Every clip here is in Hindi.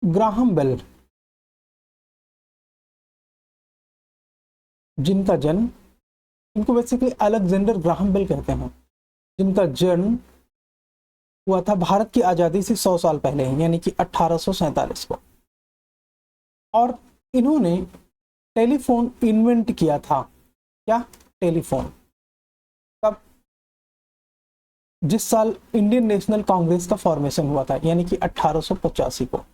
ग्राहम बेल, जिनका जन्म, इनको बेसिकली अलेक्जेंडर ग्राहम बेल कहते हैं, जिनका जन्म हुआ था भारत की आज़ादी से 100 साल पहले, यानी कि 1847 को। और इन्होंने टेलीफोन इन्वेंट किया था। क्या? टेलीफोन। कब? जिस साल इंडियन नेशनल कांग्रेस का फॉर्मेशन हुआ था, यानी कि 1885 को।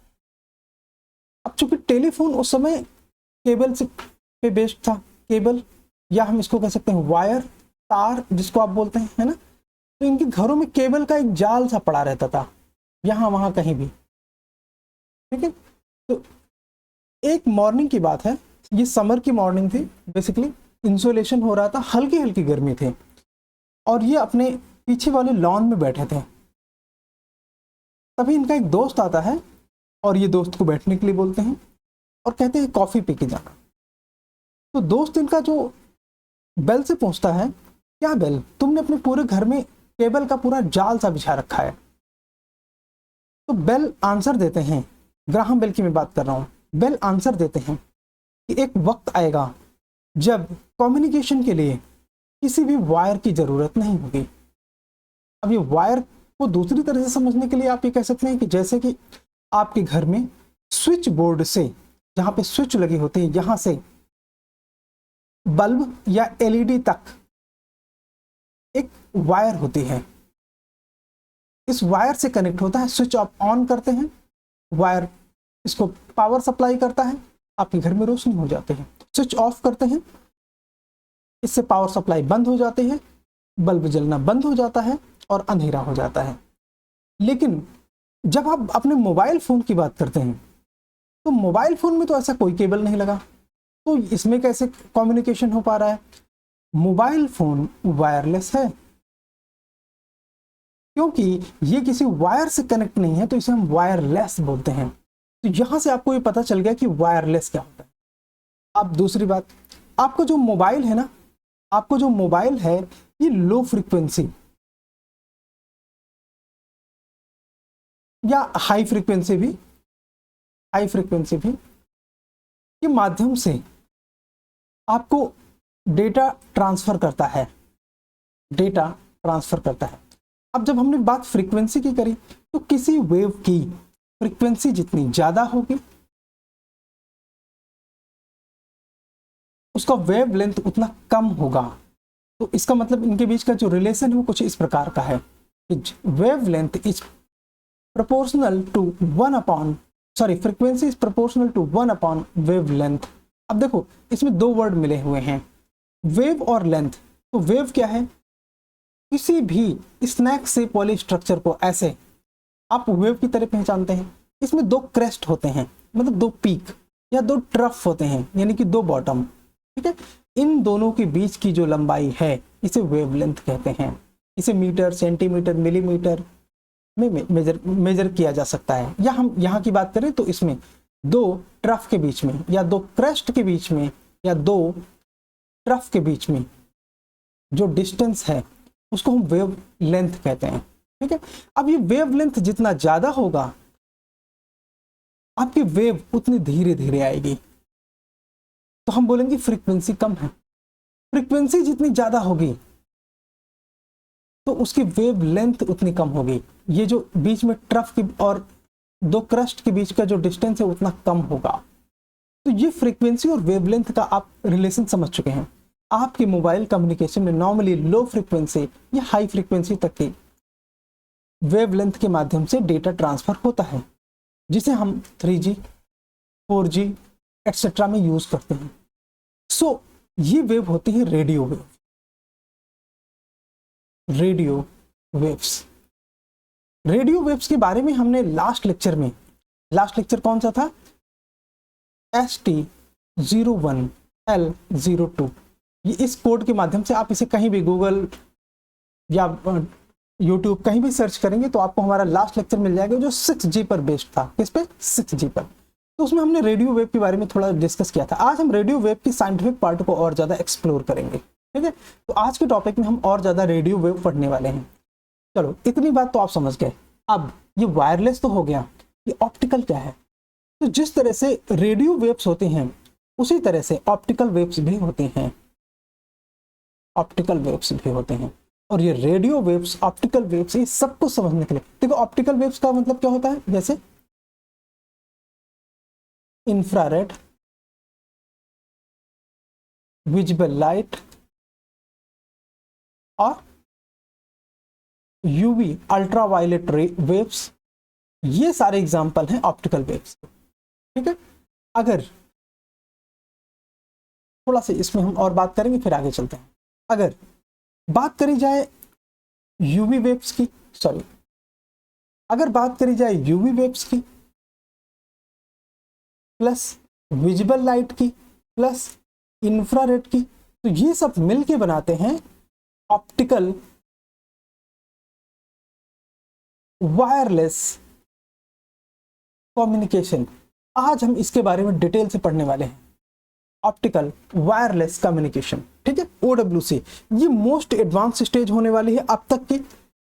अब चूंकि टेलीफोन उस समय केबल से पे बेस्ड था, केबल, या हम इसको कह सकते हैं वायर, तार जिसको आप बोलते हैं, है ना। तो इनके घरों में केबल का एक जाल सा पड़ा रहता था, यहाँ वहां कहीं भी। ठीक है। तो एक मॉर्निंग की बात है, ये समर की मॉर्निंग थी, बेसिकली इंसोलेशन हो रहा था, हल्की हल्की गर्मी थी, और ये अपने पीछे वाले लॉन में बैठे थे। तभी इनका एक दोस्त आता है, और ये दोस्त को बैठने के लिए बोलते हैं और कहते हैं कॉफी पी के जाना। तो दोस्त इनका जो बेल से पूछता है, क्या बेल, तुमने अपने पूरे घर में केबल का पूरा जाल सा बिछा रखा है? तो बेल आंसर देते हैं, ग्राहम बेल की मैं बात कर रहा हूं, बेल आंसर देते हैं कि एक वक्त आएगा जब कम्युनिकेशन के लिए किसी भी वायर की जरूरत नहीं होगी। अब ये वायर को दूसरी तरह से समझने के लिए आप ये कह सकते हैं कि जैसे कि आपके घर में स्विच बोर्ड से, जहां पे स्विच लगी होती है, यहां से बल्ब या एलईडी तक एक वायर होती है, इस वायर से कनेक्ट होता है। स्विच आप ऑन करते हैं, वायर इसको पावर सप्लाई करता है, आपके घर में रोशनी हो जाती है। स्विच ऑफ करते हैं, इससे पावर सप्लाई बंद हो जाती है, बल्ब जलना बंद हो जाता है और अंधेरा हो जाता है। लेकिन जब आप अपने मोबाइल फोन की बात करते हैं, तो मोबाइल फोन में तो ऐसा कोई केबल नहीं लगा, तो इसमें कैसे कम्युनिकेशन हो पा रहा है? मोबाइल फोन वायरलेस है, क्योंकि ये किसी वायर से कनेक्ट नहीं है, तो इसे हम वायरलेस बोलते हैं। तो यहां से आपको ये पता चल गया कि वायरलेस क्या होता है। अब दूसरी बात, आपको जो मोबाइल है ना, आपको जो मोबाइल है, ये लो फ्रीक्वेंसी या हाई फ्रीक्वेंसी भी, हाई फ्रीक्वेंसी भी के माध्यम से आपको डेटा ट्रांसफर करता है, डेटा ट्रांसफर करता है। अब जब हमने बात फ्रीक्वेंसी की करी, तो किसी वेव की फ्रीक्वेंसी जितनी ज्यादा होगी, उसका वेव लेंथ उतना कम होगा। तो इसका मतलब इनके बीच का जो रिलेशन है वो कुछ इस प्रकार का है, wavelength is proportional to 1 upon, sorry, frequency is proportional to 1 upon wavelength. अब देखो, इसमें दो वर्ड मिले हुए हैं, वेव और लेंथ। तो वेव क्या है? किसी भी स्नैक से पॉली स्ट्रक्चर को ऐसे आप वेव की तरह पहचानते हैं। इसमें दो क्रेस्ट होते हैं, मतलब दो पीक या दो ट्रफ होते हैं, यानी कि दो बॉटम। ठीक है, इन दोनों के बीच की जो लंबाई है, इसे वेवलेंथ कहते हैं। इसे मीटर, सेंटीमीटर, मिलीमीटर में मेजर किया जा सकता है। या हम यहाँ की बात करें तो इसमें दो ट्रफ के बीच में, या दो क्रेस्ट के बीच में, या दो ट्रफ के बीच में जो डिस्टेंस है, उसको हम वेव लेंथ कहते हैं। ठीक है, अब ये वेव लेंथ जितना ज्यादा होगा, आपकी वेव उतनी धीरे धीरे आएगी, तो हम बोलेंगे फ्रीक्वेंसी कम है। फ्रीक्वेंसी जितनी ज्यादा होगी, तो उसकी वेव लेंथ उतनी कम होगी। ये जो बीच में ट्रफ की और दो क्रस्ट के बीच का जो डिस्टेंस है, उतना कम होगा। तो ये फ्रीक्वेंसी और वेवलेंथ का आप रिलेशन समझ चुके हैं। आपके मोबाइल कम्युनिकेशन में नॉर्मली लो फ्रीक्वेंसी या हाई फ्रीक्वेंसी तक की वेवलेंथ के माध्यम से डेटा ट्रांसफर होता है, जिसे हम 3G, 4G एक्सेट्रा में यूज करते हैं। सो ये वेव होती है radio wave, radio waves. Radio waves के बारे में हमने लास्ट लेक्चर कौन सा था? ST01L02। ये इस कोड के माध्यम से आप इसे कहीं भी गूगल या यूट्यूब कहीं भी सर्च करेंगे तो आपको हमारा लास्ट लेक्चर मिल जाएगा, जो 6G पर बेस्ड था। किस पे? 6G पर। तो उसमें हमने रेडियो वेव के बारे में थोड़ा डिस्कस किया था। आज हम रेडियो वेव की साइंटिफिक पार्ट को और ज्यादा एक्सप्लोर करेंगे। ठीक है, तो आज के टॉपिक में हम और ज्यादा रेडियो वेव पढ़ने वाले हैं। चलो, इतनी बात तो आप समझ गए। अब ये वायरलेस तो हो गया, ये ऑप्टिकल क्या है? तो जिस तरह से रेडियो वेव्स होते हैं उसी तरह से ऑप्टिकल वेव्स भी होते हैं, ऑप्टिकल वेव्स भी होते हैं। और ये रेडियो वेव्स, ऑप्टिकल वेव्स, ये सबको समझने के लिए देखो, ऑप्टिकल वेव्स का मतलब क्या होता है, जैसे इंफ्रारेड, विजिबल लाइट और यूवी अल्ट्रावायलेट वेव्स, ये सारे एग्जाम्पल हैं ऑप्टिकल वेव्स। ठीक है, अगर थोड़ा सा इसमें हम और बात करेंगे फिर आगे चलते हैं। अगर बात करी जाए यूवी वेव्स की, सॉरी, अगर बात करी जाए यूवी वेव्स की प्लस विजिबल लाइट की प्लस इंफ्रारेड की, तो ये सब मिलके बनाते हैं ऑप्टिकल वायरलेस कम्युनिकेशन। आज हम इसके बारे में डिटेल से पढ़ने वाले हैं, ऑप्टिकल वायरलेस कम्युनिकेशन। ठीक है, OWC, ये मोस्ट एडवांस स्टेज होने वाली है अब तक की।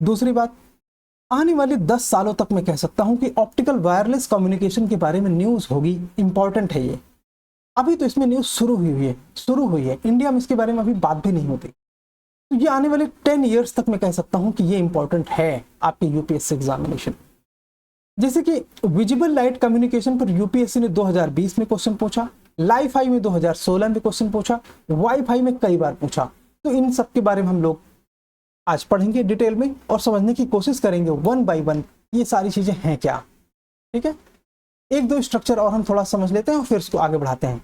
दूसरी बात, आने वाले 10 सालों तक मैं कह सकता हूं कि ऑप्टिकल वायरलेस कम्युनिकेशन के बारे में न्यूज होगी, इंपॉर्टेंट है ये। अभी तो इसमें न्यूज शुरू हुई है, इंडिया में इसके बारे में अभी बात भी नहीं होती। तो ये आने वाले 10 ईयर्स तक मैं कह सकता हूं कि ये इंपॉर्टेंट है आपके यूपीएससी एग्जामिनेशन। जैसे कि विजिबल लाइट कम्युनिकेशन पर यूपीएससी ने 2020 में क्वेश्चन पूछा, लाइफाई में 2016 में क्वेश्चन पूछा, वाईफाई में कई बार पूछा। तो इन सब के बारे में हम लोग आज पढ़ेंगे डिटेल में और समझने की कोशिश करेंगे वन बाय वन ये सारी चीजें हैं क्या। ठीक है, एक दो स्ट्रक्चर और हम थोड़ा समझ लेते हैं और फिर उसको आगे बढ़ाते हैं।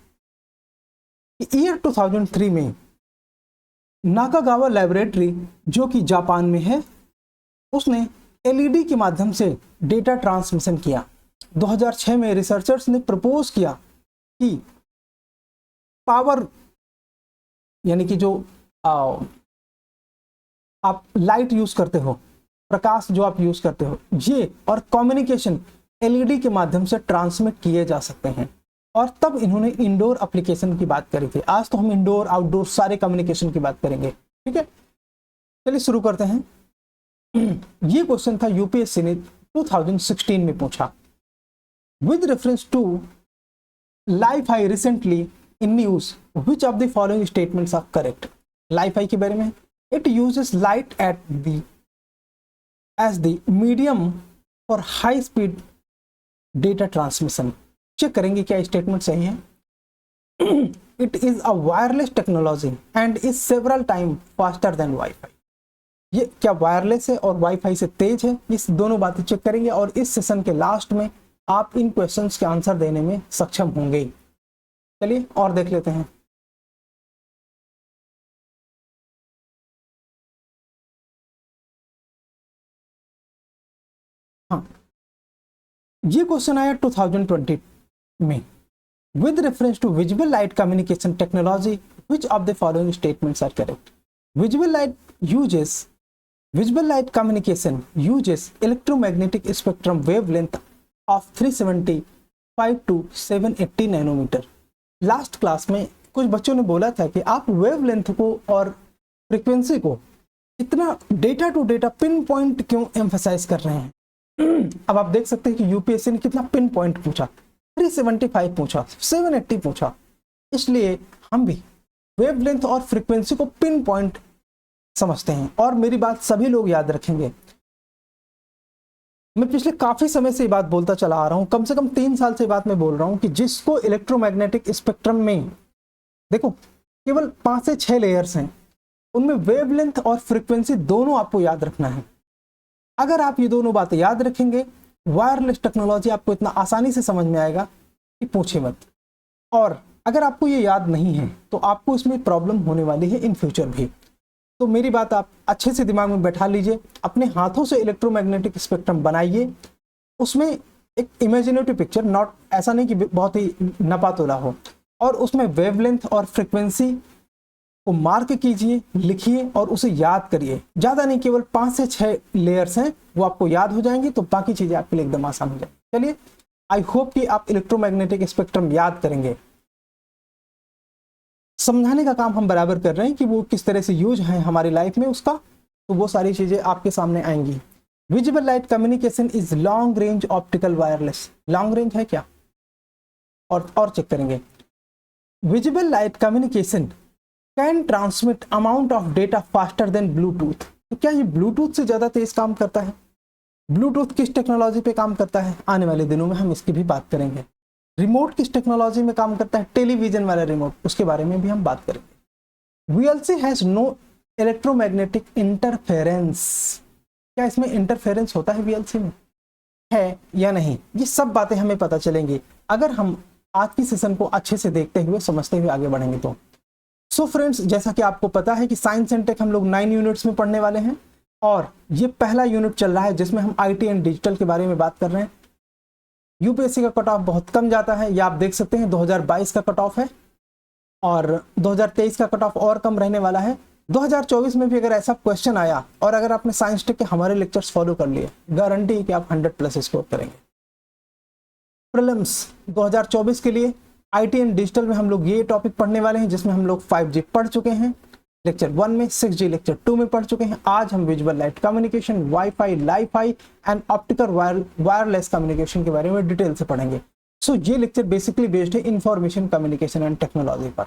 ईयर 2003 में नाकागावा लैबोरेटरी जो कि जापान में है, उसने एलईडी के माध्यम से डेटा ट्रांसमिशन किया। 2006 में रिसर्चर्स ने प्रपोज किया कि पावर, यानी कि जो आप लाइट यूज करते हो, प्रकाश जो आप यूज करते हो, ये और कम्युनिकेशन एलईडी के माध्यम से ट्रांसमिट किए जा सकते हैं। और तब इन्होंने इंडोर एप्लीकेशन की बात करी थी। आज तो हम इंडोर आउटडोर सारे कम्युनिकेशन की बात करेंगे। ठीक है, चलिए शुरू करते हैं। ये क्वेश्चन था यूपीएससी ने 2016 में पूछा, with reference to Li-Fi recently in news which of the following statements are correct. Li-Fi के बारे में, it uses light at the as the medium for high speed data transmission. Check करेंगे क्या स्टेटमेंट सही है। It is a wireless technology and is several time faster than Wi-Fi. ये क्या वायरलेस है और वाईफाई से तेज है, इस दोनों बातें चेक करेंगे और इस सेशन के लास्ट में आप इन क्वेश्चंस के आंसर देने में सक्षम होंगे। चलिए और देख लेते हैं। हाँ, ये क्वेश्चन आया 2020 में, with reference to visible light communication technology which of the following statements are correct। visible light communication uses electromagnetic spectrum wavelength of 375 to 780 nanometre. लास्ट क्लास में कुछ बच्चों ने बोला था कि आप वेवलेंथ को और फ्रीक्वेंसी को इतना data to data pinpoint क्यों एम्फसाइज कर रहे हैं। अब आप देख सकते हैं कि यूपीएससी ने कितना पिन पॉइंट पूछा, 375 पूछा, 780 पूछा। इसलिए हम भी वेवलेंथ और फ्रीक्वेंसी को पिन पॉइंट समझते हैं। और मेरी बात सभी लोग याद रखेंगे, मैं पिछले काफी समय से ये बात बोलता चला आ रहा हूं, कम से कम 3 साल से बात मैं बोल रहा हूं कि जिसको इलेक्ट्रोमैग्नेटिक स्पेक्ट्रम में देखो केवल 5 से 6 लेयर्स हैं, उनमें वेवलेंथ और फ्रीक्वेंसी दोनों आपको याद रखना है। अगर आप ये दोनों बातें याद रखेंगे, वायरलेस टेक्नोलॉजी आपको इतना आसानी से समझ में आएगा कि पूछे मत। और अगर आपको ये याद नहीं है तो आपको इसमें प्रॉब्लम होने वाली है इन फ्यूचर भी। तो मेरी बात आप अच्छे से दिमाग में बैठा लीजिए, अपने हाथों से इलेक्ट्रोमैग्नेटिक स्पेक्ट्रम बनाइए, उसमें एक इमेजिनेटिव पिक्चर, नॉट ऐसा नहीं कि बहुत ही नपातोला हो, और उसमें वेवलेंथ और फ्रीक्वेंसी को मार्क कीजिए, लिखिए और उसे याद करिए। ज़्यादा नहीं, केवल 5 से 6 लेयर्स हैं, वो आपको याद हो जाएंगे तो बाकी चीज़ें आपके लिए एकदम आसान हो जाएंगी। चलिए, आई होप कि आप इलेक्ट्रोमैग्नेटिक स्पेक्ट्रम याद करेंगे। समझाने का काम हम बराबर कर रहे हैं कि वो किस तरह से यूज है हमारी लाइफ में उसका, तो वो सारी चीज़ें आपके सामने आएंगी। Visible light communication is long range optical wireless. Long range है क्या? और चेक करेंगे। Visible light communication can transmit amount of data faster than Bluetooth. तो क्या ये ब्लूटूथ से ज़्यादा तेज काम करता है? ब्लूटूथ किस टेक्नोलॉजी पे काम करता है? आने वाले दिनों में हम इसकी भी बात करेंगे। रिमोट किस टेक्नोलॉजी में काम करता है? टेलीविजन वाला रिमोट, उसके बारे में भी हम बात करेंगे। VLC has no electromagnetic interference. क्या इसमें इंटरफेरेंस होता है VLC में, है या नहीं? ये सब बातें हमें पता चलेंगी अगर हम आज की सेशन को अच्छे से देखते हुए समझते हुए आगे बढ़ेंगे तो। सो फ्रेंड्स, जैसा कि आपको पता है कि साइंस एंड टेक हम लोग 9 यूनिट्स में पढ़ने वाले हैं और ये पहला यूनिट चल रहा है जिसमें हम IT एंड डिजिटल के बारे में बात कर रहे हैं। यूपीएससी का कट ऑफ बहुत कम जाता है, ये आप देख सकते हैं 2022 का कट ऑफ है और 2023 का कट ऑफ और कम रहने वाला है। 2024 में भी अगर ऐसा क्वेश्चन आया और अगर आपने साइंस टेक के हमारे लेक्चर्स फॉलो कर लिए, गारंटी है कि आप 100+ स्कोर करेंगे। प्रीलिम्स 2024 के लिए IT एंड डिजिटल में हम लोग ये टॉपिक पढ़ने वाले हैं जिसमें हम लोग 5G पढ़ चुके हैं लेक्चर 1 में, 6G लेक्चर 2 में पढ़ चुके हैं। आज हम visual light communication, wifi, Li-Fi and optical wireless communication के बारे में डिटेल से पढ़ेंगे। सो ये लेक्चर बेसिकली बेस्ड है इंफॉर्मेशन कम्युनिकेशन एंड टेक्नोलॉजी पर।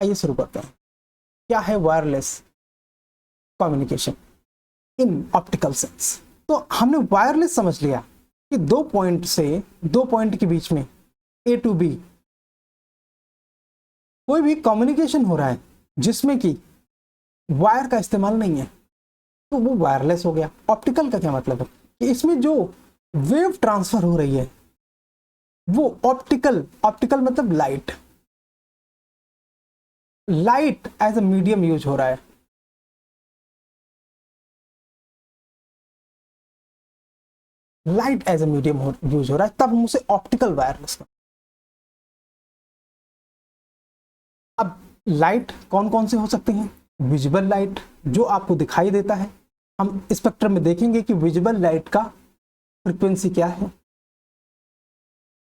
आइए शुरू करते हैं। क्या है wireless communication in optical sense? तो हमने वायरलेस समझ लिया कि 2 पॉइंट से 2 पॉइंट के बीच में A to B कोई भी कम्युनिकेशन हो रहा है जिसमें कि वायर का इस्तेमाल नहीं है तो वो वायरलेस हो गया। ऑप्टिकल का क्या मतलब है कि इसमें जो वेव ट्रांसफर हो रही है वो ऑप्टिकल मतलब light as a medium use हो रहा है। Light as a medium use हो रहा है, तब हम उसे ऑप्टिकल वायरलेस का। अब लाइट कौन कौन से हो सकते हैं? विजिबल लाइट जो आपको दिखाई देता है, हम स्पेक्ट्रम में देखेंगे कि विजिबल लाइट का फ्रीक्वेंसी क्या है,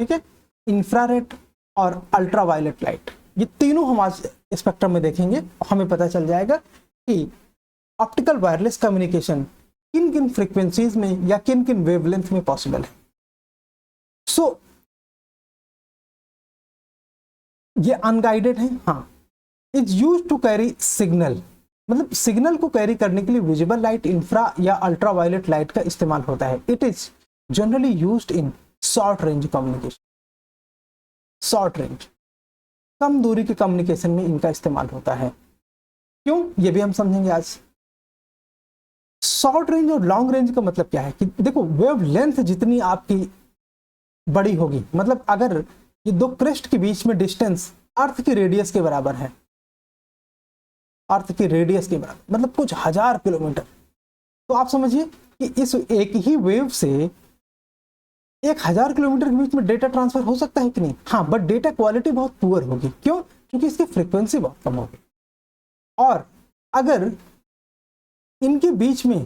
ठीक है। इंफ्रारेड और अल्ट्रावायलेट लाइट, ये तीनों हम आज स्पेक्ट्रम में देखेंगे और हमें पता चल जाएगा कि ऑप्टिकल वायरलेस कम्युनिकेशन किन किन फ्रीक्वेंसीज में या किन किन वेवलेंथ में पॉसिबल है। सो ये अनगाइडेड है, हाँ। Is used to carry signal, मतलब सिग्नल को कैरी करने के लिए विजिबल लाइट, इंफ्रा या अल्ट्रावायलेट लाइट का इस्तेमाल होता है। It is generally used in short range communication. Short range, कम दूरी के कम्युनिकेशन में इनका इस्तेमाल होता है। क्यों, ये भी हम समझेंगे आज। शॉर्ट रेंज और लॉन्ग रेंज का मतलब क्या है कि देखो, वेव लेंथ जितनी आपकी बड़ी होगी, मतलब अगर ये 2 क्रेस्ट के बीच में डिस्टेंस अर्थ की रेडियस के बराबर है, अर्थ की रेडियस के बराबर मतलब कुछ 1000 किलोमीटर, तो आप समझिए कि इस एक ही वेव से 1000 किलोमीटर के बीच में डेटा ट्रांसफर हो सकता है कि नहीं? हाँ, बट डेटा क्वालिटी बहुत पुअर होगी। क्यों? क्योंकि इसकी फ्रीक्वेंसी बहुत कम होगी। और अगर इनके बीच में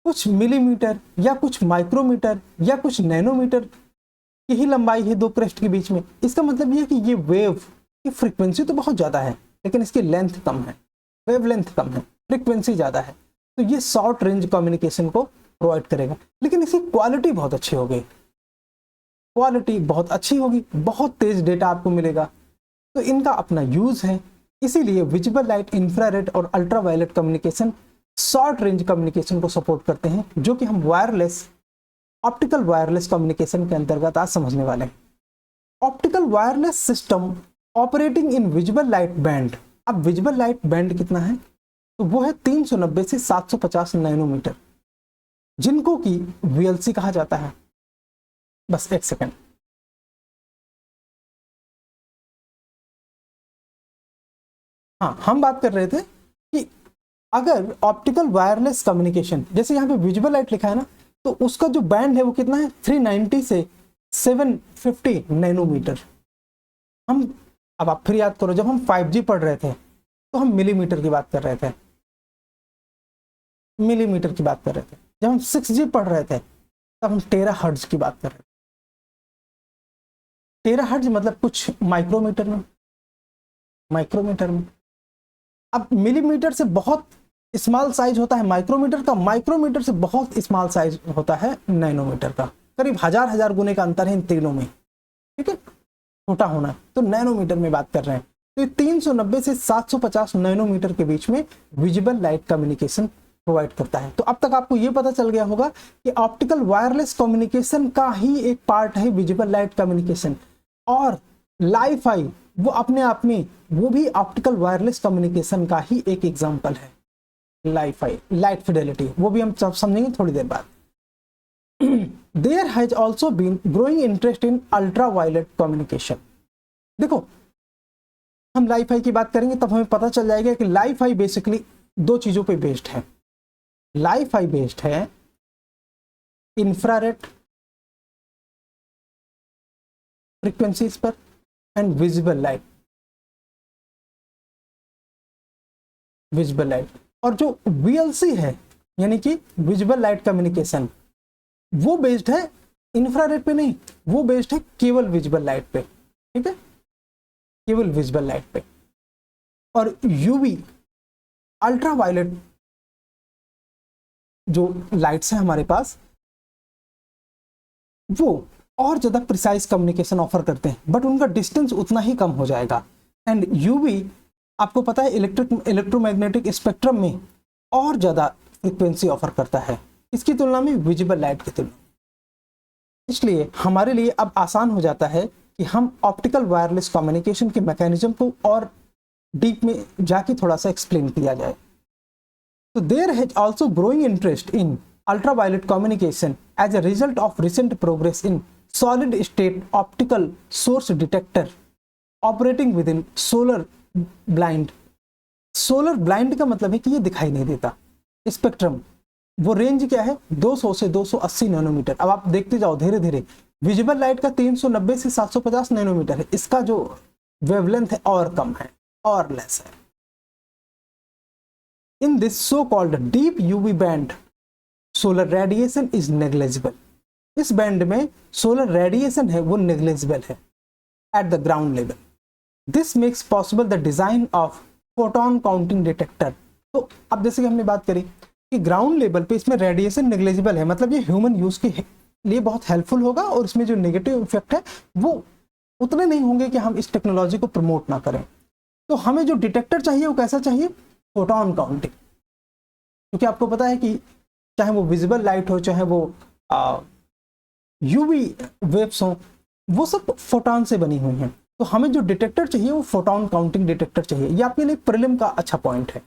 कुछ मिलीमीटर या कुछ माइक्रोमीटर या कुछ नैनोमीटर की ही लंबाई है 2 क्रेस्ट के बीच में, इसका मतलब ये है कि ये वेव की फ्रीक्वेंसी तो बहुत ज़्यादा है लेकिन इसकी लेंथ कम है, वेव लेंथ कम है, फ्रीक्वेंसी ज़्यादा है। तो ये शॉर्ट रेंज कम्युनिकेशन को प्रोवाइड करेगा, लेकिन इसकी क्वालिटी बहुत अच्छी होगी। क्वालिटी बहुत अच्छी होगी, बहुत तेज डेटा आपको मिलेगा, तो इनका अपना यूज़ है। इसीलिए विजिबल लाइट, इंफ्रारेड और ultraviolet communication short range communication को सपोर्ट करते हैं, जो कि हम वायरलेस, ऑप्टिकल वायरलेस कम्युनिकेशन के अंतर्गत आज समझने वाले हैं। Optical wireless system operating in visible light band. अब विजिबल लाइट बैंड कितना है? तो वो है 390 से 750 नैनोमीटर, जिनको कि VLC कहा जाता है। बस एक सेकेंड, हाँ, हम बात कर रहे थे कि अगर ऑप्टिकल वायरलेस कम्युनिकेशन, जैसे यहाँ पे विजिबल लाइट लिखा है ना, तो उसका जो बैंड है वो कितना है? 390 से 750 नैनोमीटर। हम अब आप फिर याद करो, जब हम 5G पढ़ रहे थे तो हम मिलीमीटर की बात कर रहे थे, मिलीमीटर की बात कर रहे थे। जब हम 6G पढ़ रहे थे तब हम टेराहर्ट्ज की बात कर रहे थे। टेराहर्ट्ज मतलब कुछ माइक्रोमीटर में, माइक्रोमीटर में। अब मिलीमीटर से बहुत स्मॉल साइज होता है माइक्रोमीटर का, माइक्रोमीटर से बहुत स्मॉल साइज होता है नैनोमीटर का। करीब 1000 गुने का अंतर है इन तीनों में, ठीक है। छोटा होना, तो नैनोमीटर में बात कर रहे हैं। तो ये 390 से 750 नैनोमीटर के बीच में विजिबल लाइट कम्युनिकेशन प्रोवाइड करता है। तो अब तक आपको ये पता चल गया होगा कि ऑप्टिकल वायरलेस कम्युनिकेशन का ही एक पार्ट है विजिबल लाइट कम्युनिकेशन, और लाईफाई वो अपने आप में वो भी ऑप्टिकल वायरलेस कम्युनिकेशन का ही एक एग्जांपल है। लाईफाई, लाइट फिडेलिटी, वो भी हम सब समझेंगे थोड़ी देर बाद। There has also been growing interest in ultraviolet communication. देखो, हम लाईफाई की बात करेंगे तब हमें पता चल जाएगा कि लाईफाई बेसिकली दो चीजों पे बेस्ड है। लाईफाई बेस्ड है इंफ्रारेड फ्रीक्वेंसीज पर and visible light, visible light. और जो वीएलसी है यानी कि विजिबल लाइट कम्युनिकेशन, वो बेस्ड है इंफ्रारेड पे नहीं, वो बेस्ड है केवल विजिबल लाइट पे। ठीक है, केवल विजिबल लाइट पे। और यूवी अल्ट्रा वायलेट जो लाइट्स हैं हमारे पास, वो और ज्यादा प्रिसाइज कम्युनिकेशन ऑफर करते हैं, बट उनका डिस्टेंस उतना ही कम हो जाएगा। एंड यूवी आपको पता है इलेक्ट्रोमैग्नेटिक स्पेक्ट्रम में और ज्यादा फ्रीक्वेंसी ऑफर करता है इसकी तुलना में, विजिबल लाइट की तुलना। इसलिए हमारे लिए अब आसान हो जाता है कि हम ऑप्टिकल वायरलेस कम्युनिकेशन के मैकेनिज्म को और डीप में जाके थोड़ा सा एक्सप्लेन किया जाए। तो there has also growing interest in ultraviolet communication as a result of recent progress in solid state optical source detector operating within solar blind। solar blind का मतलब है कि ये दिखाई नहीं देता स्पेक्ट्रम। वो रेंज क्या है 200 से 280 नैनोमीटर। अब आप देखते जाओ धीरे धीरे, विजिबल लाइट का 390 से 750 नैनोमीटर है, इसका जो वेवलेंथ है और कम है और लेस है। In this so called deep UV band solar radiation is negligible. इस बैंड में सोलर रेडिएशन है वो नेग्लिजिबल है at the ground level. This makes possible the design of photon counting detector. तो अब जैसे कि हमने बात करी कि ग्राउंड लेवल पे इसमें रेडिएशन नेग्लिजिबल है, मतलब ये ह्यूमन यूज के लिए बहुत हेल्पफुल होगा, और इसमें जो नेगेटिव इफेक्ट है वो उतने नहीं होंगे कि हम इस टेक्नोलॉजी को प्रमोट ना करें। तो हमें जो डिटेक्टर चाहिए वो कैसा चाहिए, फोटोन काउंटिंग। क्योंकि आपको पता है कि चाहे वो विजिबल लाइट हो, चाहे वो यूवी वेव्स हो, वो सब फोटॉन से बनी हुई हैं। तो हमें जो डिटेक्टर चाहिए वो फोटॉन काउंटिंग डिटेक्टर चाहिए। ये आपके लिए प्रीलिम का अच्छा पॉइंट है।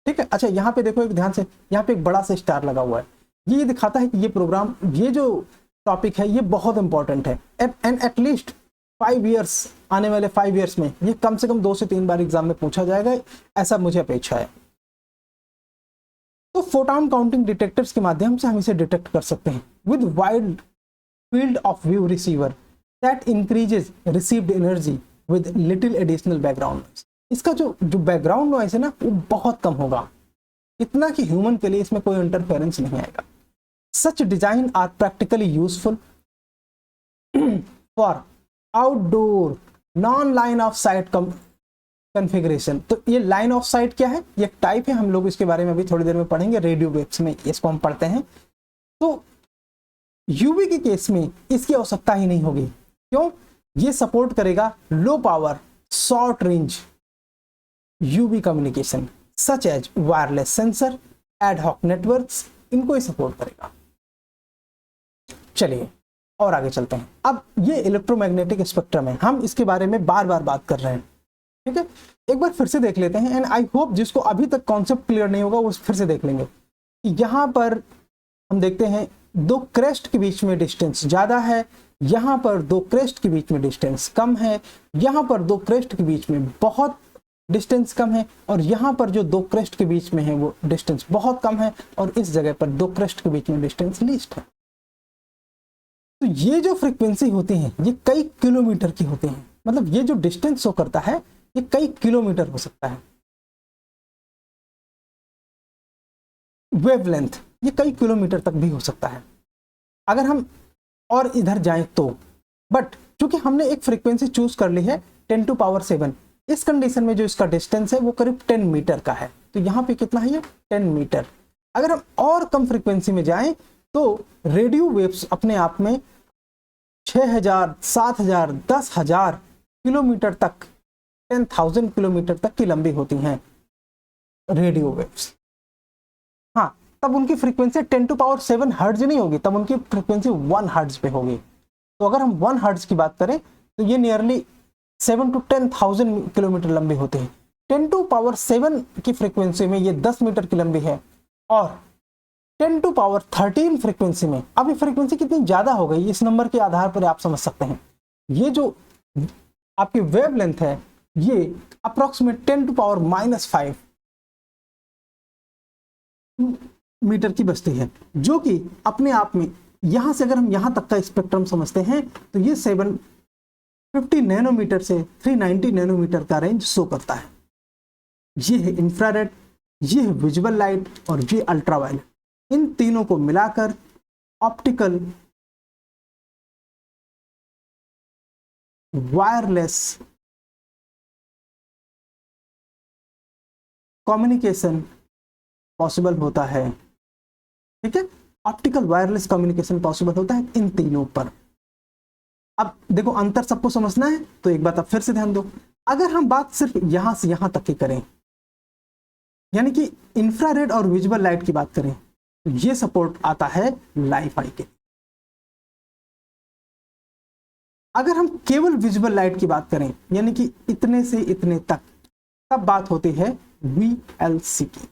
ठीक है, अच्छा यहाँ पे देखो एक ध्यान से, यहाँ पे एक बड़ा सा स्टार लगा हुआ है, ये दिखाता है कि ये प्रोग्राम, ये जो टॉपिक है ये बहुत इंपॉर्टेंट है। एंड एटलीस्ट 5 ईयर्स, आने वाले 5 ईयर्स में ये कम से कम 2 से 3 बार एग्जाम में पूछा जाएगा, ऐसा मुझे अपेक्षा है। तो फोटॉन काउंटिंग डिटेक्टर्स के माध्यम से हम इसे डिटेक्ट कर सकते हैं with wide field of view receiver that increases received energy with little additional background noise. इसका जो बैकग्राउंड नॉइस है ना वो बहुत कम होगा, इतना कि ह्यूमन के लिए इसमें कोई इंटरफेरेंस नहीं आएगा। Such design are practically useful for outdoor non line of sight configuration. तो ये लाइन ऑफ साइट क्या है, ये एक टाइप है, हम लोग इसके बारे में अभी थोड़ी देर में पढ़ेंगे, रेडियो वेव्स में इसको हम पढ़ते हैं। तो यूवी के केस में इसकी आवश्यकता ही नहीं होगी। क्यों, ये सपोर्ट करेगा low power short range UV communication such as wireless sensor, ad hoc networks, इनको ही सपोर्ट करेगा। चलिए और आगे चलते हैं। अब ये इलेक्ट्रोमैग्नेटिक स्पेक्ट्रम है, हम इसके बारे में बार बार बात कर रहे हैं। ठीक है, एक बार फिर से देख लेते हैं, एंड आई होप जिसको अभी तक कॉन्सेप्ट क्लियर नहीं होगा वो फिर से देख लेंगे। यहाँ पर हम देखते हैं 2 क्रेस्ट के बीच में डिस्टेंस ज्यादा है, यहाँ पर 2 क्रेस्ट के बीच में डिस्टेंस कम है, यहाँ पर 2 क्रेस्ट के बीच में बहुत डिस्टेंस कम है, और यहाँ पर जो 2 क्रेस्ट के बीच में है वो डिस्टेंस बहुत कम है, और इस जगह पर 2 क्रेस्ट के बीच में डिस्टेंस लीस्ट है। तो ये जो फ्रीक्वेंसी होती है ये कई किलोमीटर की होती है, मतलब ये जो डिस्टेंस शो करता है ये कई किलोमीटर हो सकता है। वेवलेंथ ये कई किलोमीटर तक भी हो सकता है अगर हम और इधर जाएं तो, बट चूंकि हमने एक फ्रीक्वेंसी चूज कर ली है 10⁻⁷, इस कंडीशन में जो इसका डिस्टेंस है वो करीब 10 मीटर का है। तो यहाँ पे कितना है ये 10 मीटर। अगर हम और कम फ्रीक्वेंसी में जाएं तो रेडियो वेव्स अपने आप में 6000, 7000, 10,000 किलोमीटर तक, 10,000 किलोमीटर तक की लंबी होती हैं रेडियो वेव्स। हाँ, तब उनकी फ्रीक्वेंसी 10⁻⁷ हर्ट्ज नहीं होगी, तब उनकी फ्रीक्वेंसी 1 हर्ट्ज पे होगी। तो अगर हम 1 हर्ट्ज की बात करें तो ये नियरली 7 to 10,000 किलोमीटर लंबी होती है। 10⁻⁷ की फ्रीक्वेंसी में ये 10 मीटर की लंबी है, और 10⁻13 फ्रीक्वेंसी में, अब ये फ्रीक्वेंसी कितनी ज्यादा हो गई इस नंबर के आधार पर आप समझ सकते हैं। ये जो आपकी वेवलेंथ है ये अप्रोक्सीमेट 10⁻⁻5 मीटर की बचती है, जो कि अपने आप में यहां से अगर हम यहां तक का स्पेक्ट्रम समझते हैं तो ये 750 नैनोमीटर से 390 नैनोमीटर का रेंज शो करता है। ये है इंफ्रारेड, ये है विजुअल लाइट और ये अल्ट्रावायलेट। इन तीनों को मिलाकर ऑप्टिकल वायरलेस कम्युनिकेशन पॉसिबल होता है। ठीक है, ऑप्टिकल वायरलेस कम्युनिकेशन पॉसिबल होता है इन तीनों पर। अब देखो अंतर सबको समझना है, तो एक बात आप फिर से ध्यान दो। अगर हम बात सिर्फ यहां से यहां तक की करें, यानी कि इंफ्रारेड और विजुअल लाइट की बात करें, तो ये सपोर्ट आता है लाइफाई के। अगर हम केवल विजुअल लाइट की बात करें, यानी कि इतने से इतने तक, तब बात होती है VLC की।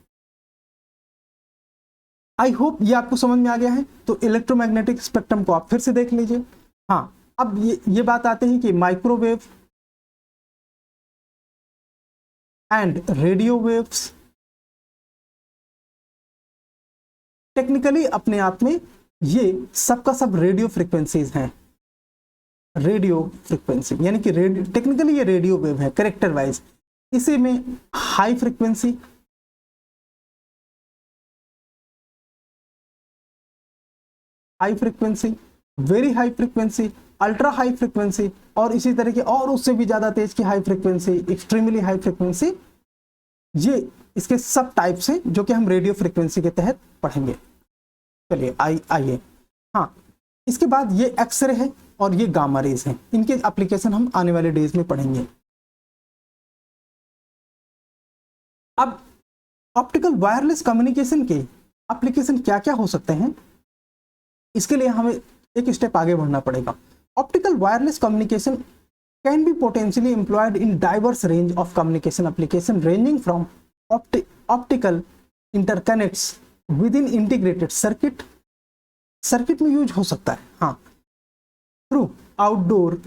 आई होप ये आपको समझ में आ गया है। तो इलेक्ट्रोमैग्नेटिक स्पेक्ट्रम को आप फिर से देख लीजिए। हाँ, अब ये बात आते हैं कि microwave and radio waves technically अपने आप में ये सबका सब रेडियो फ्रीक्वेंसीज हैं। रेडियो फ्रीक्वेंसी यानी कि टेक्निकली ये रेडियो वेव है कैरेक्टर वाइज। इसी में high frequency, very high frequency, ultra high frequency, और इसी तरह के और उससे भी ज्यादा तेज की high frequency, extremely high frequency, ये इसके सब टाइप्स हैं जो कि हम रेडियो फ्रीक्वेंसी के तहत पढ़ेंगे। चलिए आइए। हाँ, इसके बाद ये एक्सरे है और ये गामा रेज है। इनके एप्लीकेशन हम आने वाले डेज में पढ़ेंगे। अब ऑप्टिकल वायरलेस कम्युनिकेशन के एप्लीकेशन क्या क्या हो सकते हैं, इसके लिए हमें एक स्टेप आगे बढ़ना पड़ेगा। Optical wireless communication can be potentially employed in diverse range of communication application ranging from optical interconnects within integrated circuit में यूज हो सकता है। हाँ, through outdoor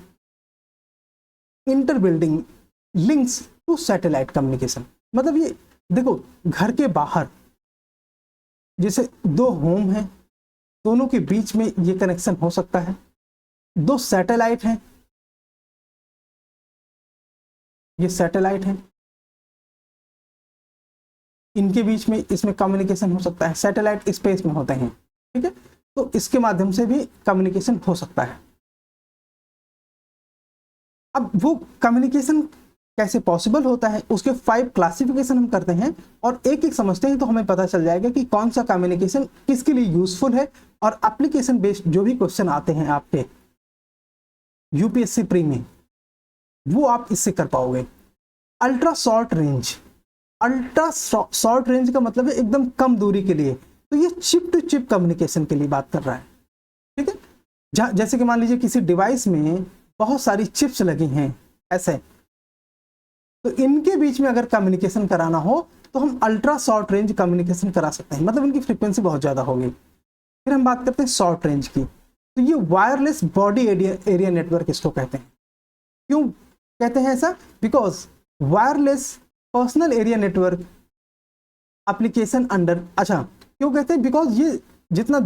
interbuilding links to satellite communication. मतलब ये देखो, घर के बाहर जैसे दो होम हैं, दोनों के बीच में ये कनेक्शन हो सकता है। दो सैटेलाइट हैं, ये सैटेलाइट हैं, इनके बीच में इसमें कम्युनिकेशन हो सकता है। सैटेलाइट स्पेस में होते हैं, ठीक है, तो इसके माध्यम से भी कम्युनिकेशन हो सकता है। अब वो कम्युनिकेशन कैसे पॉसिबल होता है, उसके 5 क्लासिफिकेशन हम करते हैं और एक एक समझते हैं, तो हमें पता चल जाएगा कि कौन सा कम्युनिकेशन किसके लिए यूजफुल है। और एप्लीकेशन बेस्ड जो भी क्वेश्चन आते हैं आपके यूपीएससी प्री में, वो आप इससे कर पाओगे। अल्ट्रा शॉर्ट रेंज का मतलब है एकदम कम दूरी के लिए, तो ये चिप टू चिप कम्युनिकेशन के लिए बात कर रहा है। ठीक है, जैसे कि मान लीजिए किसी डिवाइस में बहुत सारी चिप्स लगी हैं ऐसे, तो इनके बीच में अगर कम्युनिकेशन कराना हो तो हम अल्ट्रा शॉर्ट रेंज कम्युनिकेशन करा सकते हैं, मतलब इनकी फ्रीक्वेंसी बहुत ज्यादा होगी। फिर हम बात करते हैं शॉर्ट रेंज की, तो ये वायरलेस बॉडी एरिया नेटवर्क इसको कहते हैं। क्यों कहते हैं ऐसा? Because wireless personal area network application under, अच्छा क्यों कहते हैं? बिकॉज ये जितना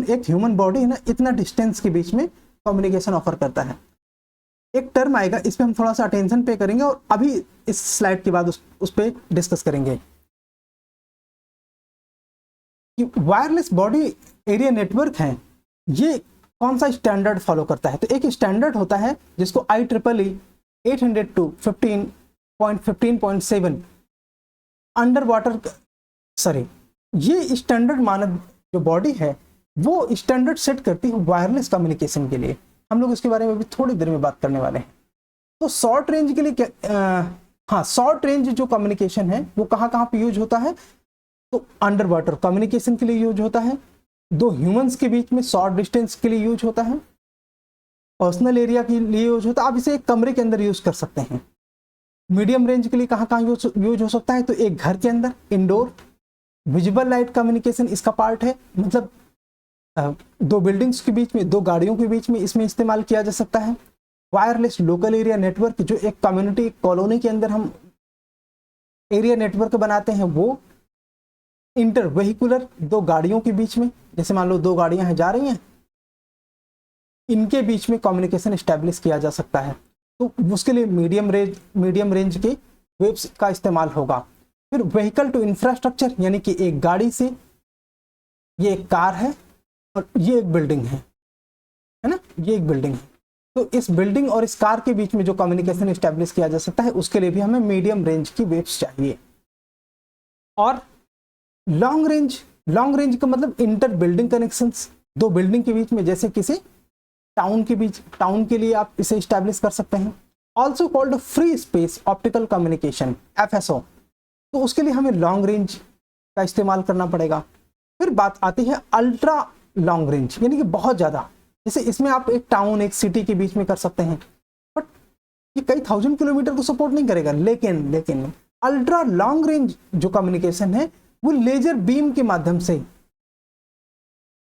एक ह्यूमन बॉडी है ना, इतना डिस्टेंस के बीच में कम्युनिकेशन ऑफर करता है। एक टर्म आएगा, इस पे हम थोड़ा सा अटेंशन पे करेंगे और अभी इस स्लाइड के बाद उस पे डिस्कस करेंगे कि वायरलेस बॉडी एरिया नेटवर्क है, ये कौन सा स्टैंडर्ड फॉलो करता है। तो एक स्टैंडर्ड होता है जिसको IEEE 802.15.7 अंडर वाटर, सॉरी, ये स्टैंडर्ड मानव जो बॉडी है वो स्टैंडर्ड सेट करती है वायरलेस कम्युनिकेशन के लिए। हम लोग इसके बारे में भी थोड़ी देर में बात करने वाले हैं। तो शॉर्ट रेंज के लिए हाँ, शॉर्ट रेंज जो कम्युनिकेशन है वो कहाँ कहाँ पे यूज होता है, तो अंडर वाटर कम्युनिकेशन के लिए यूज होता है, दो ह्यूमंस के बीच में शॉर्ट डिस्टेंस के लिए यूज होता है, पर्सनल एरिया के लिए यूज होता है, आप इसे एक कमरे के अंदर यूज कर सकते हैं। मीडियम रेंज के लिए कहाँ कहाँ यूज हो सकता है, तो एक घर के अंदर, इंडोर, विजिबल लाइट कम्युनिकेशन इसका पार्ट है, मतलब दो बिल्डिंग्स के बीच में, दो गाड़ियों के बीच में इसमें इस्तेमाल किया जा सकता है। वायरलेस लोकल एरिया नेटवर्क, जो एक कम्युनिटी कॉलोनी के अंदर हम एरिया नेटवर्क बनाते हैं वो। इंटर व्हीकुलर, दो गाड़ियों के बीच में, जैसे मान लो दो गाड़ियां हैं जा रही हैं, इनके बीच में कम्युनिकेशन स्टैब्लिश किया जा सकता है, तो उसके लिए मीडियम रेंज के वेव्स का इस्तेमाल होगा। फिर व्हीकल टू इंफ्रास्ट्रक्चर, यानी कि एक गाड़ी से, ये एक कार है और ये एक बिल्डिंग है ना, ये एक बिल्डिंग है, तो इस बिल्डिंग और इस कार के बीच में जो कम्युनिकेशन स्टैब्लिश किया जा सकता है उसके लिए भी हमें मीडियम रेंज की वेव्स चाहिए। और लॉन्ग रेंज का मतलब इंटर बिल्डिंग कनेक्शंस, दो बिल्डिंग के बीच में, जैसे किसी टाउन के लिए आप इसे स्टैब्लिश कर सकते हैं। Also called free space optical communication, FSO, तो उसके लिए हमें लॉन्ग रेंज का इस्तेमाल करना पड़ेगा। फिर बात आती है अल्ट्रा लॉन्ग रेंज, यानी कि बहुत ज़्यादा, जैसे इसमें आप एक टाउन, एक सिटी के बीच में कर सकते हैं, बट ये कई 1000 किलोमीटर को सपोर्ट नहीं करेगा। लेकिन अल्ट्रा लॉन्ग रेंज जो कम्युनिकेशन है वो लेजर बीम के माध्यम से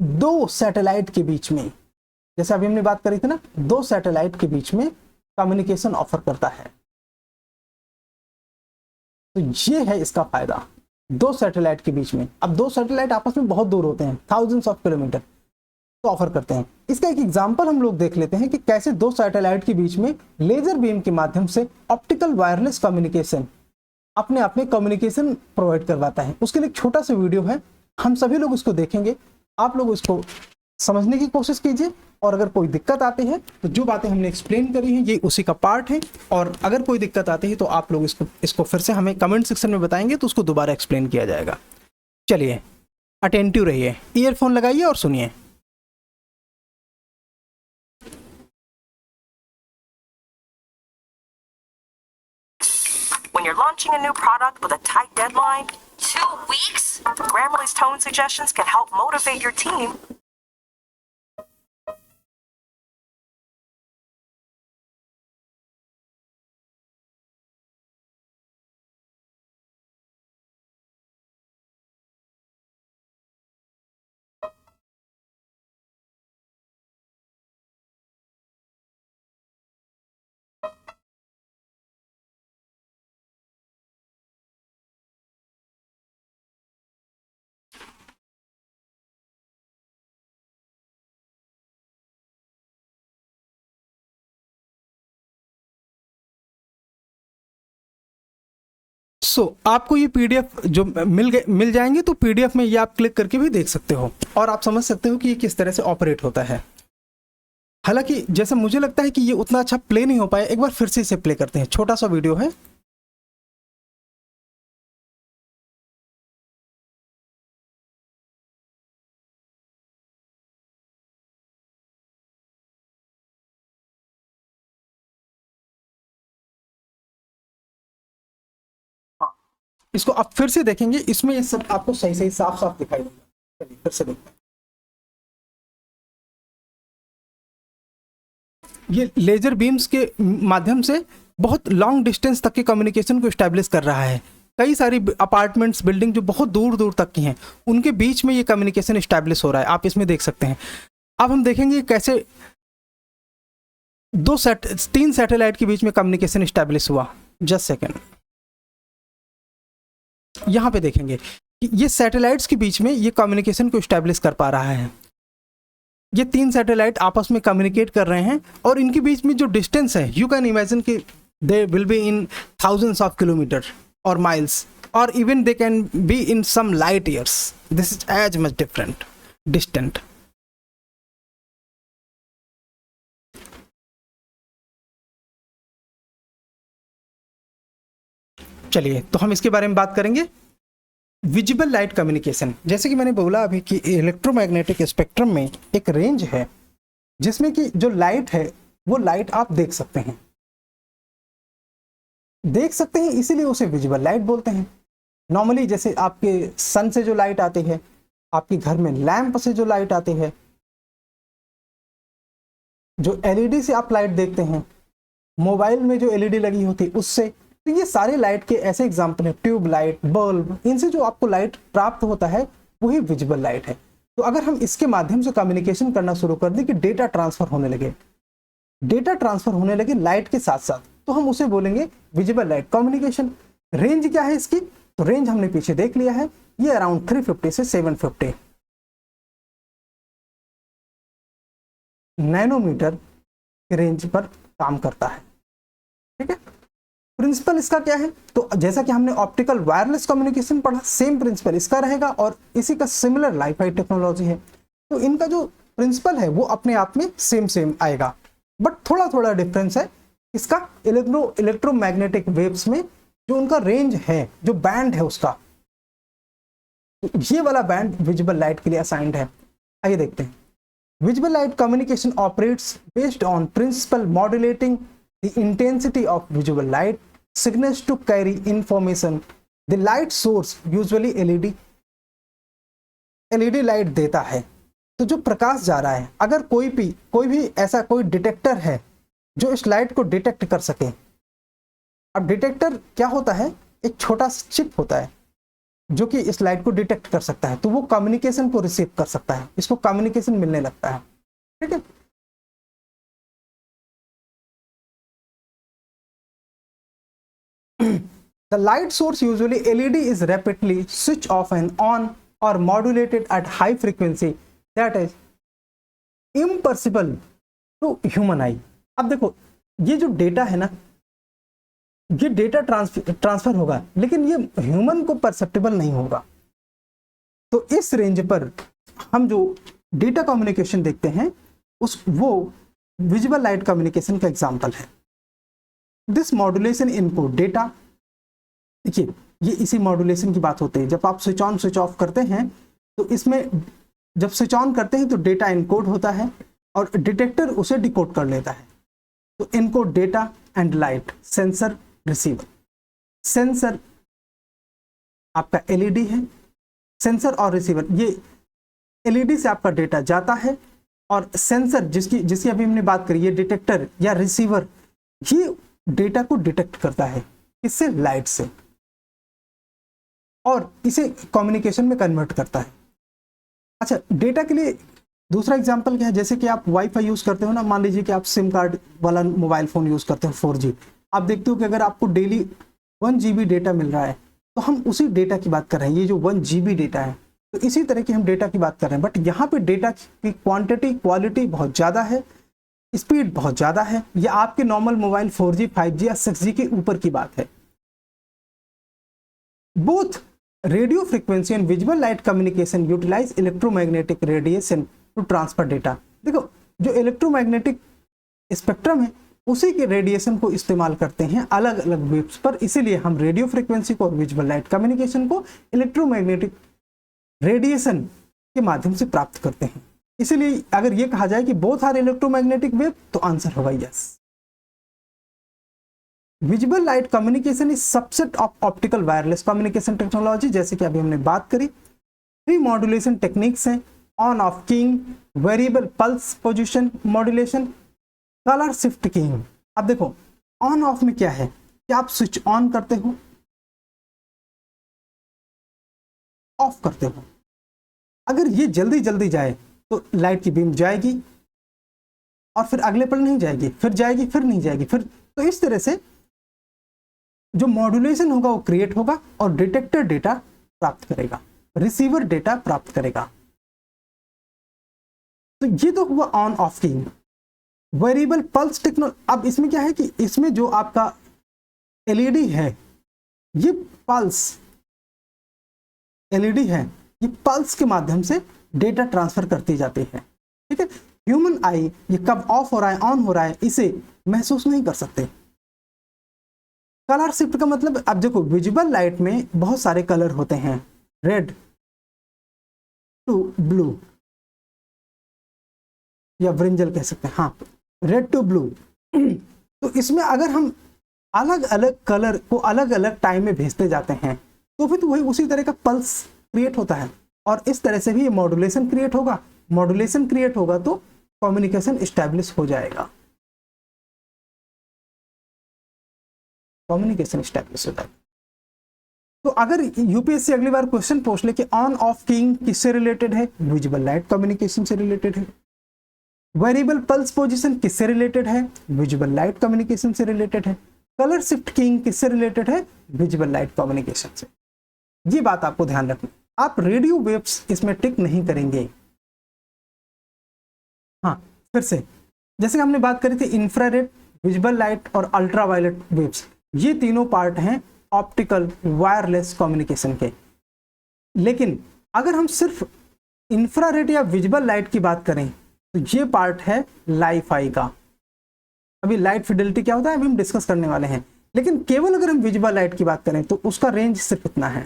दो सैटेलाइट के बीच में, जैसे अभी हमने बात करी थी ना, दो सैटेलाइट के बीच में कम्युनिकेशन ऑफर करता है। तो ये है इसका फायदा, दो सैटेलाइट के बीच में। अब दो सैटेलाइट आपस में बहुत दूर होते हैं, थाउजेंड्स ऑफ किलोमीटर, तो ऑफर करते हैं। इसका एक एग्जांपल हम लोग देख लेते हैं कि कैसे दो सैटेलाइट के बीच में लेजर बीम के माध्यम से ऑप्टिकल वायरलेस कम्युनिकेशन अपने आप में कम्युनिकेशन प्रोवाइड करवाता है। उसके लिए एक छोटा सा वीडियो है, हम सभी लोग इसको देखेंगे, आप लोग इसको समझने की कोशिश कीजिए, और अगर कोई दिक्कत आती है तो जो बातें हमने एक्सप्लेन करी हैं ये उसी का पार्ट है, और अगर कोई दिक्कत आती है तो आप लोग इसको फिर से हमें कमेंट सेक्शन में बताएंगे तो उसको दोबारा एक्सप्लेन किया जाएगा। चलिए अटेंटिव रहिए, ईयरफोन लगाइए और सुनिए। When you're launching a new product with a tight deadline, 2 weeks? Grammarly's tone suggestions can help motivate your team. आपको ये पीडीएफ जो मिल जाएंगे, तो पीडीएफ में ये आप क्लिक करके भी देख सकते हो और आप समझ सकते हो कि ये किस तरह से ऑपरेट होता है। हालांकि जैसे मुझे लगता है कि ये उतना अच्छा प्ले नहीं हो पाया, एक बार फिर से इसे प्ले करते हैं, छोटा सा वीडियो है। इसको आप फिर से देखेंगे, इसमें ये सब आपको सही सही साफ साफ दिखाई देगा। चलिए फिर से देखते हैं। ये लेजर बीम्स के माध्यम से बहुत लॉन्ग डिस्टेंस तक के कम्युनिकेशन को स्टैब्लिश कर रहा है। कई सारी अपार्टमेंट्स, बिल्डिंग जो बहुत दूर दूर तक की हैं, उनके बीच में ये कम्युनिकेशन स्टैब्लिश हो रहा है, आप इसमें देख सकते हैं। अब हम देखेंगे कैसे तीन सैटेलाइट के बीच में कम्युनिकेशन स्टैब्लिश हुआ। जस्ट सेकेंड, यहाँ पे देखेंगे कि ये सैटेलाइट्स के बीच में ये कम्युनिकेशन को स्टैब्लिश कर पा रहा है। ये तीन सैटेलाइट आपस में कम्युनिकेट कर रहे हैं और इनके बीच में जो डिस्टेंस है, यू कैन इमेजिन कि they will be in thousands of kilometre और माइल्स, और even they can be in some light years. This is as much distant. चलिए तो हम इसके बारे में बात करेंगे। विजिबल लाइट कम्युनिकेशन, जैसे कि मैंने बोला अभी कि इलेक्ट्रोमैग्नेटिक स्पेक्ट्रम में एक रेंज है जिसमें कि जो लाइट है वो लाइट आप देख सकते हैं। देख सकते हैं, इसीलिए उसे विजिबल लाइट बोलते हैं। नॉर्मली जैसे आपके सन से जो लाइट आती है, आपके घर में लैंप से जो लाइट आती है, जो एलईडी से आप लाइट देखते हैं, मोबाइल में जो एलईडी लगी होती है उससे, तो ये सारे लाइट के ऐसे एग्जाम्पल है। ट्यूब लाइट, बल्ब, इनसे जो आपको लाइट प्राप्त होता है वही विजिबल लाइट है। तो अगर हम इसके माध्यम से कम्युनिकेशन करना शुरू कर दें कि डेटा ट्रांसफर होने लगे, डेटा ट्रांसफर होने लगे लाइट के साथ साथ, तो हम उसे बोलेंगे विजिबल लाइट कम्युनिकेशन। रेंज क्या है इसकी? तो रेंज हमने पीछे देख लिया है, ये अराउंड 350 से 750 नैनोमीटर के रेंज पर काम करता है। ठीक है, प्रिंसिपल इसका क्या है? तो जैसा कि हमने ऑप्टिकल वायरलेस कम्युनिकेशन पढ़ा, सेम प्रिंसिपल इसका रहेगा और इसी का सिमिलर लाइफाई टेक्नोलॉजी है। तो इनका जो प्रिंसिपल है वो अपने आप में सेम आएगा, बट थोड़ा थोड़ा डिफरेंस है। इसका इलेक्ट्रोमैग्नेटिक वेव्स में जो उनका रेंज है, जो बैंड है उसका, तो ये वाला बैंड विजिबल लाइट के लिए असाइंड है। आइए देखते हैं। Visible light communication operates based on principle modulating the intensity of visible light signals to carry information. The light source usually LED light देता है। तो जो प्रकाश जा रहा है, अगर कोई भी ऐसा कोई डिटेक्टर है जो इस लाइट को डिटेक्ट कर सके। अब डिटेक्टर क्या होता है? एक छोटा सा चिप होता है जो कि इस लाइट को डिटेक्ट कर सकता है, तो वो कम्युनिकेशन को रिसीव कर सकता है, इसको कम्युनिकेशन मिलने लगता है। ठीक है, the light source, usually LED, is rapidly switched off and on or modulated at high frequency that is imperceptible to human eye. अब देखो, ये जो डेटा है ना, ये डेटा ट्रांसफर होगा, लेकिन ये ह्यूमन को परसेप्टेबल नहीं होगा। तो इस रेंज पर हम जो डेटा कम्युनिकेशन देखते हैं वो विजिबल लाइट कम्युनिकेशन का एग्जाम्पल है। दिस मॉड्यूलेशन इनपुट डेटा, देखिए ये इसी मॉड्यूलेशन की बात होती है। जब आप स्विच ऑन स्विच ऑफ करते हैं तो इसमें जब स्विच ऑन करते हैं तो डेटा इनकोड होता है और डिटेक्टर उसे डिकोड कर लेता है। तो encode data and light, sensor receiver. Sensor आपका एलईडी है, सेंसर और रिसीवर, ये एलईडी से आपका डेटा जाता है और सेंसर जिसकी अभी हमने बात करी, ये डिटेक्टर या रिसीवर, ये डेटा को डिटेक्ट करता है, इससे लाइट से, और इसे कम्युनिकेशन में कन्वर्ट करता है। अच्छा, डेटा के लिए दूसरा एग्जांपल क्या है? जैसे कि आप वाईफाई यूज करते हो ना, मान लीजिए कि आप सिम कार्ड वाला मोबाइल फोन यूज करते हो 4G, आप देखते हो कि अगर आपको डेली 1 GB डेटा मिल रहा है तो हम उसी डेटा की बात कर रहे हैं। ये जो 1 GB डेटा है, तो इसी तरह की हम डेटा की बात कर रहे हैं, बट यहाँ पे डेटा की क्वांटिटी, क्वालिटी बहुत ज़्यादा है, स्पीड बहुत ज़्यादा है। ये आपके नॉर्मल मोबाइल 4G, 5G या 6G के ऊपर की बात है। Both radio frequency and visible light communication utilise electromagnetic radiation to transfer data. देखो, जो इलेक्ट्रोमैग्नेटिक स्पेक्ट्रम है उसी के रेडिएशन को इस्तेमाल करते हैं अलग अलग वेव्स पर, इसीलिए हम रेडियो फ्रीक्वेंसी को और विजिबल लाइट कम्युनिकेशन को इलेक्ट्रोमैग्नेटिक रेडिएशन के माध्यम से प्राप्त करते हैं। इसीलिए अगर ये कहा जाए कि बोथ आर इलेक्ट्रोमैग्नेटिक वेव, तो आंसर होगा yes. Visible light communication is subset of optical wireless communication technology. जैसे कि अभी हमने बात करी, 3 मॉड्यूलेशन टेक्निक्स हैं: on off keying, variable pulse position modulation, colour shift keying. अब देखो, ऑन ऑफ में क्या है कि आप स्विच ऑन करते हो, ऑफ करते हो। अगर ये जल्दी जल्दी जाए तो लाइट की बीम जाएगी और फिर अगले पल नहीं जाएगी, फिर जाएगी, फिर नहीं जाएगी, फिर, तो इस तरह से जो मॉड्यूलेशन होगा वो क्रिएट होगा और डिटेक्टर डेटा प्राप्त करेगा, रिसीवर डेटा प्राप्त करेगा। तो ये तो हुआ on off keying. Variable pulse technology, अब इसमें क्या है कि इसमें जो आपका एलईडी है, ये पल्स एलईडी है, ये पल्स के माध्यम से डेटा ट्रांसफर करती जाती है। ठीक है, ह्यूमन आई ये कब ऑफ हो रहा है, ऑन हो रहा है, इसे महसूस नहीं कर सकते। कलर शिफ्ट का मतलब, अब देखो विजिबल लाइट में बहुत सारे कलर होते हैं, रेड टू ब्लू या ब्रिंजल कह सकते हैं, हाँ, रेड टू ब्लू। तो इसमें अगर हम अलग अलग कलर को अलग अलग टाइम में भेजते जाते हैं, तो फिर वही उसी तरह का पल्स क्रिएट होता है, और इस तरह से भी ये मॉड्यूलेशन क्रिएट होगा। मॉड्यूलेशन क्रिएट होगा तो कम्युनिकेशन एस्टैब्लिश हो जाएगा, कम्युनिकेशन एस्टैब्लिश हो जाएगा। तो अगर यूपीएससी अगली बार क्वेश्चन पूछ ले कि ऑन ऑफ कीइंग किससे रिलेटेड है, विजिबल लाइट कम्युनिकेशन से रिलेटेड है। वेरिएबल पल्स पोजीशन किससे रिलेटेड है, विजिबल लाइट कम्युनिकेशन से रिलेटेड है। कलर शिफ्ट कीइंग किससे रिलेटेड है, विजिबल लाइट कम्युनिकेशन से। ये बात आपको ध्यान रखनी। आप रेडियो वेव्स इसमें टिक नहीं करेंगे। हाँ, फिर से जैसे हमने बात करी थी इंफ्रारेड, विजिबल लाइट और अल्ट्रावायलेट वेव्स, ये तीनों पार्ट हैं ऑप्टिकल वायरलेस कम्युनिकेशन के। लेकिन अगर हम सिर्फ इंफ्रारेड या विजिबल लाइट की बात करें तो ये पार्ट है लाईफाई का। अभी लाइट फिडेलिटी क्या होता है अभी हम डिस्कस करने वाले हैं, लेकिन केवल अगर हम विजिबल लाइट की बात करें तो उसका रेंज सिर्फ इतना है,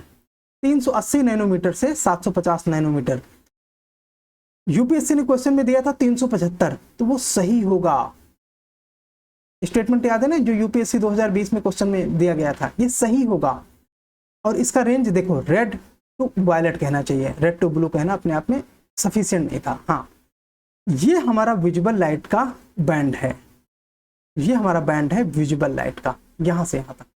380 नैनोमीटर से 750 नैनोमीटर। यूपीएससी ने क्वेश्चन में दिया था 375, तो वो सही होगा। स्टेटमेंट याद है ना जो यूपीएससी 2020 में क्वेश्चन में दिया गया था, ये सही होगा। और इसका रेंज देखो, रेड टू वायलेट कहना चाहिए, रेड टू ब्लू कहना अपने आप में सफिशिएंट नहीं था। हाँ, ये हमारा विजिबल लाइट का बैंड है, ये हमारा बैंड है विजिबल लाइट का, यहां से यहां तक।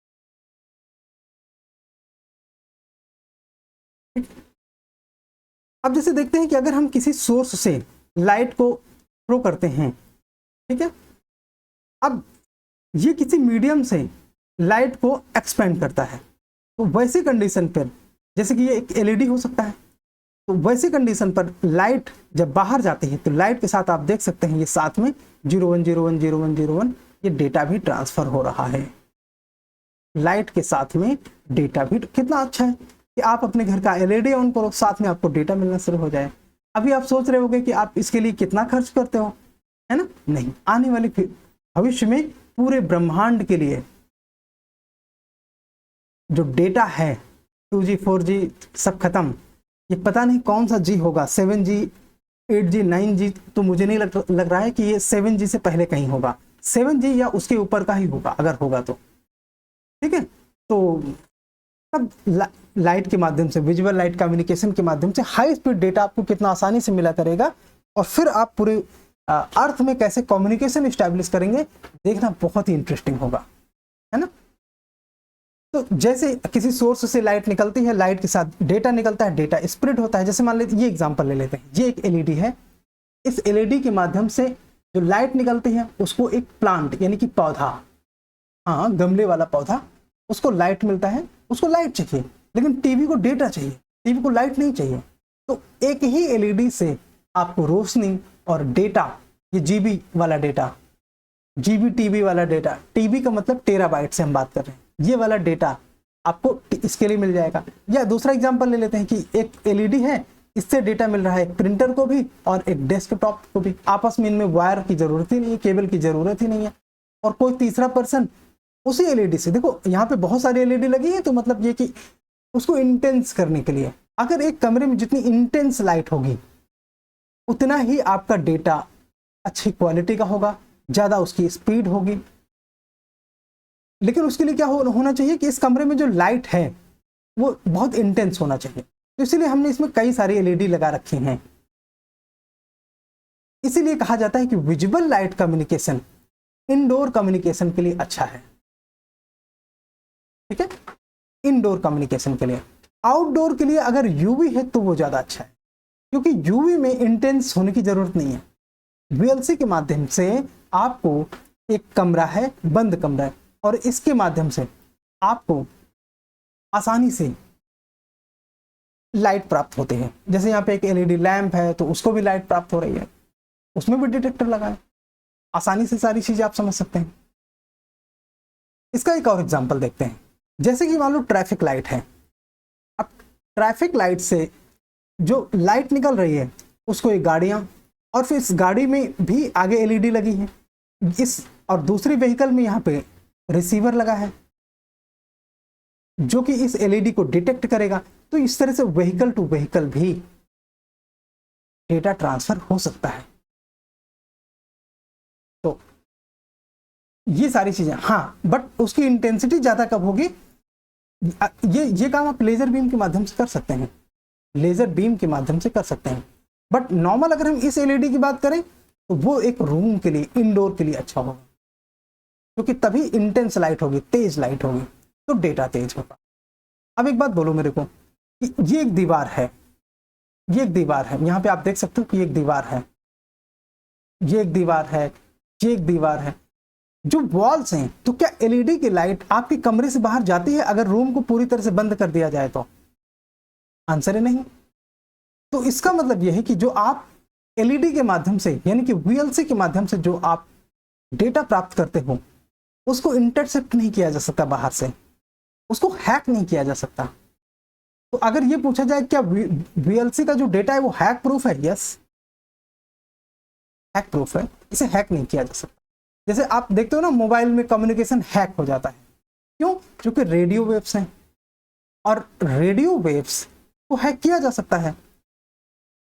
अब जैसे देखते हैं कि अगर हम किसी सोर्स से लाइट को थ्रो करते हैं, ठीक है, अब ये किसी मीडियम से लाइट को एक्सपेंड करता है, तो वैसी कंडीशन पर, जैसे कि ये एक एलईडी हो सकता है, तो वैसी कंडीशन पर लाइट जब बाहर जाती है तो लाइट के साथ आप देख सकते हैं ये साथ में 01010101 ये डेटा भी ट्रांसफर हो रहा है। लाइट के साथ में डेटा भी, कितना अच्छा है कि आप अपने घर का एलईडी ऑन करो, साथ में आपको डेटा मिलना शुरू हो जाए। अभी आप सोच रहे होंगे कि आप इसके लिए कितना खर्च करते हो, है ना? नहीं, आने वाले भविष्य में पूरे ब्रह्मांड के लिए जो डेटा है 2G 4G सब खत्म, ये पता नहीं कौन सा जी होगा, 7G 8G 9G, तो मुझे नहीं लग रहा है कि ये 7G से पहले कहीं होगा, 7G या उसके ऊपर का ही होगा अगर होगा तो, ठीक है। तो तब लाइट के माध्यम से, विजुअल लाइट कम्युनिकेशन के माध्यम से हाई स्पीड डेटा आपको कितना आसानी से मिला करेगा, और फिर आप पूरे अर्थ में कैसे कम्युनिकेशन एस्टैब्लिश करेंगे, देखना बहुत ही इंटरेस्टिंग होगा, है ना। तो जैसे किसी सोर्स से लाइट निकलती है, लाइट के साथ डेटा निकलता है, डेटा स्प्रेड होता है। जैसे मान लेते ये एग्जांपल ले लेते हैं, ये एक एलईडी है, इस एलईडी के माध्यम से जो लाइट निकलती है उसको एक प्लांट यानी कि पौधा, हाँ गमले वाला पौधा, उसको लाइट मिलता है, उसको लाइट चाहिए, लेकिन टीवी को डेटा चाहिए, टीवी को लाइट नहीं चाहिए। तो एक ही एलईडी से आपको रोशनी और डेटा, ये जीबी वाला डेटा, जीबी टीबी वाला डेटा, टीबी का मतलब टेराबाइट से हम बात कर रहे हैं, ये वाला डेटा आपको इसके लिए मिल जाएगा। या दूसरा एग्जांपल ले लेते हैं कि एक एलईडी है, इससे डेटा मिल रहा है एक प्रिंटर को भी और एक डेस्कटॉप को भी, आपस में इनमें वायर की जरूरत ही नहीं है, केबल की जरूरत ही नहीं है। और कोई तीसरा पर्सन उसी एलईडी से, देखो यहाँ पे बहुत सारी एलईडी लगी है, तो मतलब ये कि उसको इंटेंस करने के लिए, अगर एक कमरे में जितनी इंटेंस लाइट होगी उतना ही आपका डेटा अच्छी क्वालिटी का होगा, ज्यादा उसकी स्पीड होगी। लेकिन उसके लिए क्या होना चाहिए कि इस कमरे में जो लाइट है वो बहुत इंटेंस होना चाहिए, तो इसीलिए हमने इसमें कई सारी एलईडी लगा रखी हैं। इसीलिए कहा जाता है कि visible light communication indoor communication के लिए अच्छा है, ठीक है, इंडोर कम्युनिकेशन के लिए। आउटडोर के लिए अगर यूवी है तो वो ज्यादा अच्छा है, क्योंकि यूवी में इंटेंस होने की जरूरत नहीं है। वीएलसी के माध्यम से आपको एक कमरा है, बंद कमरा है, और इसके माध्यम से आपको आसानी से लाइट प्राप्त होती है। जैसे यहाँ पे एक एलईडी लैंप है तो उसको भी लाइट प्राप्त हो रही है, उसमें भी डिटेक्टर लगा है, आसानी से सारी चीजें आप समझ सकते हैं। इसका एक और एग्जांपल देखते हैं, जैसे कि मान लो ट्रैफिक लाइट है। अब ट्रैफिक लाइट से जो लाइट निकल रही है उसको एक गाड़ियां, और फिर इस गाड़ी में भी आगे एलईडी लगी है, इस और दूसरी व्हीकल में यहाँ पे रिसीवर लगा है जो कि इस एलईडी को डिटेक्ट करेगा। तो इस तरह से व्हीकल टू व्हीकल भी डेटा ट्रांसफर हो सकता है। तो ये सारी चीजें, हाँ, बट उसकी इंटेंसिटी ज्यादा कब होगी? ये काम आप लेजर बीम के माध्यम से कर सकते हैं, लेजर बीम के माध्यम से कर सकते हैं। बट नॉर्मल अगर हम इस एलईडी की बात करें तो वो एक रूम के लिए, इंडोर के लिए अच्छा होगा, क्योंकि तभी इंटेंस लाइट होगी, तेज लाइट होगी, तो डेटा तेज होगा। अब एक बात बोलो मेरे को कि ये एक दीवार है, ये एक दीवार है, यहाँ पे आप देख सकते हो कि एक दीवार है, ये एक दीवार है, ये एक दीवार है, जो वॉल्स हैं, तो क्या एलईडी की लाइट आपके कमरे से बाहर जाती है अगर रूम को पूरी तरह से बंद कर दिया जाए तो? आंसर है नहीं। तो इसका मतलब यह है कि जो आप एलईडी के माध्यम से, यानी कि वीएलसी के माध्यम से जो आप डेटा प्राप्त करते हो, उसको इंटरसेप्ट नहीं किया जा सकता बाहर से, उसको हैक नहीं किया जा सकता। तो अगर ये पूछा जाए क्या वीएलसी का जो डेटा है वो हैक प्रूफ है? यस, हैक प्रूफ है, इसे हैक नहीं किया जा सकता। जैसे आप देखते हो ना, मोबाइल में कम्युनिकेशन हैक हो जाता है, क्यों? क्योंकि रेडियो वेव्स हैं, और रेडियो वेव्स को हैक किया जा सकता है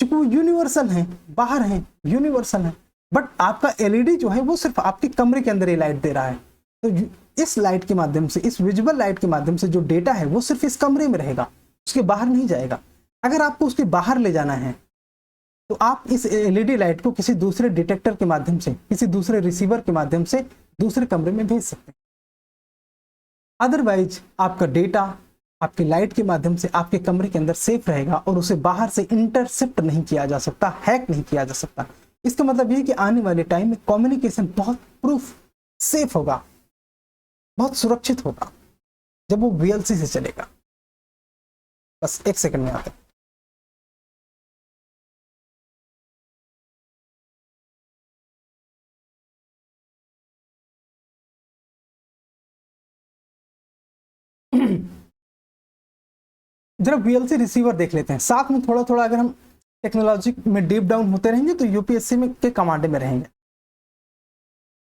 क्योंकि वो यूनिवर्सल हैं, बाहर हैं, यूनिवर्सल हैं। बट आपका एलईडी जो है वो सिर्फ आपके कमरे के अंदर ही लाइट दे रहा है, तो इस लाइट के माध्यम से, इस विजिबल लाइट के माध्यम से जो डेटा है वो सिर्फ इस कमरे में रहेगा, उसके बाहर नहीं जाएगा। अगर आपको उसके बाहर ले जाना है तो आप इस एलईडी लाइट को किसी दूसरे डिटेक्टर के माध्यम से, किसी दूसरे रिसीवर के माध्यम से दूसरे कमरे में भेज सकते हैं। अदरवाइज आपका डेटा आपकी लाइट के माध्यम से आपके कमरे के अंदर सेफ रहेगा और उसे बाहर से इंटरसेप्ट नहीं किया जा सकता, हैक नहीं किया जा सकता। इसका मतलब ये कि आने वाले टाइम में कम्युनिकेशन बहुत प्रूफ, सेफ होगा, बहुत सुरक्षित होगा जब वो वीएलसी से चलेगा। बस एक सेकंड में आता है। जरा वीएलसी रिसीवर देख लेते हैं साथ में, थोड़ा थोड़ा अगर हम टेक्नोलॉजी में डीप डाउन होते रहेंगे तो यूपीएससी में के कमांडे में रहेंगे।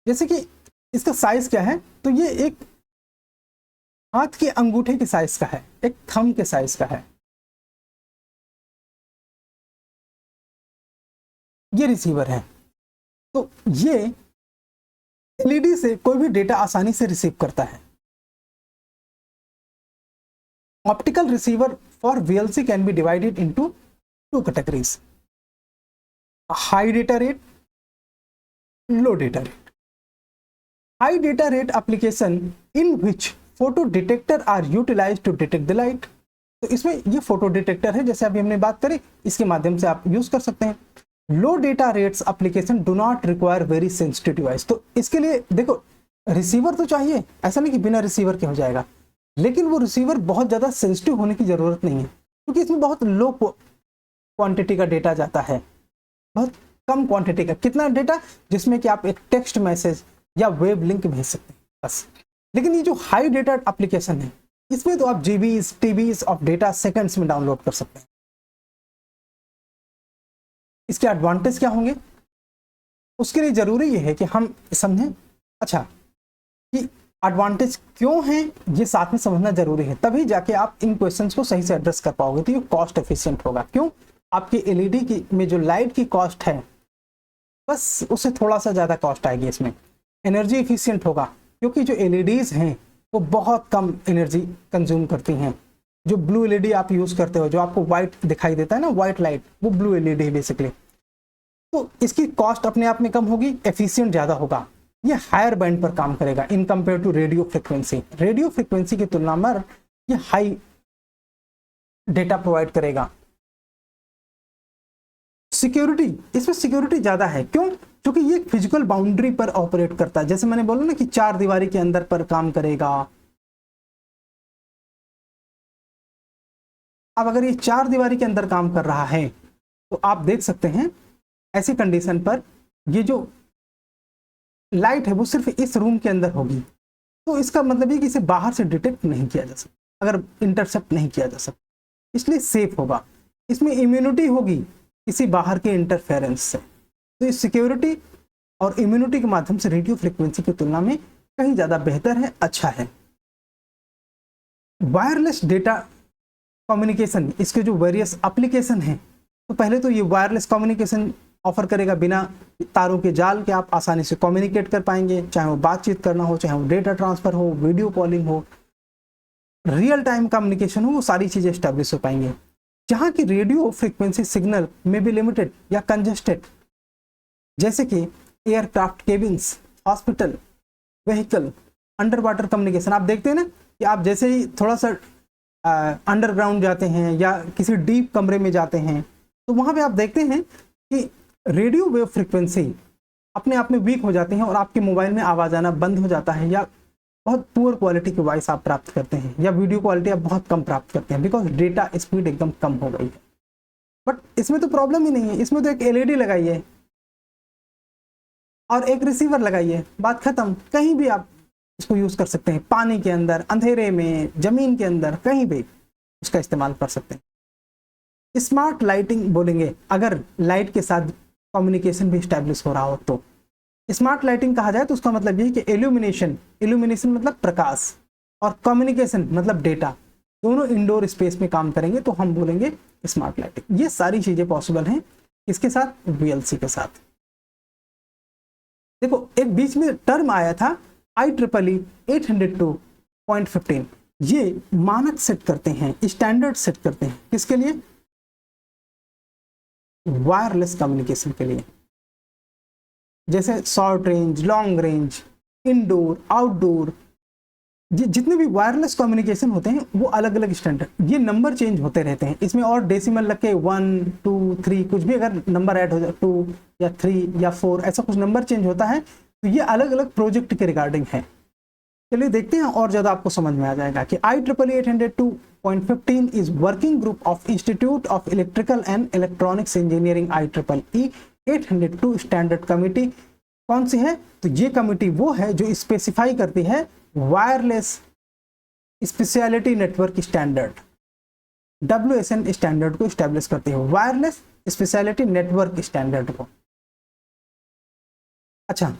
जैसे कि इसका साइज क्या है, तो ये एक हाथ के अंगूठे के साइज का है, एक थंब के साइज का है ये रिसीवर है। तो ये एलईडी से कोई भी डेटा आसानी से रिसीव करता है। Optical receiver for VLC can be divided into two categories, high data rate, low data rate. High data rate application in which photodetector are utilised to detect the light. तो इसमें ये फोटो डिटेक्टर है, जैसे अभी हमने बात करी, इसके माध्यम से आप यूज कर सकते हैं। Low data rates application do not require very sensitive device. तो इसके लिए देखो, रिसीवर तो चाहिए, ऐसा नहीं कि बिना रिसीवर के हो जाएगा, लेकिन वो रिसीवर बहुत ज़्यादा सेंसिटिव होने की ज़रूरत नहीं है, क्योंकि इसमें बहुत लो क्वांटिटी का डेटा जाता है, बहुत कम क्वांटिटी का। कितना डेटा? जिसमें कि आप एक टेक्स्ट मैसेज या वेब लिंक भेज सकते हैं, बस। लेकिन ये जो हाई डेटा एप्लीकेशन है, इसमें तो आप जीबीज टीबीज ऑफ डेटा सेकंड्स में डाउनलोड कर सकते हैं। इसके एडवांटेज क्या होंगे, उसके लिए जरूरी ये है कि हम समझें। अच्छा, कि एडवांटेज क्यों है ये साथ में समझना जरूरी है, तभी जाके आप इन क्वेश्चंस को सही से एड्रेस कर पाओगे। तो ये कॉस्ट एफिशिएंट होगा। क्यों? आपके एलईडी की में जो लाइट की कॉस्ट है, बस उससे थोड़ा सा ज़्यादा कॉस्ट आएगी इसमें। एनर्जी एफिशिएंट होगा, क्योंकि जो एलईडीज हैं वो बहुत कम एनर्जी कंज्यूम करती हैं। जो ब्लू एलईडी आप यूज़ करते हो, जो आपको व्हाइट दिखाई देता है ना, व्हाइट लाइट, वो ब्लू एलईडी है बेसिकली। तो इसकी कॉस्ट अपने आप में कम होगी, एफिशिएंट ज़्यादा होगा। ये हायर बैंड पर काम करेगा in compare to radio frequency. Radio frequency की तुलना में ये हाई डेटा प्रोवाइड करेगा। सिक्योरिटी, इसमें सिक्योरिटी ज़्यादा है। क्यों? क्योंकि ये फिजिकल बाउंड्री पर ऑपरेट करता है। जैसे मैंने बोला ना कि 4 दीवारी के अंदर पर काम करेगा। अब अगर ये 4 दीवारी के अंदर काम कर रहा है तो आप देख सकते हैं ऐसी कंडीशन पर ये जो लाइट है वो सिर्फ इस रूम के अंदर होगी। तो इसका मतलब ये कि इसे बाहर से डिटेक्ट नहीं किया जा सकता, अगर इंटरसेप्ट नहीं किया जा सकता, इसलिए सेफ होगा। इसमें इम्यूनिटी होगी किसी बाहर के इंटरफेरेंस से। तो इस सिक्योरिटी और इम्यूनिटी के माध्यम से रेडियो फ्रिक्वेंसी की तुलना में कहीं ज़्यादा बेहतर है, अच्छा है। वायरलेस डेटा कम्युनिकेशन, इसके जो वेरियस एप्लीकेशन हैं, तो पहले तो ये वायरलेस कम्युनिकेशन ऑफर करेगा। बिना तारों के जाल के आप आसानी से कम्युनिकेट कर पाएंगे, चाहे वो बातचीत करना हो, चाहे वो डेटा ट्रांसफर हो, वीडियो कॉलिंग हो, रियल टाइम कम्युनिकेशन हो, वो सारी चीजें स्टैब्लिश हो पाएंगे। जहाँ की रेडियो फ्रीक्वेंसी सिग्नल में भी लिमिटेड या कंजेस्टेड, जैसे कि aircraft cabins, hospital, vehicle, under water communication. आप देखते हैं ना कि आप जैसे ही थोड़ा सा अंडरग्राउंड जाते हैं या किसी डीप कमरे में जाते हैं, तो वहां पे आप देखते हैं कि रेडियो वेव फ्रीक्वेंसी अपने आप में वीक हो जाती हैं और आपके मोबाइल में आवाज आना बंद हो जाता है, या बहुत पुअर क्वालिटी की वॉइस आप प्राप्त करते हैं, या वीडियो क्वालिटी आप बहुत कम प्राप्त करते हैं, बिकॉज डेटा स्पीड एकदम कम हो गई है। बट इसमें तो प्रॉब्लम ही नहीं है, इसमें तो एक एलईडी लगाई है और एक रिसीवर लगाई है, बात खत्म। कहीं भी आप इसको यूज कर सकते हैं, पानी के अंदर, अंधेरे में, जमीन के अंदर, कहीं भी उसका इस्तेमाल कर सकते हैं। स्मार्ट लाइटिंग बोलेंगे अगर लाइट के साथ कम्युनिकेशन भी स्टैब्लिश हो रहा हो तो। स्मार्ट लाइटिंग कहा जाए तो उसका मतलब ये कि इल्यूमिनेशन, इल्यूमिनेशन मतलब प्रकाश, और कम्युनिकेशन मतलब डेटा, दोनों इंडोर स्पेस में काम करेंगे तो हम बोलेंगे स्मार्ट लाइटिंग। ये सारी चीजें पॉसिबल हैं किसके साथ? वीएलसी के साथ। देखो एक बीच में टर्म आया था IEEE 802.15, ये मानक सेट करते हैं, स्टैंडर्ड सेट करते हैं, किसके लिए? वायरलेस कम्युनिकेशन के लिए। जैसे short range, long range, indoor, outdoor, जितने भी वायरलेस कम्युनिकेशन होते हैं वो अलग अलग स्टैंडर्ड, ये नंबर चेंज होते रहते हैं। इसमें और डेसिमल लग के 1, 2, 3 कुछ भी अगर नंबर ऐड हो जाए, 2 या 3 या 4 ऐसा कुछ नंबर चेंज होता है, तो ये अलग अलग प्रोजेक्ट के रिगार्डिंग है। चलिए देखते हैं और ज़्यादा आपको समझ में आ जाएगा कि IEEE 802.15 is working group of institute of electrical and electronics engineering. IEEE 802 standard committee कौन सी है? तो ये कमेटी वो है जो स्पेसिफाई करती है wireless speciality network standard, WSN standard को स्टैब्लिश करती है, वायरलेस स्पेशलिटी नेटवर्क स्टैंडर्ड को। अच्छा,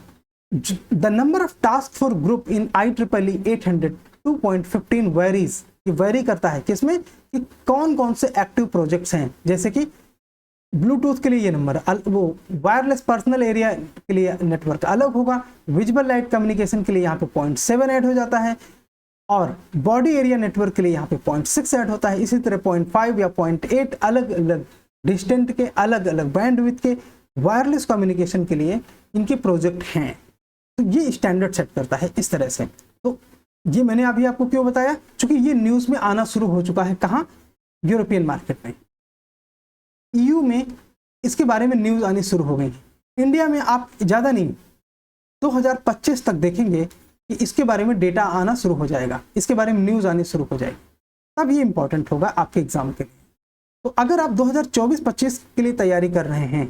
the number of task for group in IEEE 802.15 varies, ये वेरी करता है किसमें? कि कौन कौन से एक्टिव प्रोजेक्ट्स हैं। जैसे कि ब्लूटूथ के लिए ये नंबर, वो वायरलेस पर्सनल एरिया के लिए नेटवर्क अलग होगा, विजिबल लाइट कम्युनिकेशन के लिए यहाँ पे 0.7 ऐड हो जाता है, और बॉडी एरिया नेटवर्क के लिए यहाँ पे 0.6 ऐड होता है। इसी तरह 0.5 या 0.8 अलग अलग डिस्टेंट के, अलग अलग बैंडविड्थ के वायरलेस कम्युनिकेशन के लिए इनके प्रोजेक्ट हैं। तो ये स्टैंडर्ड सेट करता है इस तरह से। तो ये मैंने अभी आपको क्यों बताया? क्योंकि ये न्यूज़ में आना शुरू हो चुका है। कहाँ? यूरोपियन मार्केट में, EU में इसके बारे में न्यूज़ आनी शुरू हो गई है। इंडिया में आप ज़्यादा नहीं 2025 तक देखेंगे कि इसके बारे में डेटा आना शुरू हो जाएगा, इसके बारे में न्यूज़ आनी शुरू हो जाएगी, तब ये इंपॉर्टेंट होगा आपके एग्जाम के लिए। तो अगर आप 2024-25 के लिए तैयारी कर रहे हैं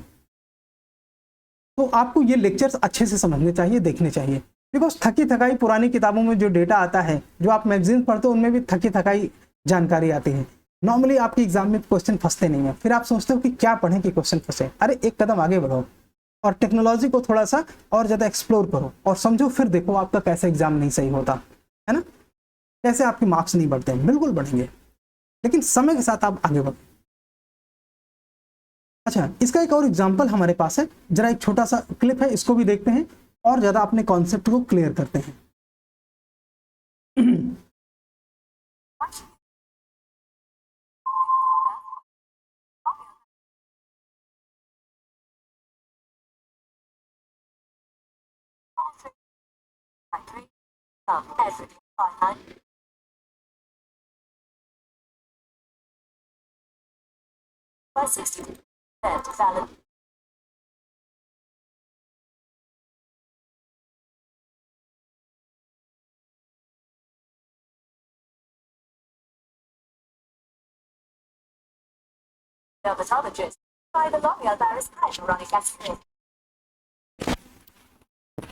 तो आपको ये लेक्चर्स अच्छे से समझने चाहिए, देखने चाहिए, बिकॉज थकी थकाई पुरानी किताबों में जो डेटा आता है, जो आप मैगजीन पढ़ते हो उनमें भी थकी थकाई जानकारी आती है। नॉर्मली आपके एग्जाम में क्वेश्चन फंसते नहीं है, फिर आप सोचते हो कि क्या पढ़ें कि क्वेश्चन फंसे। अरे एक कदम आगे बढ़ो और टेक्नोलॉजी को थोड़ा सा और ज़्यादा एक्सप्लोर करो और समझो, फिर देखो आपका कैसे एग्जाम नहीं सही होता है ना, कैसे आपके मार्क्स नहीं बढ़ते हैं। बिल्कुल बढ़ेंगे, लेकिन समय के साथ आप आगे बढ़ो। अच्छा, इसका एक और एग्जाम्पल हमारे पास है, जरा एक छोटा सा क्लिप है, इसको भी देखते हैं और ज़्यादा अपने कॉन्सेप्ट को क्लियर करते हैं। By 60% valid. Dermatologist by the L'Oreal Paris hyaluronic acid.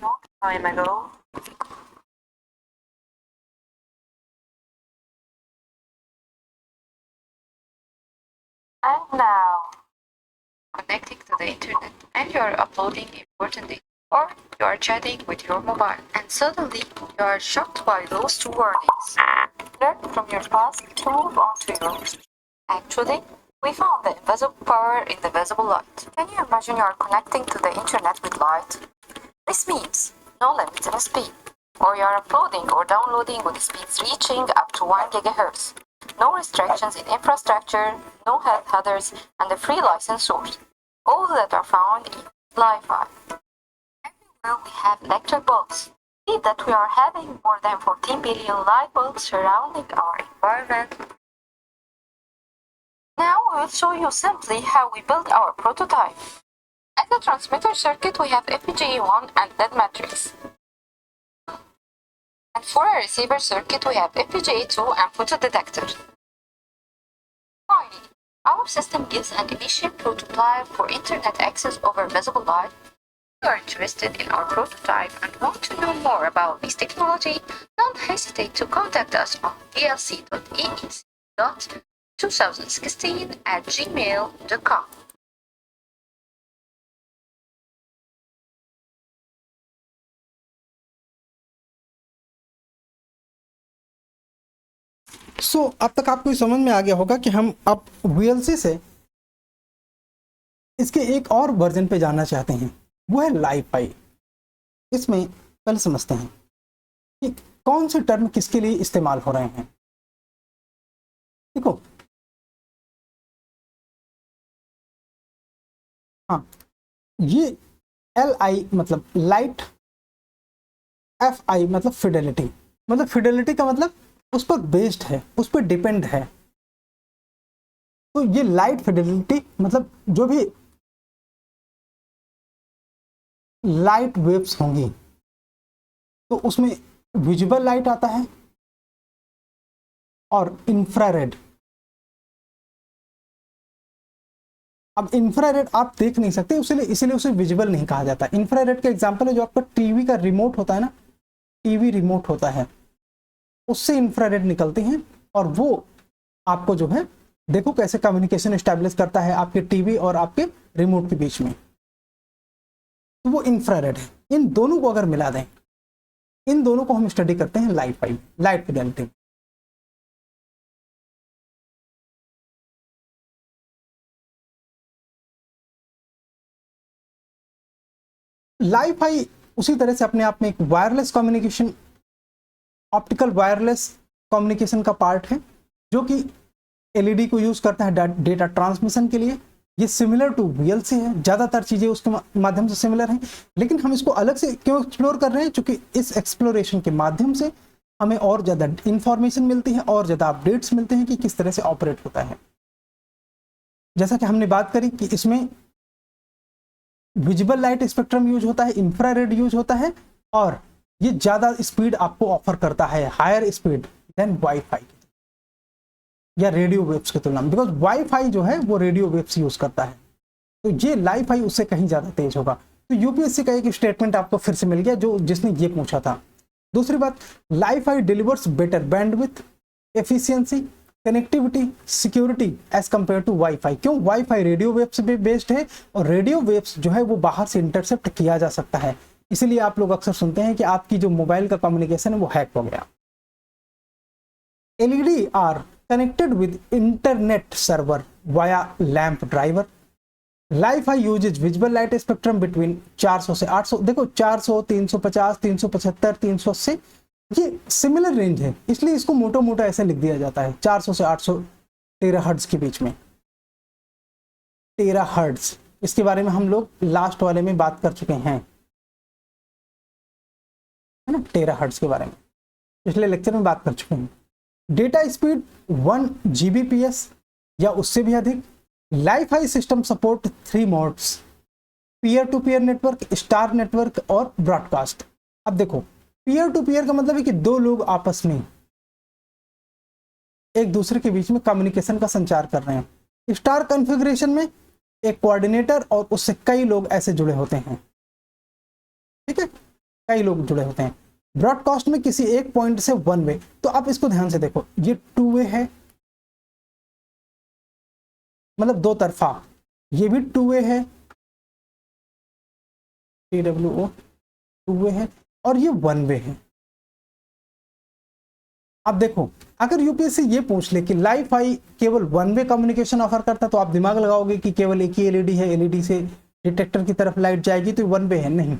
Long time ago. And now. Connecting to the internet and you are uploading important data, or you are chatting with your mobile and suddenly you are shocked by those two warnings. Learn from your past to move on to yours. Actually, We found the invisible power in the visible light. Can you imagine you are connecting to the internet with light? This means no limit in speed, or you are uploading or downloading with speeds reaching up to 1 GHz. No restrictions in infrastructure, no headers, and a free license source. All that are found in Li-Fi. Everywhere we have electric bulbs. See that we are having more than 14 billion light bulbs surrounding our environment. Now we will show you simply how we built our prototype. As a transmitter circuit, we have FPGA1 and LED matrix. And for a receiver circuit, we have FPGA2 and photodetector. Finally, our system gives an initial prototype for internet access over visible light. If you are interested in our prototype and want to know more about this technology, don't hesitate to contact us on vlc.eec.2016@gmail.com. सो अब तक आपको समझ में आ गया होगा कि हम अब VLC से इसके एक और वर्जन पे जाना चाहते हैं, वो है Li-Fi। इसमें पहले समझते हैं कि कौन से टर्म किसके लिए इस्तेमाल हो रहे हैं। देखो, हाँ, ये LI मतलब लाइट, FI मतलब फिडेलिटी। मतलब फिडेलिटी का मतलब उस पर बेस्ड है, उस पर डिपेंड है। तो ये लाइट फिडेलिटी मतलब जो भी लाइट वेव्स होंगी तो उसमें विजिबल लाइट आता है और इंफ्रारेड। अब इंफ्रारेड आप देख नहीं सकते, इसलिए उसे विजिबल नहीं कहा जाता। इंफ्रारेड का एग्जांपल है जो आपका टीवी का रिमोट होता है ना, टीवी रिमोट होता है, उससे इंफ्रारेड निकलते हैं और वो आपको जो है देखो कैसे कम्युनिकेशन एस्टैब्लिश करता है आपके टीवी और आपके रिमोट के बीच में। तो वो इंफ्रारेड है। इन दोनों को अगर मिला दें, इन दोनों को हम स्टडी करते हैं Li-Fi, लाइट फिडेलिटी। Li-Fi उसी तरह से अपने आप में एक wireless communication, optical wireless communication का पार्ट है, जो कि एलईडी को यूज करता है डेटा ट्रांसमिशन के लिए। ये सिमिलर टू VLC है, ज़्यादातर चीज़ें उसके माध्यम से सिमिलर हैं, लेकिन हम इसको अलग से क्यों एक्सप्लोर कर रहे हैं? क्योंकि इस एक्सप्लोरेशन के माध्यम से हमें और ज़्यादा इंफॉर्मेशन मिलती है और ज़्यादा अपडेट्स मिलते हैं कि किस तरह से ऑपरेट होता है। जैसा कि हमने बात करी कि इसमें विजिबल लाइट स्पेक्ट्रम यूज होता है, इंफ्रारेड यूज होता है, और ये ज़्यादा स्पीड आपको ऑफर करता है, हायर स्पीड देन वाईफाई या रेडियो वेव्स की तुलना में, बिकॉज वाईफाई जो है वो रेडियो वेव्स यूज करता है, तो ये Li-Fi उससे कहीं ज़्यादा तेज होगा। तो यूपीएससी का एक स्टेटमेंट आपको फिर से मिल गया जो जिसने ये पूछा था। दूसरी बात, Li-Fi delivers better bandwidth, efficiency, connectivity, security as compare to Wi-Fi. क्यों? वाईफाई रेडियो वेव्स पे बेस्ड है और रेडियो वेव्स जो है वो बाहर से इंटरसेप्ट किया जा सकता है, इसीलिए आप लोग अक्सर सुनते हैं कि आपकी जो मोबाइल का कम्युनिकेशन है वो हैक हो गया। LED are connected with internet server via lamp driver. Li-Fi uses visible light spectrum between 400 से 800। देखो 400, 350, 375, 380 ये सिमिलर रेंज है, इसलिए इसको मोटा मोटा ऐसे लिख दिया जाता है 400 से 800 टेराहर्ट्ज के बीच में। टेराहर्ट्ज, इसके बारे में हम लोग लास्ट वाले में बात कर चुके हैं, है ना, टेराहर्ट्ज के बारे में पिछले लेक्चर में बात कर चुके हैं। डेटा स्पीड 1 Gbps या उससे भी अधिक। Li-Fi system support 3 modes, peer to peer network, star network और ब्रॉडकास्ट। अब देखो, पीयर टू पीयर का मतलब है कि दो लोग आपस में एक दूसरे के बीच में कम्युनिकेशन का संचार कर रहे हैं। स्टार कॉन्फ़िगरेशन में एक कोऑर्डिनेटर और उससे कई लोग ऐसे जुड़े होते हैं, ठीक है, कई लोग जुड़े होते हैं। ब्रॉडकास्ट में किसी एक पॉइंट से वन वे। तो आप इसको ध्यान से देखो, ये 2 वे है, मतलब दो तरफा, ये भी 2 वे है, TWO 2 वे है, और ये 1 वे है। अब देखो, अगर यूपीएससी ये पूछ ले कि लाइव फाई केवल वन वे कम्युनिकेशन ऑफर करता, तो आप दिमाग लगाओगे कि केवल एक ही एलईडी है, एलईडी से डिटेक्टर की तरफ लाइट जाएगी, तो वन वे है। नहीं,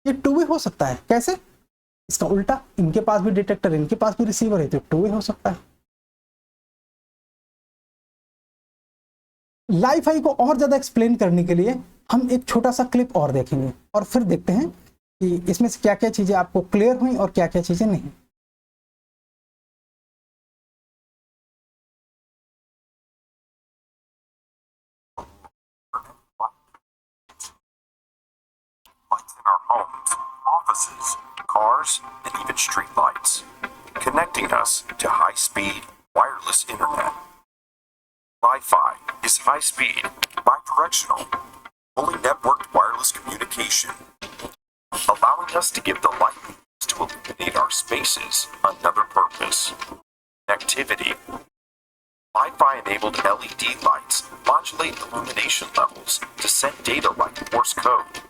ये टू वे हो सकता है। कैसे? इसका उल्टा, इनके पास भी डिटेक्टर, इनके पास भी रिसीवर है, तो टू वे हो सकता है। लाइव फाई को और ज्यादा एक्सप्लेन करने के लिए हम एक छोटा सा क्लिप और देखेंगे, और फिर देखते हैं कि इसमें से क्या क्या चीजें आपको क्लियर हुई और क्या क्या चीजें नहीं। Lights in our homes, offices, cars, and even street lights, connecting us to high-speed wireless internet. Wi-Fi is high-speed, bidirectional, fully networked wireless communication, allowing us to give the light we use to illuminate our spaces another purpose. Connectivity. Wi-Fi-enabled LED lights modulate illumination levels to send data like Morse code.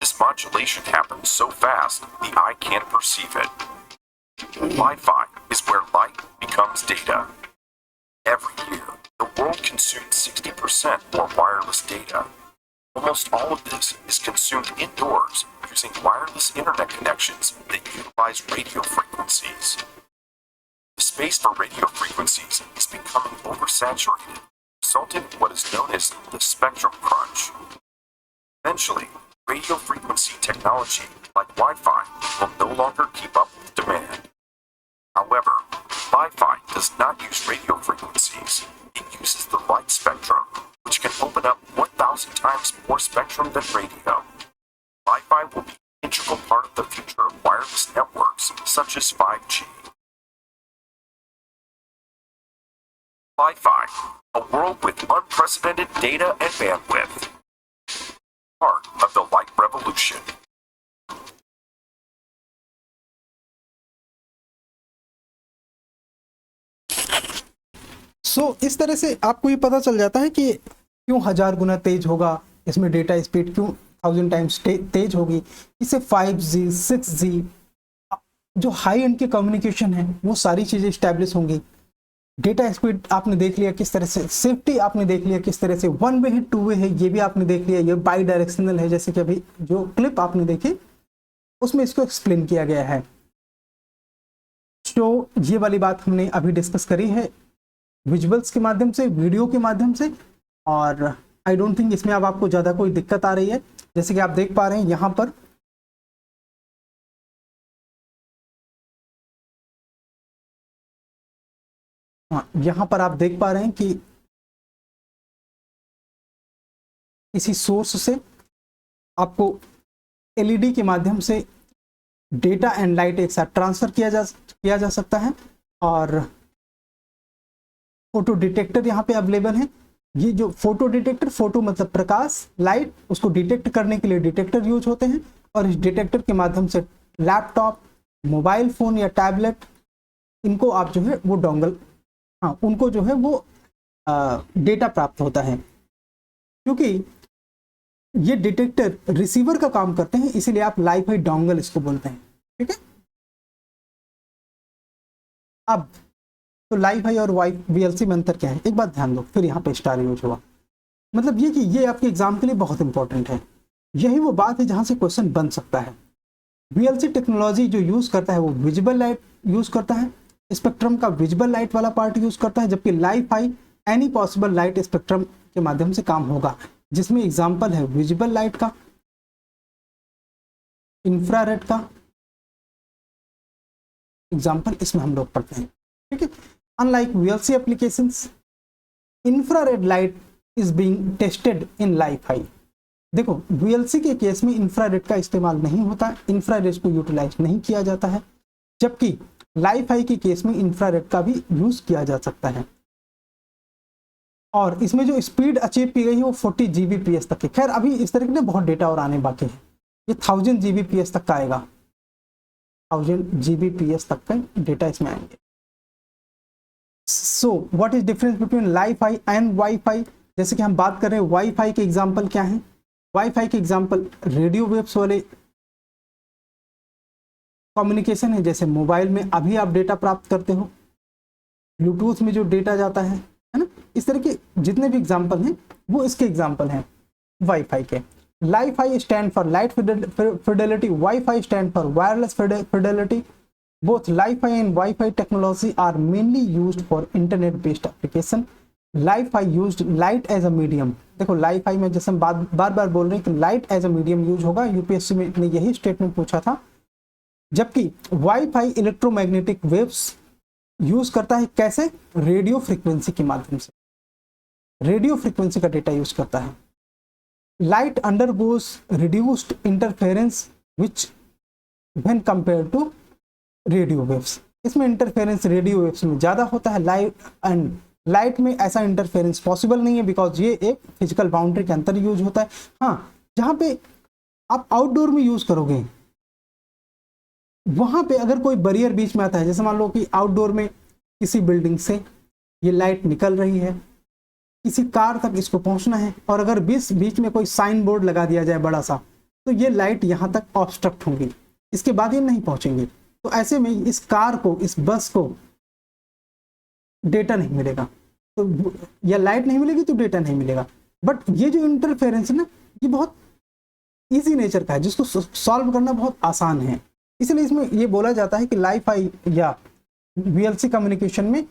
This modulation happens so fast the eye can't perceive it. Wi-Fi is where light becomes data. Every year, the world consumes 60% more wireless data. Almost all of this is consumed indoors using wireless internet connections that utilize radio frequencies. The space for radio frequencies is becoming oversaturated, resulting in what is known as the spectrum crunch. Eventually, radio frequency technology like Wi-Fi will no longer keep up with demand. However, Wi-Fi does not use radio frequencies. It uses the light spectrum, which can open up 1,000 times more spectrum than radio. Wi-Fi will be an integral part of the future of wireless networks such as 5G. Wi-Fi, a world with unprecedented data and bandwidth. Part of the light revolution. इस तरह से आपको ये पता चल जाता है कि क्यों 1000 गुना तेज होगा, इसमें डेटा स्पीड क्यों 1000 टाइम्स तेज होगी। इससे 5G 6G जो हाई एंड के कम्युनिकेशन है वो सारी चीज़ें स्टैब्लिश होंगी। डेटा स्पीड आपने देख लिया किस तरह से, सेफ्टी आपने देख लिया किस तरह से, वन वे है टू वे है ये भी आपने देख लिया, ये बाई डायरेक्शनल है, जैसे कि अभी जो क्लिप आपने देखी उसमें इसको एक्सप्लेन किया गया है। तो ये वाली बात हमने अभी डिस्कस करी है विजुअल्स के माध्यम से, वीडियो के माध्यम से, और आई डोंट थिंक इसमें अब आपको ज़्यादा कोई दिक्कत आ रही है। जैसे कि आप देख पा रहे हैं यहाँ पर यहाँ पर आप देख पा रहे हैं कि किसी सोर्स से आपको एलईडी के माध्यम से डेटा एंड लाइट एक साथ ट्रांसफर किया जा सकता है, और फोटो डिटेक्टर यहाँ पे अवेलेबल है। ये जो फोटो डिटेक्टर, फोटो मतलब प्रकाश, लाइट, उसको डिटेक्ट करने के लिए डिटेक्टर यूज होते हैं, और इस डिटेक्टर के माध्यम से लैपटॉप, मोबाइल फोन या टैबलेट, इनको आप जो है वो डोंगल, उनको जो है वो डेटा प्राप्त होता है। क्योंकि ये डिटेक्टर रिसीवर का काम करते हैं, इसीलिए आप लाइव फाई डोंगल इसको बोलते हैं। ठीक है, अब तो लाइव फाई और वीएलसी में अंतर क्या है, एक बात ध्यान दो, फिर यहाँ पे स्टार यूज हुआ। मतलब ये कि ये आपके एग्जाम के लिए बहुत इंपॉर्टेंट है। यही वो बात है जहां से क्वेश्चन बन सकता है। वीएलसी टेक्नोलॉजी जो यूज करता है वो विजिबल लाइट यूज करता है, स्पेक्ट्रम का विजिबल लाइट वाला पार्ट यूज करता है, जबकि LiFi any possible light spectrum के माध्यम से काम होगा, जिसमें एग्जांपल है विजिबल लाइट का, इंफ्रारेड का एग्जांपल इसमें हम लोग पढ़ते हैं। ठीक है, unlike VLC applications, infrared light is being tested in LiFi. देखो, वीएलसी के केस में इंफ्रारेड का इस्तेमाल नहीं होता, इंफ्रारेड को यूटिलाइज नहीं किया जाता है, जबकि लाइव फाई के केस में इंफ्रारेड का भी यूज किया जा सकता है। और इसमें जो स्पीड अचीव की गई है वो 40 Gbps तक है। खैर अभी इस तरह के बहुत डेटा और आने बाकी है, ये 1000 Gbps तक का आएगा, 1000 Gbps तक का डेटा इसमें आएंगे। So what is difference between LiFi and WiFi? जैसे कि हम बात कर रहे हैं वाईफाई के एग्जाम्पल क्या है। वाईफाई के एग्जाम्पल रेडियो वेव्स वाले कम्युनिकेशन है, जैसे मोबाइल में अभी आप डेटा प्राप्त करते हो, ब्लूटूथ में जो डेटा जाता है ना, इस तरह के जितने भी एग्जाम्पल हैं वो इसके एग्जाम्पल हैं वाईफाई के। Li-Fi stand for light fidelity, Wi-Fi stand for wireless fidelity. Both Li-Fi and Wi-Fi technology are mainly used for internet-based application. Li-Fi used light as a medium. देखो Li-Fi में जैसे हम बार बार बोल रहे हैं कि light as a medium use होगा, यूपीएससी में ने यही स्टेटमेंट पूछा था। जबकि Wi-Fi इलेक्ट्रोमैग्नेटिक वेव्स यूज करता है, कैसे? रेडियो फ्रीक्वेंसी के माध्यम से, रेडियो फ्रीक्वेंसी का डेटा यूज करता है। Light undergoes reduced interference which when compared to radio waves. इसमें इंटरफेरेंस रेडियो वेव्स में ज़्यादा होता है, लाइट में ऐसा इंटरफेरेंस पॉसिबल नहीं है, बिकॉज ये एक फिजिकल बाउंड्री के अंदर यूज होता है। हाँ, जहाँ पे आप आउटडोर में यूज करोगे वहाँ पे अगर कोई बैरियर बीच में आता है, जैसे मान लो कि आउटडोर में किसी बिल्डिंग से ये लाइट निकल रही है, किसी कार तक इसको पहुंचना है, और अगर बीच में कोई साइन बोर्ड लगा दिया जाए बड़ा सा, तो ये लाइट यहाँ तक ऑब्स्ट्रक्ट होंगी, इसके बाद ये नहीं पहुंचेंगी। तो ऐसे में इस कार को, इस बस को डेटा नहीं मिलेगा, तो या लाइट नहीं मिलेगी तो डेटा नहीं मिलेगा। बट ये जो इंटरफेरेंस है ना, ये बहुत इजी नेचर का है, जिसको सॉल्व करना बहुत आसान है। इसलिए इसमें ये बोला जाता है कि Li-Fi या VLC कम्युनिकेशन में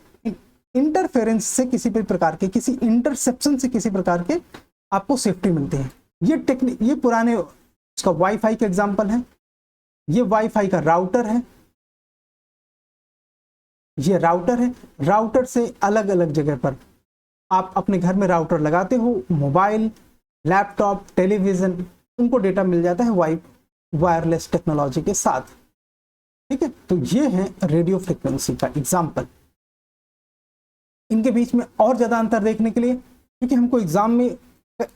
इंटरफेरेंस से किसी भी प्रकार के, किसी इंटरसेप्शन से किसी प्रकार के आपको सेफ्टी मिलती है। ये टेक्निक, ये पुराने इसका वाईफाई का एग्जांपल है। ये वाईफाई का राउटर है, ये राउटर है। राउटर से अलग अलग जगह पर आप अपने घर में राउटर लगाते हो, मोबाइल, लैपटॉप, टेलीविजन, उनको डेटा मिल जाता है वायरलेस टेक्नोलॉजी के साथ। ठीक है, तो ये है रेडियो फ्रिक्वेंसी का एग्जाम्पल। इनके बीच में और ज़्यादा अंतर देखने के लिए, क्योंकि हमको एग्जाम में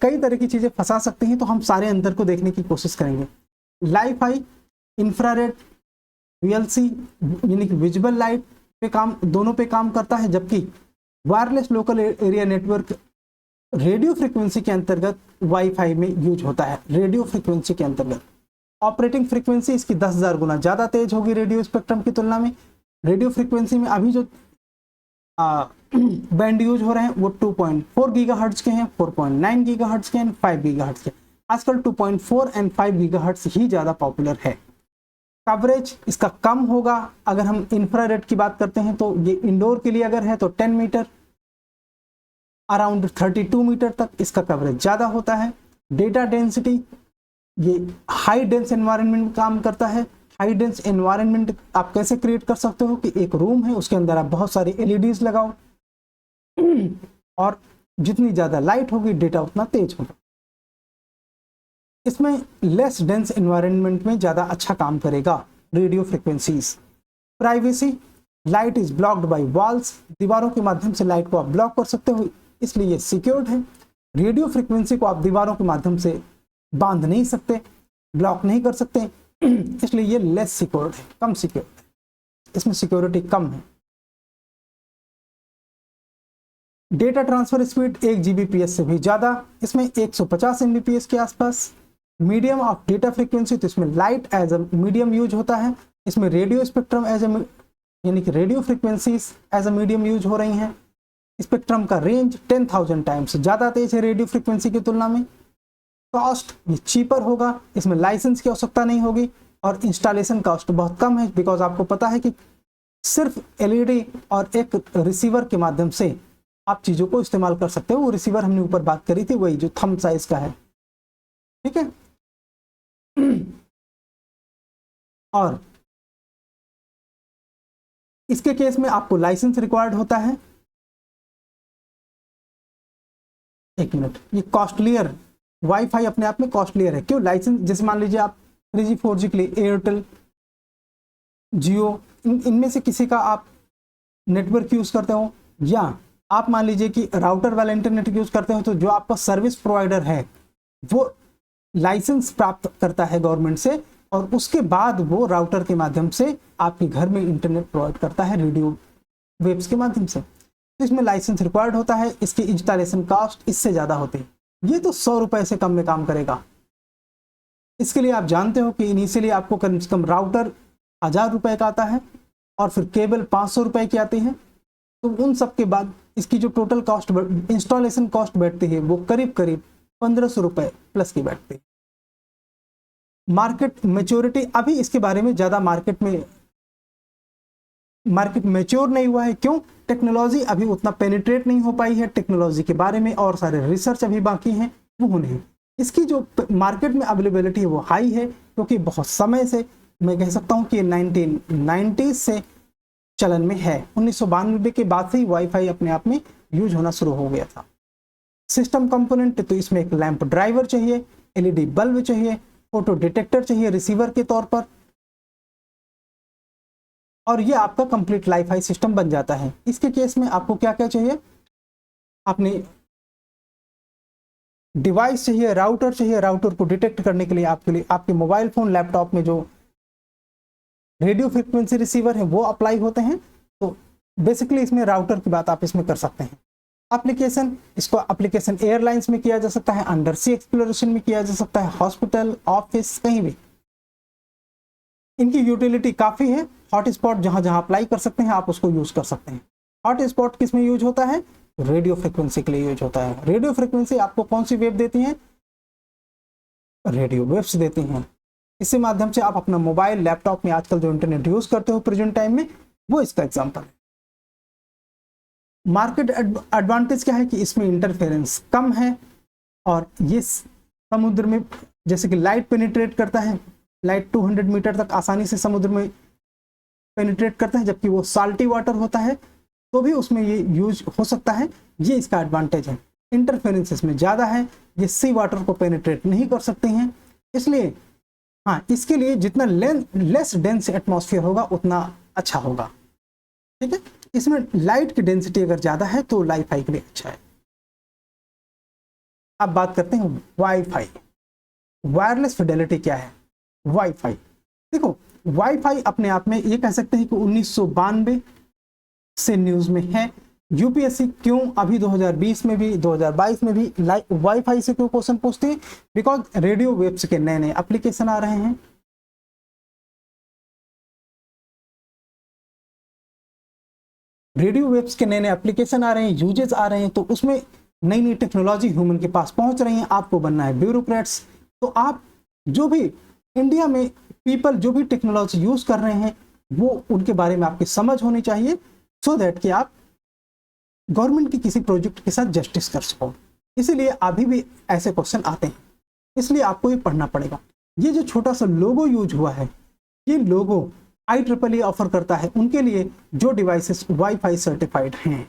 कई तरह की चीज़ें फंसा सकती हैं, तो हम सारे अंतर को देखने की कोशिश करेंगे। Li-Fi इंफ्रारेड VLC यानी कि विजुअल लाइट पे काम, दोनों पे काम करता है, जबकि wireless local area network radio frequency के अंतर्गत Wi-Fi में यूज होता है। रेडियो फ्रीक्वेंसी के अंतर्गत ऑपरेटिंग फ्रीक्वेंसी इसकी 10,000 गुना ज़्यादा तेज होगी रेडियो स्पेक्ट्रम की तुलना में। रेडियो फ्रीक्वेंसी में अभी जो बैंड यूज हो रहे हैं वो 2.4 गीगाहर्ट्ज के हैं, 4.9 गीगाहर्ट्ज के हैं, 5 गीगाहर्ट्ज के। आजकल 2.4 एंड 5 गीगाहर्ट्ज ही ज़्यादा पॉपुलर है। कवरेज इसका कम होगा। अगर हम इंफ्रारेड की बात करते हैं तो ये इंडोर के लिए अगर है तो 10 मीटर, अराउंड 32 मीटर तक इसका कवरेज ज़्यादा होता है। डेटा डेंसिटी, ये हाई डेंस एनवायरनमेंट में काम करता है। हाई डेंस एनवायरनमेंट आप कैसे क्रिएट कर सकते हो कि एक रूम है, उसके अंदर आप बहुत सारी एलईडीज लगाओ, और जितनी ज़्यादा लाइट होगी डेटा उतना तेज होगा। इसमें लेस डेंस एनवायरनमेंट में ज़्यादा अच्छा काम करेगा radio frequencies. Privacy, light is blocked by walls, दीवारों के माध्यम से लाइट को आप ब्लॉक कर सकते हो, इसलिए ये सिक्योर्ड है। रेडियो फ्रिक्वेंसी को आप दीवारों के माध्यम से बांध नहीं सकते, ब्लॉक नहीं कर सकते, इसलिए ये लेस सिक्योर्ड है, कम सिक्योर्ड है, इसमें सिक्योरिटी कम है। डेटा ट्रांसफर स्पीड 1 Gbps से भी ज़्यादा, इसमें 150 Mbps के आसपास। मीडियम ऑफ डेटा फ्रीक्वेंसी, तो इसमें light as a medium use होता है। इसमें रेडियो स्पेक्ट्रम एज अ यानी कि radio frequencies as a medium use हो रही हैं। स्पेक्ट्रम का रेंज 10,000 टाइम्स ज़्यादा तेज है रेडियो फ्रीक्वेंसी की तुलना में। कॉस्ट ये चीपर होगा, इसमें लाइसेंस की आवश्यकता नहीं होगी, और इंस्टॉलेशन कॉस्ट बहुत कम है, बिकॉज आपको पता है कि सिर्फ एलईडी और एक रिसीवर के माध्यम से आप चीज़ों को इस्तेमाल कर सकते हो। वो रिसीवर हमने ऊपर बात करी थी, वही जो थंब साइज का है। ठीक है, और इसके केस में आपको लाइसेंस रिक्वायर्ड होता है। एक मिनट, ये कॉस्टलियर, वाईफाई अपने आप में कॉस्टलियर है। क्यों? लाइसेंस, जैसे मान लीजिए आप 3G 4G के लिए एयरटेल, जियो, इनमें से किसी का आप नेटवर्क यूज करते हो, या आप मान लीजिए कि राउटर वाला इंटरनेट यूज करते हो, तो जो आपका सर्विस प्रोवाइडर है वो लाइसेंस प्राप्त करता है गवर्नमेंट से, और उसके बाद वो राउटर के माध्यम से आपके घर में इंटरनेट प्रोवाइड करता है रेडियो वेव्स के माध्यम से। तो इसमें लाइसेंस रिक्वायर्ड होता है, इसकी इंस्टॉलेशन कॉस्ट इससे ज़्यादा होती है। ये तो 100 रुपये से कम में काम करेगा। इसके लिए आप जानते हो कि इनिशियली आपको कम से कम राउटर 1000 रुपए का आता है और फिर केबल 500 रुपए की आती है। तो उन सब के बाद इसकी जो टोटल कॉस्ट इंस्टॉलेशन कॉस्ट बैठती है वो करीब करीब 1500 रुपए प्लस की बैठती है। मार्केट मेच्योरिटी, अभी इसके बारे में ज़्यादा मार्केट मैच्योर नहीं हुआ है। क्यों? टेक्नोलॉजी अभी उतना पेनिट्रेट नहीं हो पाई है टेक्नोलॉजी के बारे में, और सारे रिसर्च अभी बाकी हैं वो होने हैं। इसकी जो मार्केट में अवेलेबिलिटी है वो हाई है, क्योंकि बहुत समय से, मैं कह सकता हूँ कि 1990 से चलन में है। 1992 के बाद से ही वाईफाई अपने आप में यूज होना शुरू हो गया था। सिस्टम कंपोनेंट, तो इसमें एक लैंप ड्राइवर चाहिए, एलईडी बल्ब चाहिए, फोटो डिटेक्टर चाहिए रिसीवर के तौर पर, और ये आपका कंप्लीट वाईफाई सिस्टम बन जाता है। इसके केस में आपको क्या क्या चाहिए? आपने डिवाइस चाहिए, राउटर चाहिए। राउटर को डिटेक्ट करने के लिए आपके मोबाइल फोन, लैपटॉप में जो रेडियो फ्रिक्वेंसी रिसीवर है वो अप्लाई होते हैं। तो बेसिकली इसमें राउटर की बात आप इसमें कर सकते हैं। एप्लीकेशन, इसको एप्लीकेशन एयरलाइंस में किया जा सकता है, अंडर सी एक्सप्लोरेशन में किया जा सकता है, हॉस्पिटल, ऑफिस, कहीं भी। इनकी यूटिलिटी काफ़ी है। हॉटस्पॉट जहां जहां अप्लाई कर सकते हैं आप उसको यूज कर सकते हैं। हॉटस्पॉट किस में यूज होता है? रेडियो फ्रिक्वेंसी के लिए यूज होता है। रेडियो फ्रिक्वेंसी आपको कौन सी वेव देती हैं? रेडियो वेव्स देती हैं। इसी माध्यम से आप अपना मोबाइल, लैपटॉप में आजकल जो इंटरनेट यूज करते हो प्रेजेंट टाइम में, वो इसका एग्जांपल है। मार्केट एडवांटेज क्या है कि इसमें इंटरफेरेंस कम है, और ये समुद्र में जैसे कि लाइट पेनिट्रेट करता है, लाइट 200 मीटर तक आसानी से समुद्र में पेनिट्रेट करता है, जबकि वो साल्टी वाटर होता है तो भी उसमें ये यूज हो सकता है। ये इसका एडवांटेज है। इंटरफेरेंस इसमें ज़्यादा है, ये सी वाटर को पेनिट्रेट नहीं कर सकते हैं। इसलिए हाँ, इसके लिए जितना लेस डेंस एटमॉस्फेयर होगा उतना अच्छा होगा। ठीक है, इसमें लाइट की डेंसिटी अगर ज़्यादा है तो वाईफाई के लिए अच्छा है। अब बात करते हैं वाईफाई। वायरलेस फिडेलिटी क्या है? वाईफाई, देखो वाईफाई अपने आप में ये कह सकते हैं कि 1992 से न्यूज में है। यूपीएससी क्यों अभी 2020 में भी 2022 में भी वाईफाई से क्यों क्वेश्चन पूछते हैं? बिकॉज रेडियो वेव्स के नए नए एप्लीकेशन आ रहे हैं। रेडियो वेव्स के नए नए एप्लीकेशन आ रहे हैं, यूजेस आ रहे हैं, तो उसमें नई नई टेक्नोलॉजी ह्यूमन के पास पहुंच रही है। आपको बनना है ब्यूरोक्रेट्स, तो आप जो भी इंडिया में पीपल जो भी टेक्नोलॉजी यूज कर रहे हैं वो उनके बारे में आपकी समझ होनी चाहिए, सो दैट कि आप गवर्नमेंट की किसी प्रोजेक्ट के साथ जस्टिस कर सको। इसीलिए अभी भी ऐसे क्वेश्चन आते हैं, इसलिए आपको ये पढ़ना पड़ेगा। ये जो छोटा सा लोगो यूज हुआ है, ये लोगो IEEE ऑफर करता है उनके लिए जो डिवाइसेस वाईफाई सर्टिफाइड हैं।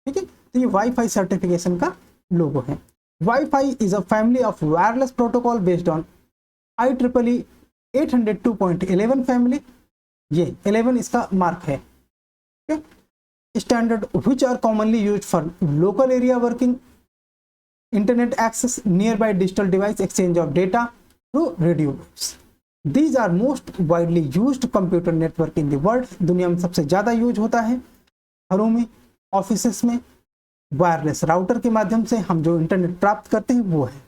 ठीक है, तो ये वाईफाई सर्टिफिकेशन का लोगो है। WiFi is a family of wireless protocol based on IEEE 802.11 family. ये 11 इसका मार्क है। Standard which are commonly used for local area working, internet access, near by digital device, exchange of data through radio waves. These are most widely used computer network in the world। दुनिया में सबसे ज़्यादा यूज होता है घरों में, ऑफिसेस में। वायरलेस राउटर के माध्यम से हम जो इंटरनेट प्राप्त करते हैं वो है।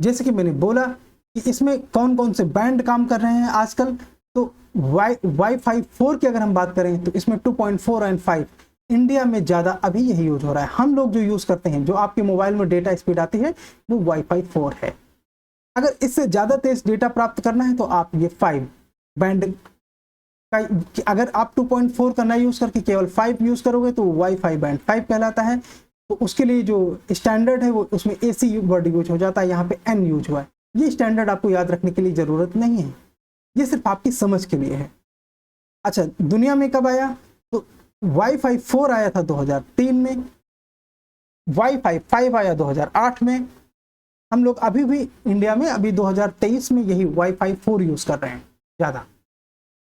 जैसे कि मैंने बोला कि इसमें कौन कौन से बैंड काम कर रहे हैं आजकल, तो वाईफाई 4 की अगर हम बात करें तो इसमें 2.4 और 5 इंडिया में ज़्यादा अभी यही यूज हो रहा है। हम लोग जो यूज़ करते हैं, जो आपके मोबाइल में डेटा स्पीड आती है वो वाईफाई 4 है। अगर इससे ज़्यादा तेज डेटा प्राप्त करना है तो आप ये 5 बैंड का, अगर आप 2.4 का ना यूज़ करके केवल 5 यूज़ करोगे तो वाईफाई बैंड 5 कहलाता है। तो उसके लिए जो स्टैंडर्ड है वो उसमें AC वर्ड यूज हो जाता है, यहाँ पे N यूज हुआ है। ये स्टैंडर्ड आपको याद रखने के लिए ज़रूरत नहीं है, ये सिर्फ आपकी समझ के लिए है। अच्छा, दुनिया में कब आया? तो वाईफाई 4 आया था 2003 में, वाईफाई 5 आया 2008 में। हम लोग अभी भी इंडिया में अभी 2023 में यही वाईफाई 4 यूज़ कर रहे हैं ज़्यादा।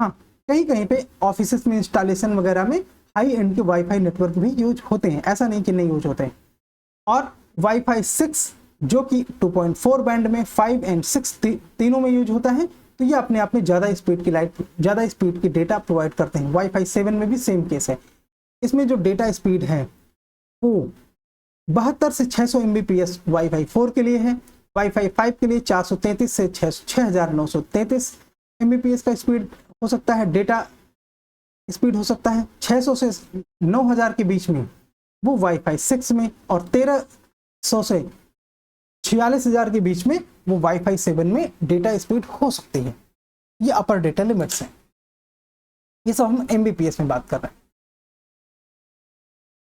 हाँ, कहीं कहीं पे ऑफिसेस में इंस्टॉलेशन वगैरह में हाई एंड के वाईफाई नेटवर्क भी यूज होते हैं, ऐसा नहीं कि नहीं यूज होते हैं। और वाईफाई 6 जो कि 2.4 बैंड में 5 और 6 तीनों में यूज होता है, तो ये अपने आप में ज़्यादा स्पीड की डेटा प्रोवाइड करते हैं। वाईफाई 7 में भी सेम केस है। इसमें जो डेटा स्पीड है वो 72 से 600 Mbps वाईफाई 4 के लिए है। वाईफाई 5 के लिए 433 से 6933 Mbps का स्पीड हो सकता है, डेटा स्पीड हो सकता है 600 से 9000 के बीच में वो वाईफाई 6 में, और 1300 से 46000 के बीच में वो वाईफाई 7 में डेटा स्पीड हो सकती है। ये अपर डेटा लिमिट्स हैं। ये सब हम एमबीपीएस में बात कर रहे हैं।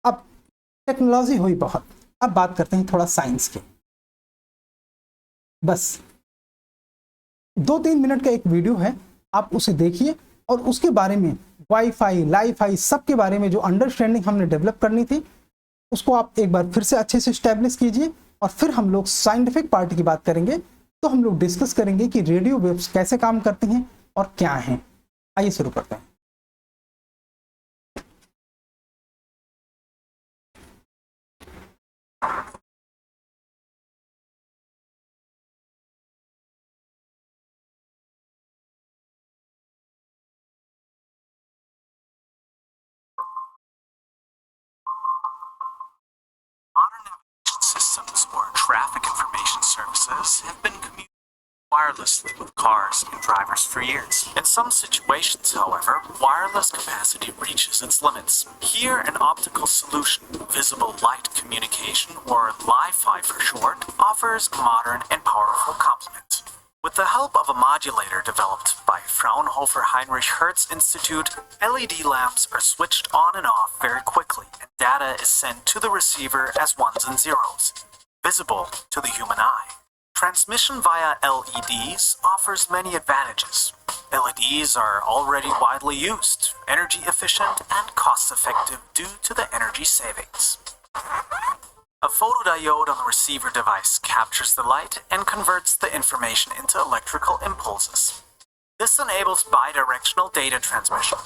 अब टेक्नोलॉजी हुई बहुत, अब बात करते हैं थोड़ा साइंस की। बस 2-3 मिनट का एक वीडियो है, आप उसे देखिए और उसके बारे में वाईफाई, लाईफाई सब के बारे में जो अंडरस्टैंडिंग हमने डेवलप करनी थी उसको आप एक बार फिर से अच्छे से स्टैब्लिश कीजिए, और फिर हम लोग साइंटिफिक पार्ट की बात करेंगे। तो हम लोग डिस्कस करेंगे कि रेडियो वेव्स कैसे काम करती हैं और क्या हैं। आइए शुरू करते हैं। Modern navigation systems or traffic information services have been communicating wirelessly with cars and drivers for years. In some situations, however, wireless capacity reaches its limits. Here, an optical solution, visible light communication, or Li-Fi for short, offers a modern and powerful complement. With the help of a modulator developed by Fraunhofer Heinrich Hertz Institute, LED lamps are switched on and off very quickly, and data is sent to the receiver as ones and zeros, visible to the human eye. Transmission via LEDs offers many advantages. LEDs are already widely used, energy efficient, and cost-effective due to the energy savings. A photodiode on the receiver device captures the light and converts the information into electrical impulses. This enables bidirectional data transmission.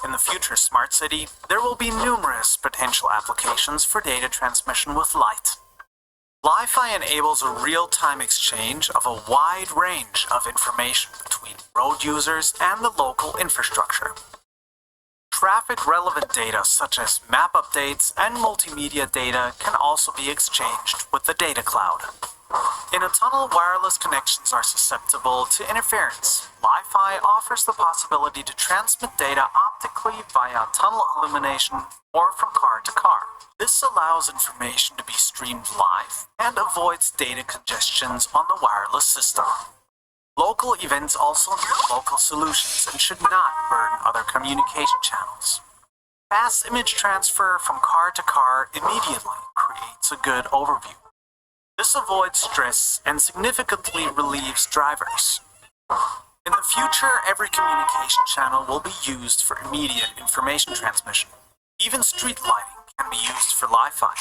In the future smart city, there will be numerous potential applications for data transmission with light. Li-Fi enables a real-time exchange of a wide range of information between road users and the local infrastructure. Traffic-relevant data such as map updates and multimedia data can also be exchanged with the data cloud. In a tunnel, wireless connections are susceptible to interference. Li-Fi offers the possibility to transmit data optically via tunnel illumination or from car to car. This allows information to be streamed live and avoids data congestions on the wireless system. Local events also need local solutions and should not burden other communication channels. Fast image transfer from car to car immediately creates a good overview. This avoids stress and significantly relieves drivers. In the future, every communication channel will be used for immediate information transmission. Even street lighting can be used for Li-Fi.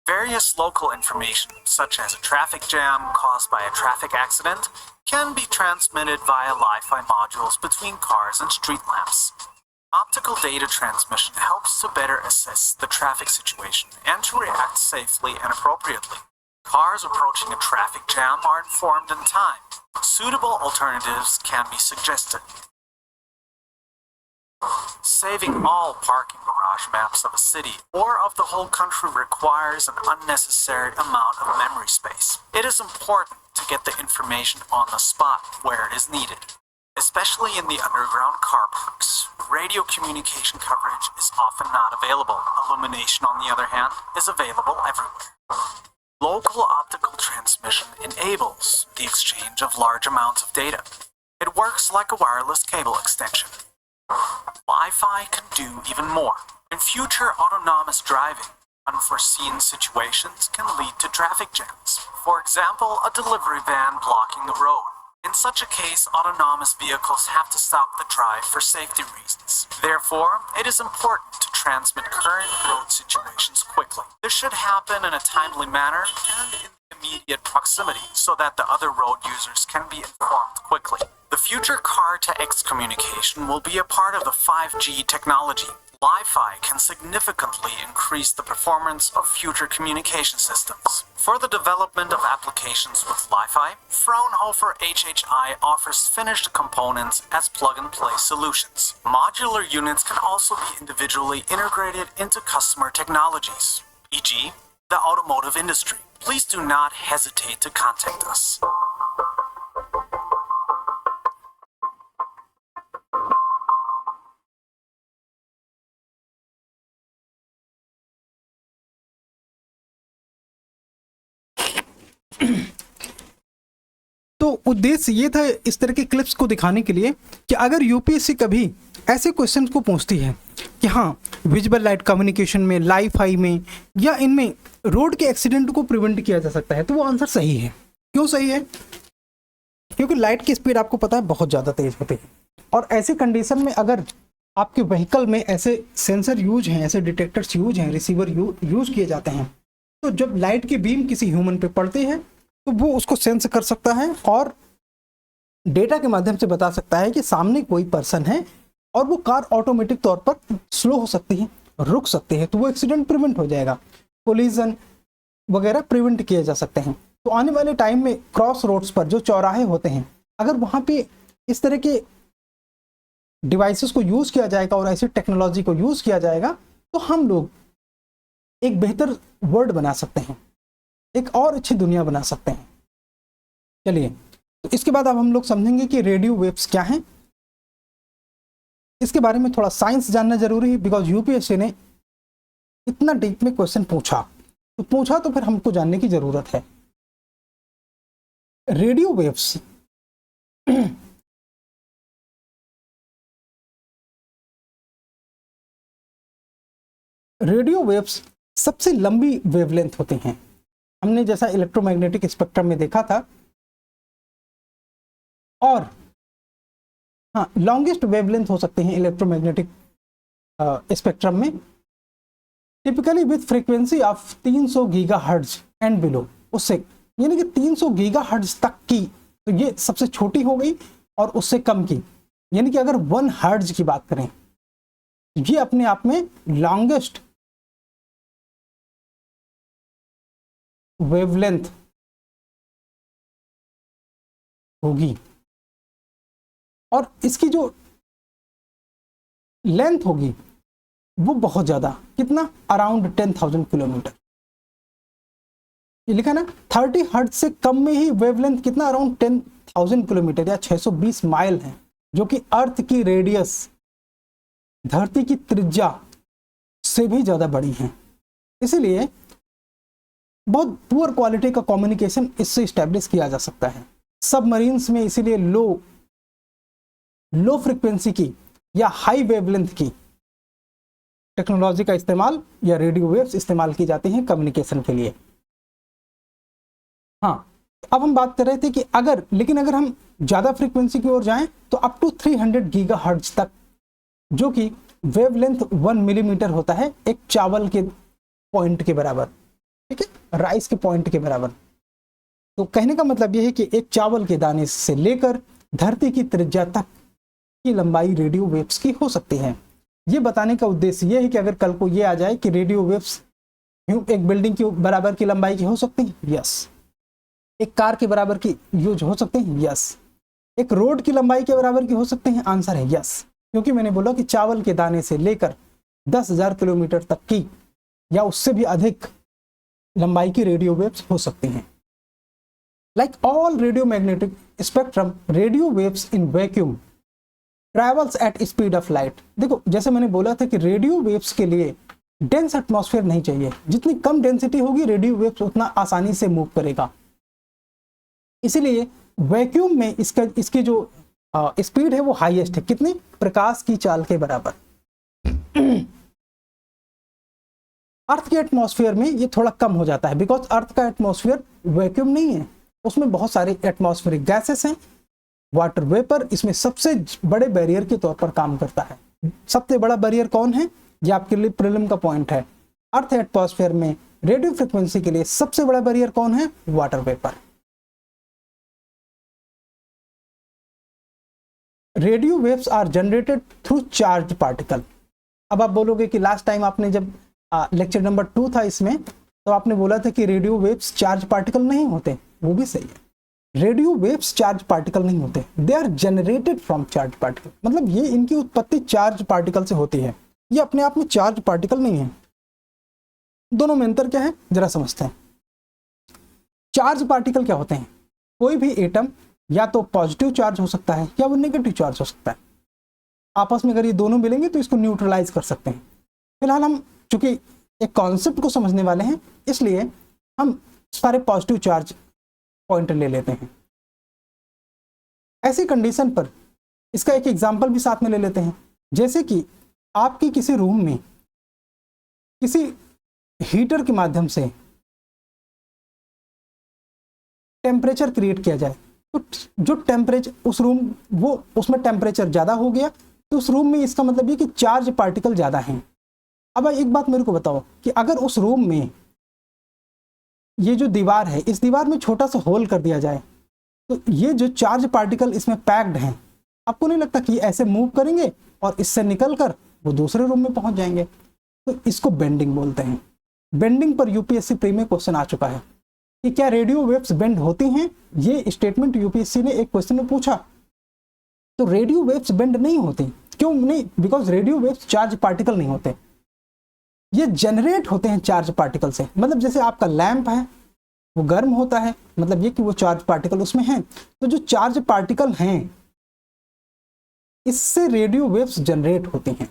Various local information, such as a traffic jam caused by a traffic accident, can be transmitted via Li-Fi modules between cars and street lamps. Optical data transmission helps to better assess the traffic situation and to react safely and appropriately. Cars approaching a traffic jam are informed in time. Suitable alternatives can be suggested. Saving all parking garage maps of a city or of the whole country requires an unnecessary amount of memory space. It is important to get the information on the spot where it is needed, especially in the underground car parks. Radio communication coverage is often not available. Illumination, on the other hand, is available everywhere. Local optical transmission enables the exchange of large amounts of data. It works like a wireless cable extension. Li-Fi can do even more. In future autonomous driving, unforeseen situations can lead to traffic jams. For example, a delivery van blocking the road. In such a case, autonomous vehicles have to stop the drive for safety reasons. Therefore, it is important to transmit current road situations quickly. This should happen in a timely manner and in immediate proximity so that the other road users can be informed quickly. The future car-to-X communication will be a part of the 5G technology. Li-Fi can significantly increase the performance of future communication systems. For the development of applications with Li-Fi, Fraunhofer HHI offers finished components as plug-and-play solutions. Modular units can also be individually integrated into customer technologies, e.g., the automotive industry. Please do not hesitate to contact us. तो उद्देश्य ये था इस तरह के क्लिप्स को दिखाने के लिए कि अगर यूपीएससी कभी ऐसे क्वेश्चन को पूछती है कि हाँ विजिबल लाइट कम्युनिकेशन में, लाइफाई में या इनमें रोड के एक्सीडेंट को प्रिवेंट किया जा सकता है, तो वो आंसर सही है। क्यों सही है? क्योंकि लाइट की स्पीड आपको पता है बहुत ज़्यादा तेज होती है, और ऐसी कंडीशन में अगर आपके व्हीकल में ऐसे सेंसर यूज हैं, ऐसे डिटेक्टर्स यूज हैं, रिसीवर यूज किए जाते हैं, तो जब लाइट की बीम किसी ह्यूमन पे पड़ती है तो वो उसको सेंस कर सकता है और डेटा के माध्यम से बता सकता है कि सामने कोई पर्सन है, और वो कार ऑटोमेटिक तौर पर स्लो हो सकती है, रुक सकती है, तो वो एक्सीडेंट प्रिवेंट हो जाएगा, कोलिजन वगैरह प्रिवेंट किए जा सकते हैं। तो आने वाले टाइम में क्रॉस रोड्स पर जो चौराहे होते हैं, अगर वहाँ पे इस तरह के डिवाइसेस को यूज़ किया जाएगा और ऐसी टेक्नोलॉजी को यूज़ किया जाएगा, तो हम लोग एक बेहतर वर्ल्ड बना सकते हैं, एक और अच्छी दुनिया बना सकते हैं। चलिए, तो इसके बाद अब हम लोग समझेंगे कि रेडियो वेव्स क्या हैं। इसके बारे में थोड़ा साइंस जानना जरूरी है, बिकॉज यूपीएससी ने इतना डीप में क्वेश्चन पूछा तो फिर हमको जानने की जरूरत है। रेडियो वेव्स रेडियो वेव्स सबसे लंबी वेवलेंथ होती हैं। हमने जैसा इलेक्ट्रोमैग्नेटिक स्पेक्ट्रम में देखा था, और हाँ, लॉन्गेस्ट वेवलेंथ हो सकते हैं इलेक्ट्रोमैग्नेटिक स्पेक्ट्रम में, typically with frequency of 300 gigahertz and below. उससे यानी कि 300 गीगाहर्ट्ज तक की, तो ये सबसे छोटी हो गई, और उससे कम की यानी कि अगर 1 हर्ट्ज की बात करें, ये अपने आप में लॉन्गेस्ट वेवलेंथ होगी, और इसकी जो लेंथ होगी वो बहुत ज्यादा, कितना, अराउंड 10,000 किलोमीटर। ये लिखा ना, 30 हर्ट्ज से कम में ही वेवलेंथ कितना, अराउंड 10,000 किलोमीटर या 620 माइल है, जो कि अर्थ की रेडियस, धरती की त्रिज्या से भी ज्यादा बड़ी है। इसीलिए बहुत पुअर क्वालिटी का कम्युनिकेशन इससे स्टैब्लिश किया जा सकता है। सबमरीन्स में इसीलिए लो फ्रीक्वेंसी की या हाई वेवलेंथ की टेक्नोलॉजी का इस्तेमाल या रेडियो वेव्स इस्तेमाल की जाती हैं कम्युनिकेशन के लिए। हाँ, अब हम बात कर रहे थे कि अगर हम ज्यादा फ्रीक्वेंसी की ओर जाएं तो अप टू 300 गीगाहर्ट्ज तक, जो कि वेवलेंथ 1 मिलीमीटर होता है, एक चावल के पॉइंट के बराबर, ठीक है, राइस के पॉइंट के बराबर। तो कहने का मतलब यह है कि एक चावल के दाने से लेकर धरती की त्रिज्या तक की लंबाई रेडियो वेव्स की हो सकती है। ये बताने का उद्देश्य यह है कि अगर कल को ये आ जाए कि रेडियो वेव्स एक बिल्डिंग की बराबर की लंबाई की हो सकती है, यस। एक कार के बराबर की यूज हो सकते हैं, यस। एक रोड की लंबाई के बराबर की हो सकते हैं, आंसर है यस। क्योंकि मैंने बोला कि चावल के दाने से लेकर 10,000 किलोमीटर तक की या उससे भी अधिक लंबाई की रेडियो वेव्स हो सकती हैं। Like all radio magnetic spectrum, radio waves in vacuum travels at speed of light. देखो, जैसे मैंने बोला था कि रेडियो वेव्स के लिए डेंस एटमॉस्फेयर नहीं चाहिए, जितनी कम डेंसिटी होगी रेडियो वेव्स उतना आसानी से मूव करेगा। इसीलिए वैक्यूम में इसकी जो स्पीड है वो हाईएस्ट है, कितनी, प्रकाश की चाल के बराबर। अर्थ के एटमॉस्फेयर में ये थोड़ा कम हो जाता है, बिकॉज अर्थ का एटमॉस्फेयर वैक्यूम नहीं है, उसमें बहुत सारे एटमॉस्फेरिक गैसेस हैं। वाटर वेपर इसमें सबसे बड़े बैरियर के तौर पर काम करता है। सबसे बड़ा बैरियर कौन है, ये आपके लिए प्रीलिम का पॉइंट है। अर्थ एटमॉस्फेयर में रेडियो फ्रिक्वेंसी के लिए सबसे बड़ा बैरियर कौन है, water vapour. Radio waves are generated through charge particle. अब आप बोलोगे कि लास्ट टाइम आपने जब लेक्चर नंबर 2 था इसमें, तो आपने बोला था कि रेडियो वेव्स चार्ज पार्टिकल नहीं होते। वो भी सही है, रेडियो वेव्स चार्ज पार्टिकल नहीं होते, they are generated from charge particle. मतलब ये इनकी उत्पत्ति चार्ज पार्टिकल से होती है, ये अपने आप में चार्ज पार्टिकल नहीं है। दोनों में अंतर क्या है जरा समझते हैं। चार्ज पार्टिकल क्या होते हैं, कोई भी एटम या तो पॉजिटिव चार्ज हो सकता है या वो नेगेटिव चार्ज हो सकता है। आपस में अगर ये दोनों मिलेंगे तो इसको न्यूट्रलाइज कर सकते हैं। फिलहाल हम चूंकि एक कॉन्सेप्ट को समझने वाले हैं, इसलिए हम सारे पॉजिटिव चार्ज पॉइंट ले लेते हैं। ऐसी कंडीशन पर इसका एक एग्जाम्पल भी साथ में ले लेते हैं। जैसे कि आपके किसी रूम में किसी हीटर के माध्यम से टेम्परेचर क्रिएट किया जाए, तो जो टेम्परेचर उस रूम वो उसमें टेम्परेचर ज़्यादा हो गया, तो उस रूम में इसका मतलब ये कि चार्ज पार्टिकल ज़्यादा हैं। अब एक बात मेरे को बताओ कि अगर उस रूम में ये जो दीवार है, इस दीवार में छोटा सा होल कर दिया जाए, तो ये जो चार्ज पार्टिकल इसमें पैक्ड हैं, आपको नहीं लगता कि ऐसे मूव करेंगे और इससे निकल कर वो दूसरे रूम में पहुंच जाएंगे? तो इसको बेंडिंग बोलते हैं। बेंडिंग पर यूपीएससी प्री में क्वेश्चन आ चुका है कि क्या रेडियो वेव्स बेंड होती हैं? ये स्टेटमेंट यूपीएससी ने एक क्वेश्चन में पूछा। तो रेडियो वेव्स बेंड नहीं होती। क्यों नहीं? Because radio waves charge particle नहीं होते, ये जनरेट होते हैं चार्ज पार्टिकल से। मतलब जैसे आपका लैंप है, वो गर्म होता है, मतलब ये कि वो चार्ज पार्टिकल उसमें हैं। तो जो चार्ज पार्टिकल हैं, इससे रेडियो वेव्स जनरेट होती हैं।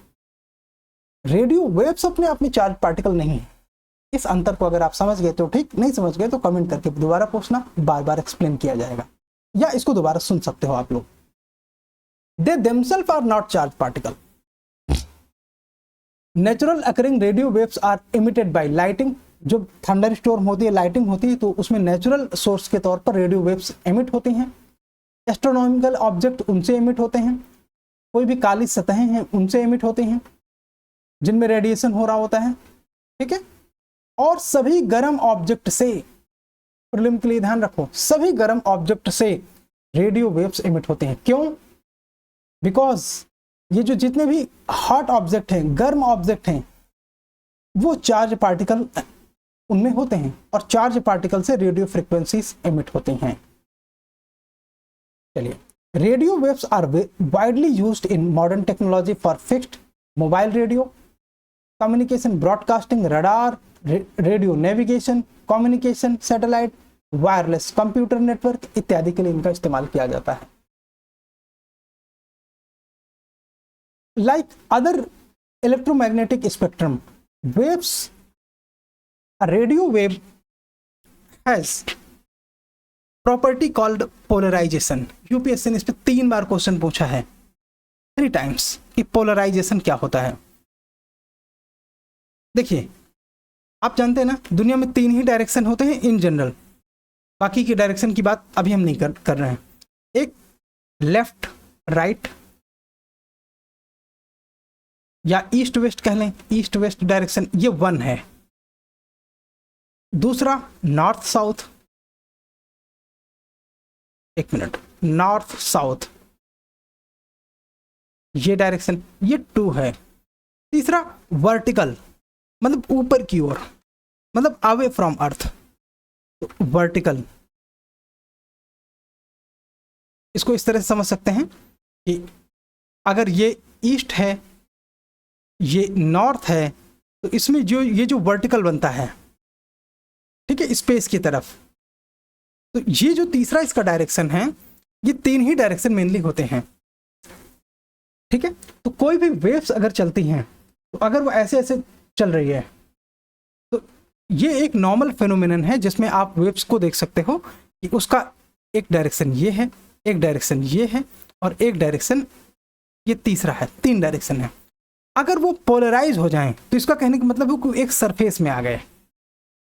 रेडियो वेव्स अपने आप में चार्ज पार्टिकल नहीं है। इस अंतर को अगर आप समझ गए तो ठीक, नहीं समझ गए तो कमेंट करके दोबारा पूछना, बार बार एक्सप्लेन किया जाएगा, या इसको दोबारा सुन सकते हो आप लोग। They themselves are not charge particle. Natural occurring radio waves are emitted by lighting. जो थंडर स्टॉर्म होती है, लाइटिंग होती है, तो उसमें नेचुरल सोर्स के तौर पर रेडियो वेव्स एमिट होती हैं। एस्ट्रोनॉमिकल ऑब्जेक्ट उनसे एमिट होते हैं। कोई भी काली सतहें हैं उनसे एमिट होते हैं जिनमें रेडिएशन हो रहा होता है, ठीक है। और सभी गर्म ऑब्जेक्ट से, प्रीलिम के लिए ध्यान रखो, सभी गर्म ऑब्जेक्ट से रेडियो वेव्स एमिट होते हैं। क्यों? बिकॉज ये जो जितने भी हॉट ऑब्जेक्ट हैं, गर्म ऑब्जेक्ट हैं, वो चार्ज पार्टिकल उनमें होते हैं और चार्ज पार्टिकल से रेडियो फ्रीक्वेंसीज एमिट होती हैं। चलिए, radio waves are widely used in modern technology for fixed mobile radio communication, broadcasting, radar, radio navigation, communication, satellite, wireless computer network इत्यादि के लिए इनका इस्तेमाल किया जाता है। Like other electromagnetic spectrum waves, a radio wave has property called polarization. UPSC ने इस पे 3 बार क्वेश्चन पूछा है, 3 times, कि पोलराइजेशन क्या होता है। देखिए, आप जानते हैं ना, दुनिया में 3 ही डायरेक्शन होते हैं इन जनरल, बाकी की डायरेक्शन की बात अभी हम नहीं कर रहे हैं। एक लेफ्ट राइट या ईस्ट वेस्ट कह लें, ईस्ट वेस्ट डायरेक्शन, ये 1 है। दूसरा नॉर्थ साउथ, एक मिनट, नॉर्थ साउथ ये डायरेक्शन, ये 2 है। तीसरा वर्टिकल, मतलब ऊपर की ओर, मतलब अवे फ्रॉम अर्थ, तो वर्टिकल। इसको इस तरह से समझ सकते हैं कि अगर ये ईस्ट है, ये नॉर्थ है, तो इसमें जो ये जो वर्टिकल बनता है, ठीक है, स्पेस की तरफ, तो ये जो तीसरा इसका डायरेक्शन है, ये 3 ही डायरेक्शन मेनली होते हैं, ठीक है। तो कोई भी वेव्स अगर चलती हैं, तो अगर वो ऐसे ऐसे चल रही है, तो ये एक नॉर्मल फेनोमेनन है जिसमें आप वेव्स को देख सकते हो कि उसका एक डायरेक्शन ये है, एक डायरेक्शन ये है, और एक डायरेक्शन ये तीसरा है, 3 डायरेक्शन है। अगर वो पोलराइज हो जाएं, तो इसका कहने का मतलब है कि एक सरफेस में आ गए।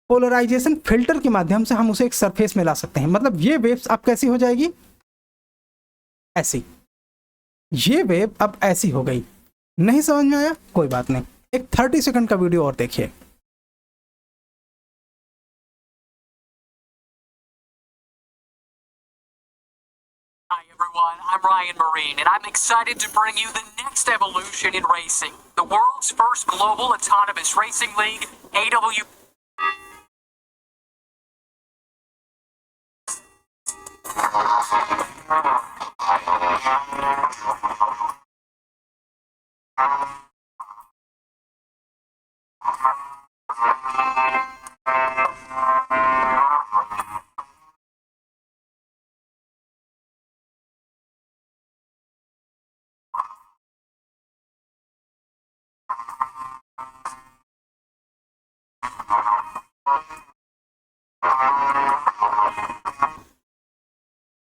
पोलराइजेशन फिल्टर के माध्यम से हम उसे एक सरफेस में ला सकते हैं। मतलब ये वेव्स अब कैसी हो जाएगी, ऐसी। ये वेव अब ऐसी हो गई। नहीं समझ में आया? कोई बात नहीं, एक 30 सेकंड का वीडियो और देखिए। Hi everyone, I'm Ryan Marine, and I'm excited to bring you the next evolution in racing. The world's first global autonomous racing league, AW.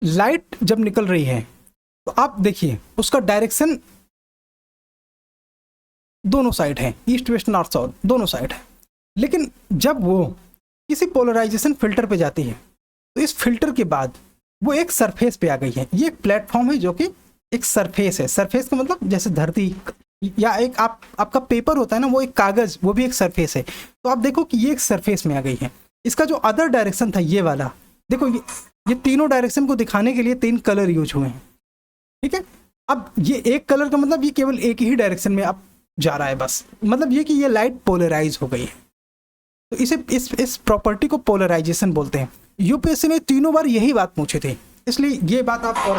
Light जब निकल रही है तो आप देखिए उसका डायरेक्शन दोनों साइड है, ईस्ट वेस्ट नॉर्थ साउथ दोनों साइड है। लेकिन जब वो किसी पोलराइजेशन फिल्टर पे जाती है तो इस फिल्टर के बाद वो एक सरफेस पे आ गई है। ये एक प्लेटफॉर्म है जो कि एक सरफेस है। सरफेस का मतलब जैसे धरती या एक आपका पेपर होता है ना, वो एक कागज, वो भी एक सरफेस है। तो आप देखो कि ये एक सरफेस में आ गई है। इसका जो अदर डायरेक्शन था ये वाला, देखो ये तीनों डायरेक्शन को दिखाने के लिए 3 कलर यूज हुए हैं, ठीक है। अब ये एक कलर का मतलब ये केवल एक ही डायरेक्शन में अब जा रहा है, बस मतलब ये कि ये लाइट पोलराइज हो गई है। तो इसे इस प्रॉपर्टी को पोलराइजेशन बोलते हैं। यूपीएससी ने तीनों बार यही बात पूछे थे, इसलिए ये बात आप और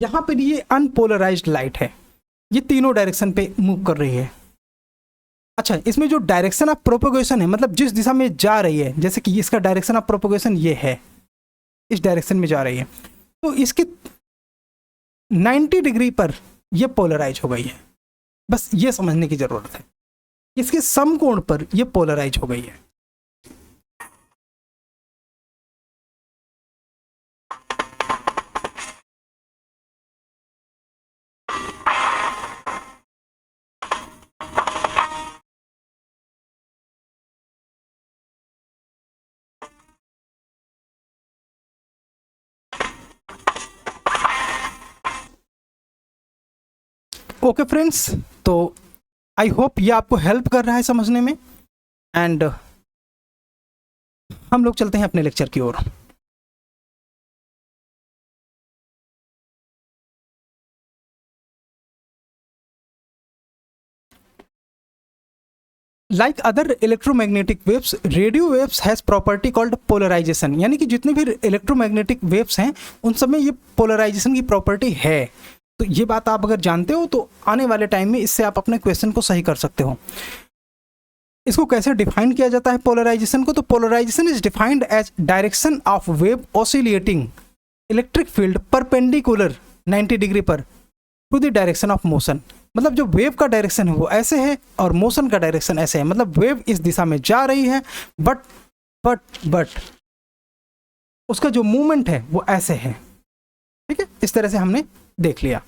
यहाँ पर ये अनपोलराइज्ड लाइट है, ये तीनों डायरेक्शन पे मूव कर रही है। अच्छा, इसमें जो डायरेक्शन ऑफ प्रोपोगेशन है, मतलब जिस दिशा में जा रही है, जैसे कि इसका डायरेक्शन ऑफ प्रोपोगेशन ये है, इस डायरेक्शन में जा रही है, तो इसके 90 डिग्री पर ये पोलराइज हो गई है। बस ये समझने की जरूरत है। इसके समकोण पर ये पोलराइज हो गई है। ओके फ्रेंड्स, तो आई होप ये आपको हेल्प कर रहा है समझने में। एंड हम लोग चलते हैं अपने लेक्चर की ओर। Like other electromagnetic waves, radio waves has property called polarization. यानी कि जितने भी इलेक्ट्रोमैग्नेटिक वेव्स हैं उन सब में ये पोलराइजेशन की प्रॉपर्टी है। तो ये बात आप अगर जानते हो तो आने वाले टाइम में इससे आप अपने क्वेश्चन को सही कर सकते हो। इसको कैसे डिफाइन किया जाता है पोलराइजेशन को? तो polarization is defined as direction of wave oscillating electric field perpendicular 90 degree पर to the direction of motion. मतलब जो वेव का डायरेक्शन है वो ऐसे है और मोशन का डायरेक्शन ऐसे है। मतलब वेव इस दिशा में जा रही है बट उसका जो मूवमेंट है वो ऐसे है, ठीक है। इस तरह से हमने देख लिया।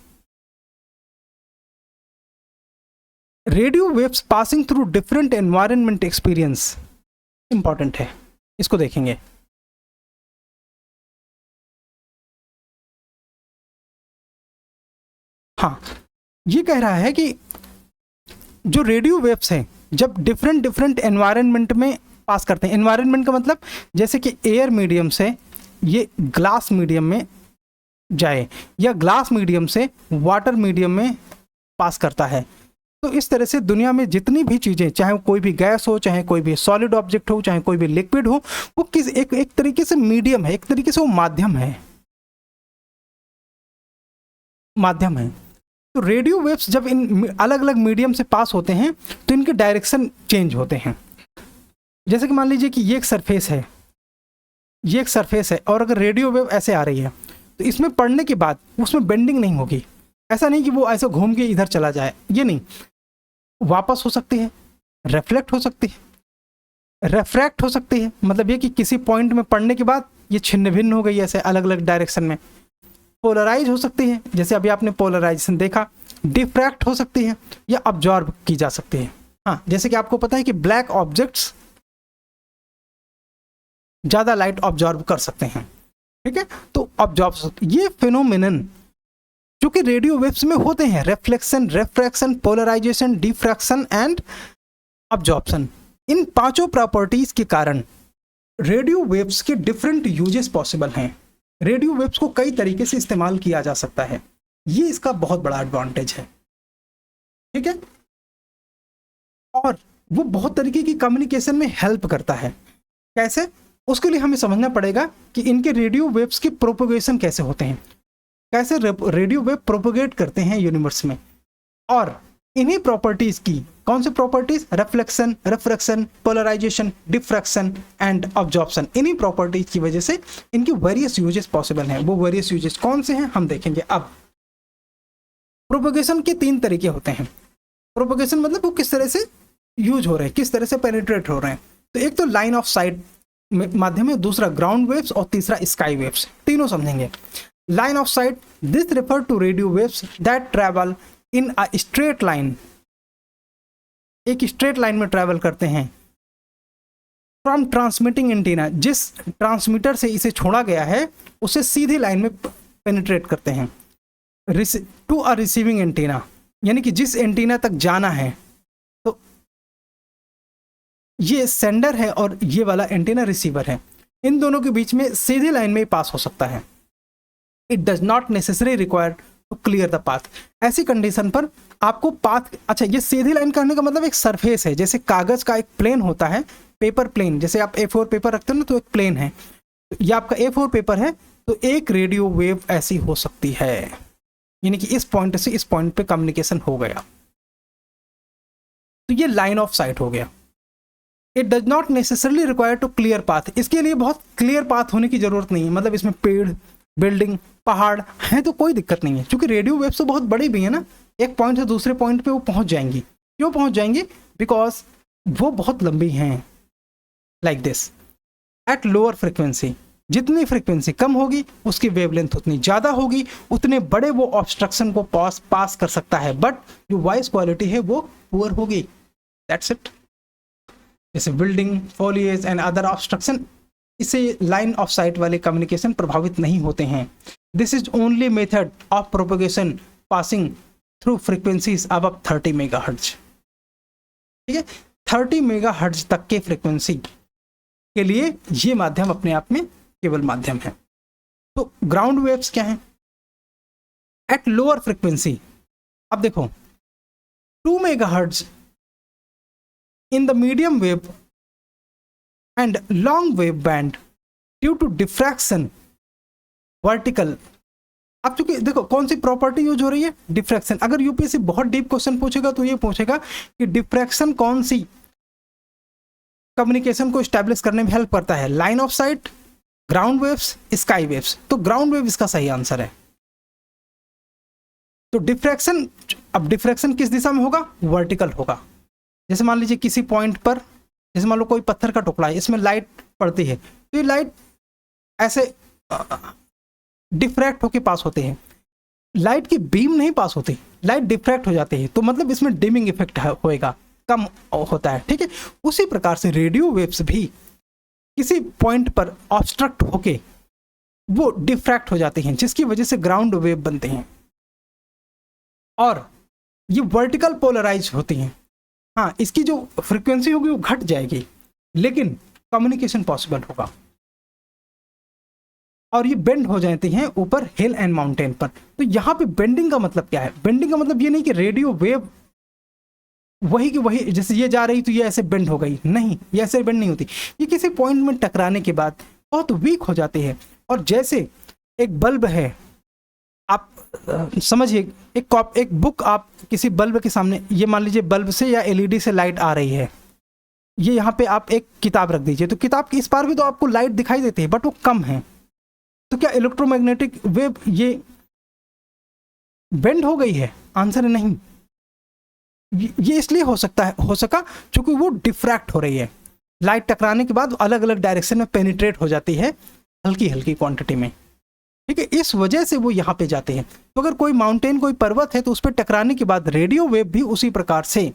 Radio waves passing through different environment experience important है, इसको देखेंगे। हाँ, ये कह रहा है कि जो रेडियो वेव्स हैं जब डिफरेंट एनवायरनमेंट में पास करते हैं, एनवायरनमेंट का मतलब जैसे कि एयर मीडियम से ये ग्लास मीडियम में जाए या ग्लास मीडियम से वाटर मीडियम में पास करता है। तो इस तरह से दुनिया में जितनी भी चीज़ें, चाहे कोई भी गैस हो, चाहे कोई भी सॉलिड ऑब्जेक्ट हो, चाहे कोई भी लिक्विड हो, वो किस एक तरीके से मीडियम है, एक तरीके से वो माध्यम है। तो रेडियो वेव्स जब इन अलग अलग मीडियम से पास होते हैं तो इनके डायरेक्शन चेंज होते हैं। जैसे कि मान लीजिए कि ये एक सरफेस है, ये एक सरफेस है और अगर रेडियो वेव ऐसे आ रही है तो इसमें पड़ने के बाद उसमें बेंडिंग नहीं होगी। ऐसा नहीं कि वो ऐसे घूम के इधर चला जाए, ये नहीं, वापस हो सकती है, रिफ्लेक्ट हो सकती है, रिफ्रैक्ट हो सकती है। मतलब ये कि किसी पॉइंट में पड़ने के बाद ये छिन्न भिन्न हो गई, ऐसे अलग अलग डायरेक्शन में। पोलराइज हो सकती है, जैसे अभी आपने पोलराइजेशन देखा। डिफ्रैक्ट हो सकती है या अब्जॉर्ब की जा सकती है। हाँ, जैसे कि आपको पता है कि ब्लैक ऑब्जेक्ट्स ज़्यादा लाइट ऑब्जॉर्ब कर सकते हैं, ठीक है। तो ऑब्जॉर्ब, ये फिनोमिनन जो कि रेडियो वेव्स में होते हैं, reflection, refraction, polarization, diffraction and absorption, इन पांचों प्रॉपर्टीज के कारण रेडियो वेव्स के डिफरेंट यूजेस पॉसिबल हैं। रेडियो वेव्स को कई तरीके से इस्तेमाल किया जा सकता है, ये इसका बहुत बड़ा एडवांटेज है, ठीक है। और वो बहुत तरीके की कम्युनिकेशन में हेल्प करता है। कैसे? उसके लिए हमें समझना पड़ेगा कि इनके रेडियो वेव्स के प्रोपोगेशन कैसे होते हैं, कैसे रेडियो वेव प्रोपोगेट करते हैं यूनिवर्स में। और इन्हीं प्रॉपर्टीज की, कौन सी properties? Reflection, refraction, polarization, diffraction and absorption. इन्हीं प्रॉपर्टीज की वजह से इनकी वेरियस यूजेस पॉसिबल हैं। वो वेरियस यूजेस कौन से हैं हम देखेंगे। अब प्रोपोगेशन के 3 तरीके होते हैं। प्रोपोगेशन मतलब वो किस तरह से यूज हो रहे हैं, किस तरह से पेनिट्रेट हो रहे हैं। तो एक तो लाइन ऑफ साइट माध्यम है, दूसरा ग्राउंड वेव्स और तीसरा स्काई वेव्स। तीनों समझेंगे। Line of sight, this refer to radio waves that travel in a straight line, एक स्ट्रेट लाइन में ट्रैवल करते हैं फ्रॉम ट्रांसमिटिंग एंटीना, जिस ट्रांसमीटर से इसे छोड़ा गया है उसे सीधी लाइन में पेनिट्रेट करते हैं, टू अ रिसीविंग एंटीना, यानी कि जिस एंटीना तक जाना है, तो ये सेंडर है और ये वाला एंटीना रिसीवर है, इन दोनों के बीच में सीधी लाइन में पास हो सकता है। It does not necessary require to clear the path, ऐसी कंडीशन पर आपको पाथ, अच्छा ये सीधी लाइन करने का मतलब एक सरफेस है, जैसे कागज का एक प्लेन होता है, पेपर प्लेन, जैसे आप A4 पेपर रखते हो ना तो एक प्लेन है, या आपका A4 पेपर है तो एक रेडियो वेव ऐसी हो सकती है, यानी कि इस पॉइंट से इस पॉइंट पे कम्युनिकेशन हो गया, तो ये लाइन ऑफ साइट हो गया। It does not necessarily require to clear path, इसके लिए बहुत क्लियर पाथ होने की जरूरत नहीं है, मतलब इसमें पेड़, बिल्डिंग, पहाड़ हैं तो कोई दिक्कत नहीं है, क्योंकि रेडियो वेव्स तो बहुत बड़ी भी है ना, एक पॉइंट से दूसरे पॉइंट पे वो पहुंच जाएंगी। क्यों पहुंच जाएंगी? बिकॉज वो बहुत लंबी हैं, like this. At lower frequency, जितनी फ्रिक्वेंसी कम होगी उसकी वेवलेंथ उतनी ज़्यादा होगी, उतने बड़े वो ऑब्स्ट्रक्शन को पास कर सकता है, बट जो वॉइस क्वालिटी है वो पुअर होगी। That's it. जैसे building, foliage and other obstruction, इससे लाइन ऑफ साइट वाले कम्युनिकेशन प्रभावित नहीं होते हैं। This is only method of propagation passing through frequencies above 30 megahertz. ठीक है, 30 मेगाहर्ट्ज तक के फ्रीक्वेंसी के लिए ये माध्यम अपने आप में केवल माध्यम है। तो ग्राउंड वेव्स क्या हैं? एट लोअर फ्रीक्वेंसी, अब देखो 2 megahertz in the medium wave and long wave band due to diffraction vertical। अब चूंकि देखो कौन सी प्रॉपर्टी यूज हो रही है? डिफ्रैक्शन। अगर यूपीएससी बहुत डीप क्वेश्चन पूछेगा तो ये पूछेगा कि डिफ्रैक्शन कौन सी कम्युनिकेशन को स्टैब्लिश करने में हेल्प करता है, line of site, ground waves, sky waves. तो ग्राउंड वेव इसका सही आंसर है। तो डिफ्रैक्शन, अब डिफ्रैक्शन किस दिशा में होगा? वर्टिकल होगा। जैसे मान लीजिए किसी पॉइंट पर, जैसे मान लो कोई पत्थर का टुकड़ा है, इसमें लाइट पड़ती है, तो ये लाइट ऐसे डिफ्रैक्ट होके पास होते हैं। लाइट की बीम नहीं पास होती, लाइट डिफ्रैक्ट हो जाती है, तो मतलब इसमें डिमिंग इफेक्ट होएगा, कम होता है। ठीक है, उसी प्रकार से रेडियो वेव्स भी किसी पॉइंट पर ऑब्स्ट्रक्ट होके वो डिफ्रैक्ट हो जाते हैं, जिसकी वजह से ग्राउंड वेव बनते हैं और ये वर्टिकल पोलराइज होती हैं। हाँ, इसकी जो फ्रीक्वेंसी होगी वो घट जाएगी, लेकिन कम्युनिकेशन पॉसिबल होगा। और ये बेंड हो जाती हैं ऊपर हिल एंड माउंटेन पर। तो यहाँ पे बेंडिंग का मतलब क्या है? बेंडिंग का मतलब ये नहीं कि रेडियो वेव वही की वही, जैसे ये जा रही तो ये ऐसे बेंड हो गई, नहीं, ये ऐसे बेंड नहीं होती। ये किसी पॉइंट में टकराने के बाद बहुत वीक हो जाती है। और जैसे एक बल्ब है, आप समझिए, एक बुक आप किसी बल्ब के सामने, ये मान लीजिए बल्ब से या एलईडी से लाइट आ रही है, ये यहाँ पे आप एक किताब रख दीजिए, तो किताब के इस पार भी तो आपको लाइट दिखाई देती है, बट वो कम है। तो क्या इलेक्ट्रोमैग्नेटिक वेव ये बेंड हो गई है? आंसर है नहीं। ये इसलिए हो सका क्योंकि वो डिफ्रैक्ट हो रही है। लाइट टकराने के बाद अलग अलग डायरेक्शन में पेनिट्रेट हो जाती है हल्की हल्की क्वांटिटी में। ठीक है, इस वजह से वो यहाँ पे जाते हैं। तो अगर कोई माउंटेन, कोई पर्वत है, तो उस पर टकराने के बाद रेडियो वेव भी उसी प्रकार से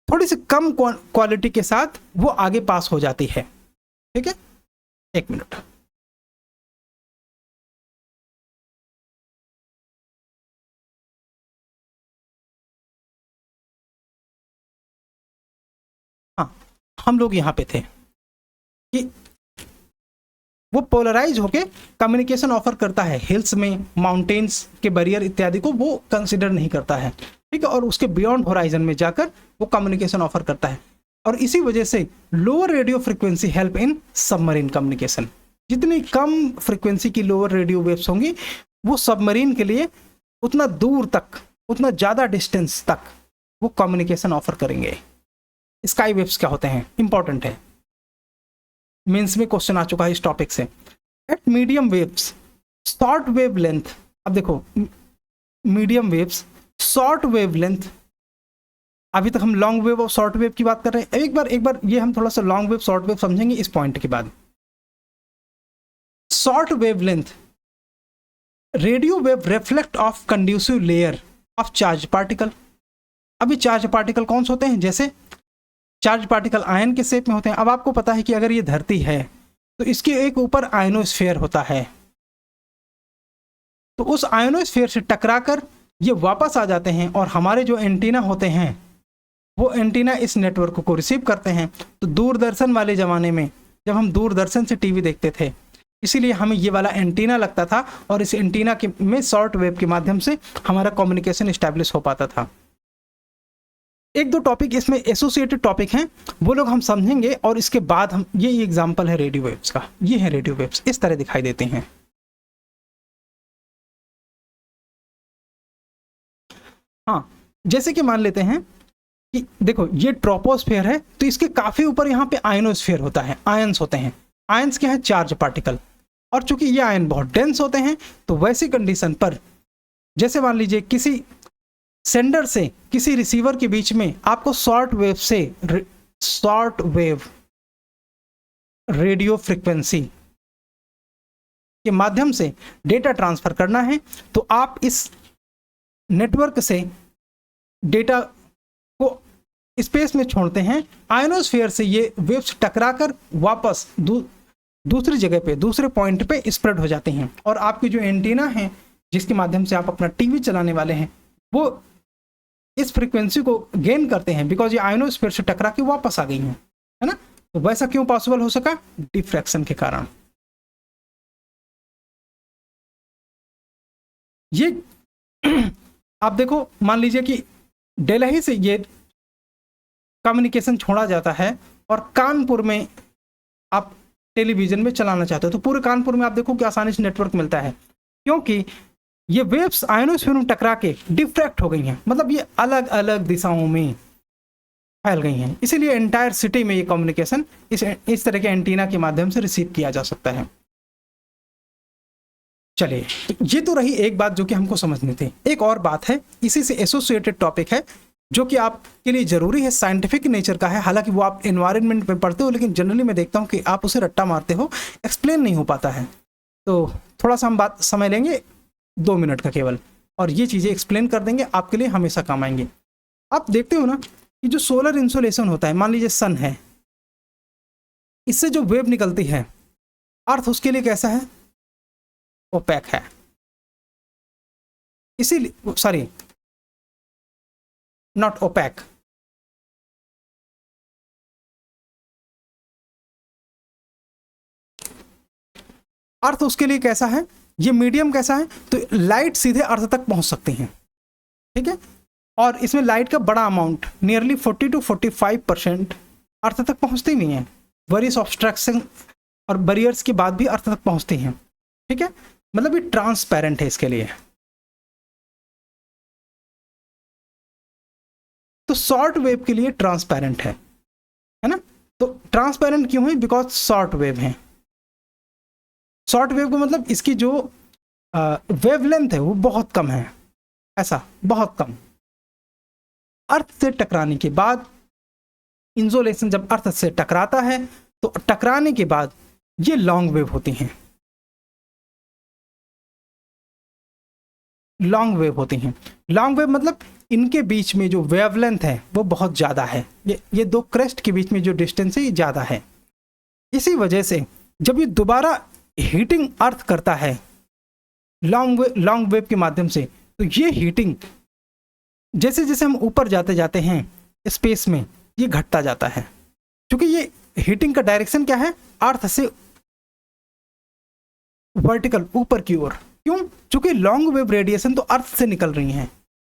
थोड़ी सी कम क्वालिटी के साथ वो आगे पास हो जाती है। ठीक है, एक मिनट। हाँ, हम लोग यहाँ पे थे कि वो पोलराइज होके कम्युनिकेशन ऑफर करता है। हिल्स में, माउंटेन्स के बैरियर इत्यादि को वो कंसिडर नहीं करता है। ठीक है, और उसके बियॉन्ड होराइजन में जाकर वो कम्युनिकेशन ऑफर करता है। और इसी वजह से lower radio frequency help in submarine communication. जितनी कम फ्रीक्वेंसी की लोअर रेडियो वेव्स होंगी, वो सबमरीन के लिए उतना दूर तक, उतना ज़्यादा डिस्टेंस तक वो कम्युनिकेशन ऑफर करेंगे। स्काई वेव्स क्या होते हैं? इंपॉर्टेंट है, मेंस में क्वेश्चन आ चुका है इस टॉपिक से। Eight medium waves, short wave length, अब देखो medium waves, short wave length अभी तक हम लॉन्ग वेव और शॉर्ट वेव की बात कर रहे हैं। एक बार ये हम थोड़ा सा लॉन्ग वेव शॉर्ट वेव समझेंगे इस पॉइंट के बाद। Short wave length, radio wave reflect of conducive layer of charge particle. अभी चार्ज पार्टिकल कौन से होते हैं? जैसे चार्ज पार्टिकल आयन के शेप में होते हैं। अब आपको पता है कि अगर ये धरती है तो इसके एक ऊपर आयनोस्फीयर होता है, तो उस आयनोस्फीयर से टकराकर ये वापस आ जाते हैं और हमारे जो एंटीना होते हैं वो एंटीना इस नेटवर्क को रिसीव करते हैं। तो दूरदर्शन वाले ज़माने में जब हम दूरदर्शन से टीवी देखते थे, इसीलिए हमें ये वाला एंटीना लगता था और इस एंटीना के में शॉर्ट वेव के माध्यम से हमारा कम्युनिकेशन इस्टेब्लिश हो पाता था। एक दो टॉपिक इसमें एसोसिएटेड टॉपिक हैं, वो लोग हम समझेंगे और इसके बाद हम ये एग्जांपल है रेडियो वेव्स का। ये है रेडियो वेव्स, इस तरह दिखाई देते हैं। हाँ, जैसे कि मान लेते हैं कि देखो ये ट्रोपोस्फेयर है, तो इसके काफी ऊपर यहाँ पे आयनोस्फेयर होता है, आयंस होते हैं। आयंस क्या है? Charge particle. और चूंकि ये आयन बहुत डेंस होते हैं, तो वैसी कंडीशन पर जैसे मान लीजिए किसी सेंडर से किसी रिसीवर के बीच में आपको शॉर्ट वेव रेडियो फ्रीक्वेंसी के माध्यम से डेटा ट्रांसफर करना है, तो आप इस नेटवर्क से डेटा को स्पेस में छोड़ते हैं। आयनोस्फीयर से ये वेव्स टकराकर वापस दूसरी जगह पे, दूसरे पॉइंट पे स्प्रेड हो जाते हैं और आपकी जो एंटीना है जिसके माध्यम से आप अपना टीवी चलाने वाले हैं, वो इस फ्रीक्वेंसी को गेन करते हैं, बिकॉज ये आयनोस्फीयर से टकरा के वापस आ गई हैं, है ना। तो वैसा क्यों पॉसिबल हो सका? डिफ्रैक्शन के कारण। ये आप देखो, मान लीजिए कि दिल्ली से ये कम्युनिकेशन छोड़ा जाता है और कानपुर में आप टेलीविजन में चलाना चाहते हो, तो पूरे कानपुर में आप देखो कि आसानी से नेटवर्क मिलता है, क्योंकि ये वेव्स आयनोस्फीयर में टकरा के डिफ्रैक्ट हो गई हैं, मतलब ये अलग अलग दिशाओं में फैल गई हैं। इसीलिए एंटायर सिटी में ये कम्युनिकेशन इस तरह के एंटीना के माध्यम से रिसीव किया जा सकता है। चलिए, तो ये तो रही एक बात जो कि हमको समझनी थी। एक और बात है, इसी से एसोसिएटेड टॉपिक है जो कि आपके लिए जरूरी है, साइंटिफिक नेचर का है। हालांकि वो आप एनवायरनमेंट में पढ़ते हो, लेकिन जनरली मैं देखता हूँ कि आप उसे रट्टा मारते हो, एक्सप्लेन नहीं हो पाता है। तो थोड़ा सा हम बात समय लेंगे, 2 मिनट का केवल, और ये चीज़ें एक्सप्लेन कर देंगे, आपके लिए हमेशा काम आएंगे। आप देखते हो ना कि जो सोलर इंसोलेशन होता है, मान लीजिए सन है, इससे जो वेव निकलती है, अर्थ उसके लिए कैसा है? ओपेक है। इसीलिए, सॉरी, नॉट ओपेक, अर्थ उसके लिए कैसा है? ये मीडियम कैसा है? तो लाइट सीधे अर्थ तक पहुंच सकती है, ठीक है। और इसमें लाइट का बड़ा अमाउंट, नियरली 40 to 45% अर्थ तक पहुंचती नहीं है। वेरियस ऑब्स्ट्रक्शन और बैरियर्स के बाद भी अर्थ तक पहुंचती हैं, ठीक है। मतलब ये ट्रांसपेरेंट है इसके लिए। तो शॉर्ट वेव के लिए ट्रांसपेरेंट है ना। तो ट्रांसपेरेंट क्यों है? बिकॉज शॉर्ट वेव है। शॉर्ट वेव का मतलब इसकी जो वेवलेंथ है वो बहुत कम है, ऐसा बहुत कम। अर्थ से टकराने के बाद, इंसोलेशन जब अर्थ से टकराता है तो टकराने के बाद ये लॉन्ग वेव होती हैं, लॉन्ग वेव होती हैं। लॉन्ग वेव मतलब इनके बीच में जो वेवलेंथ है वो बहुत ज़्यादा है। ये दो क्रेस्ट के बीच में जो डिस्टेंस है ये ज़्यादा है। इसी वजह से जब ये दोबारा हीटिंग अर्थ करता है लॉन्ग वेव के माध्यम से, तो ये हीटिंग जैसे जैसे हम ऊपर जाते जाते हैं स्पेस में, ये घटता जाता है, क्योंकि ये हीटिंग का डायरेक्शन क्या है? अर्थ से वर्टिकल, ऊपर की ओर। क्यों? क्योंकि लॉन्ग वेव रेडिएशन तो अर्थ से निकल रही हैं,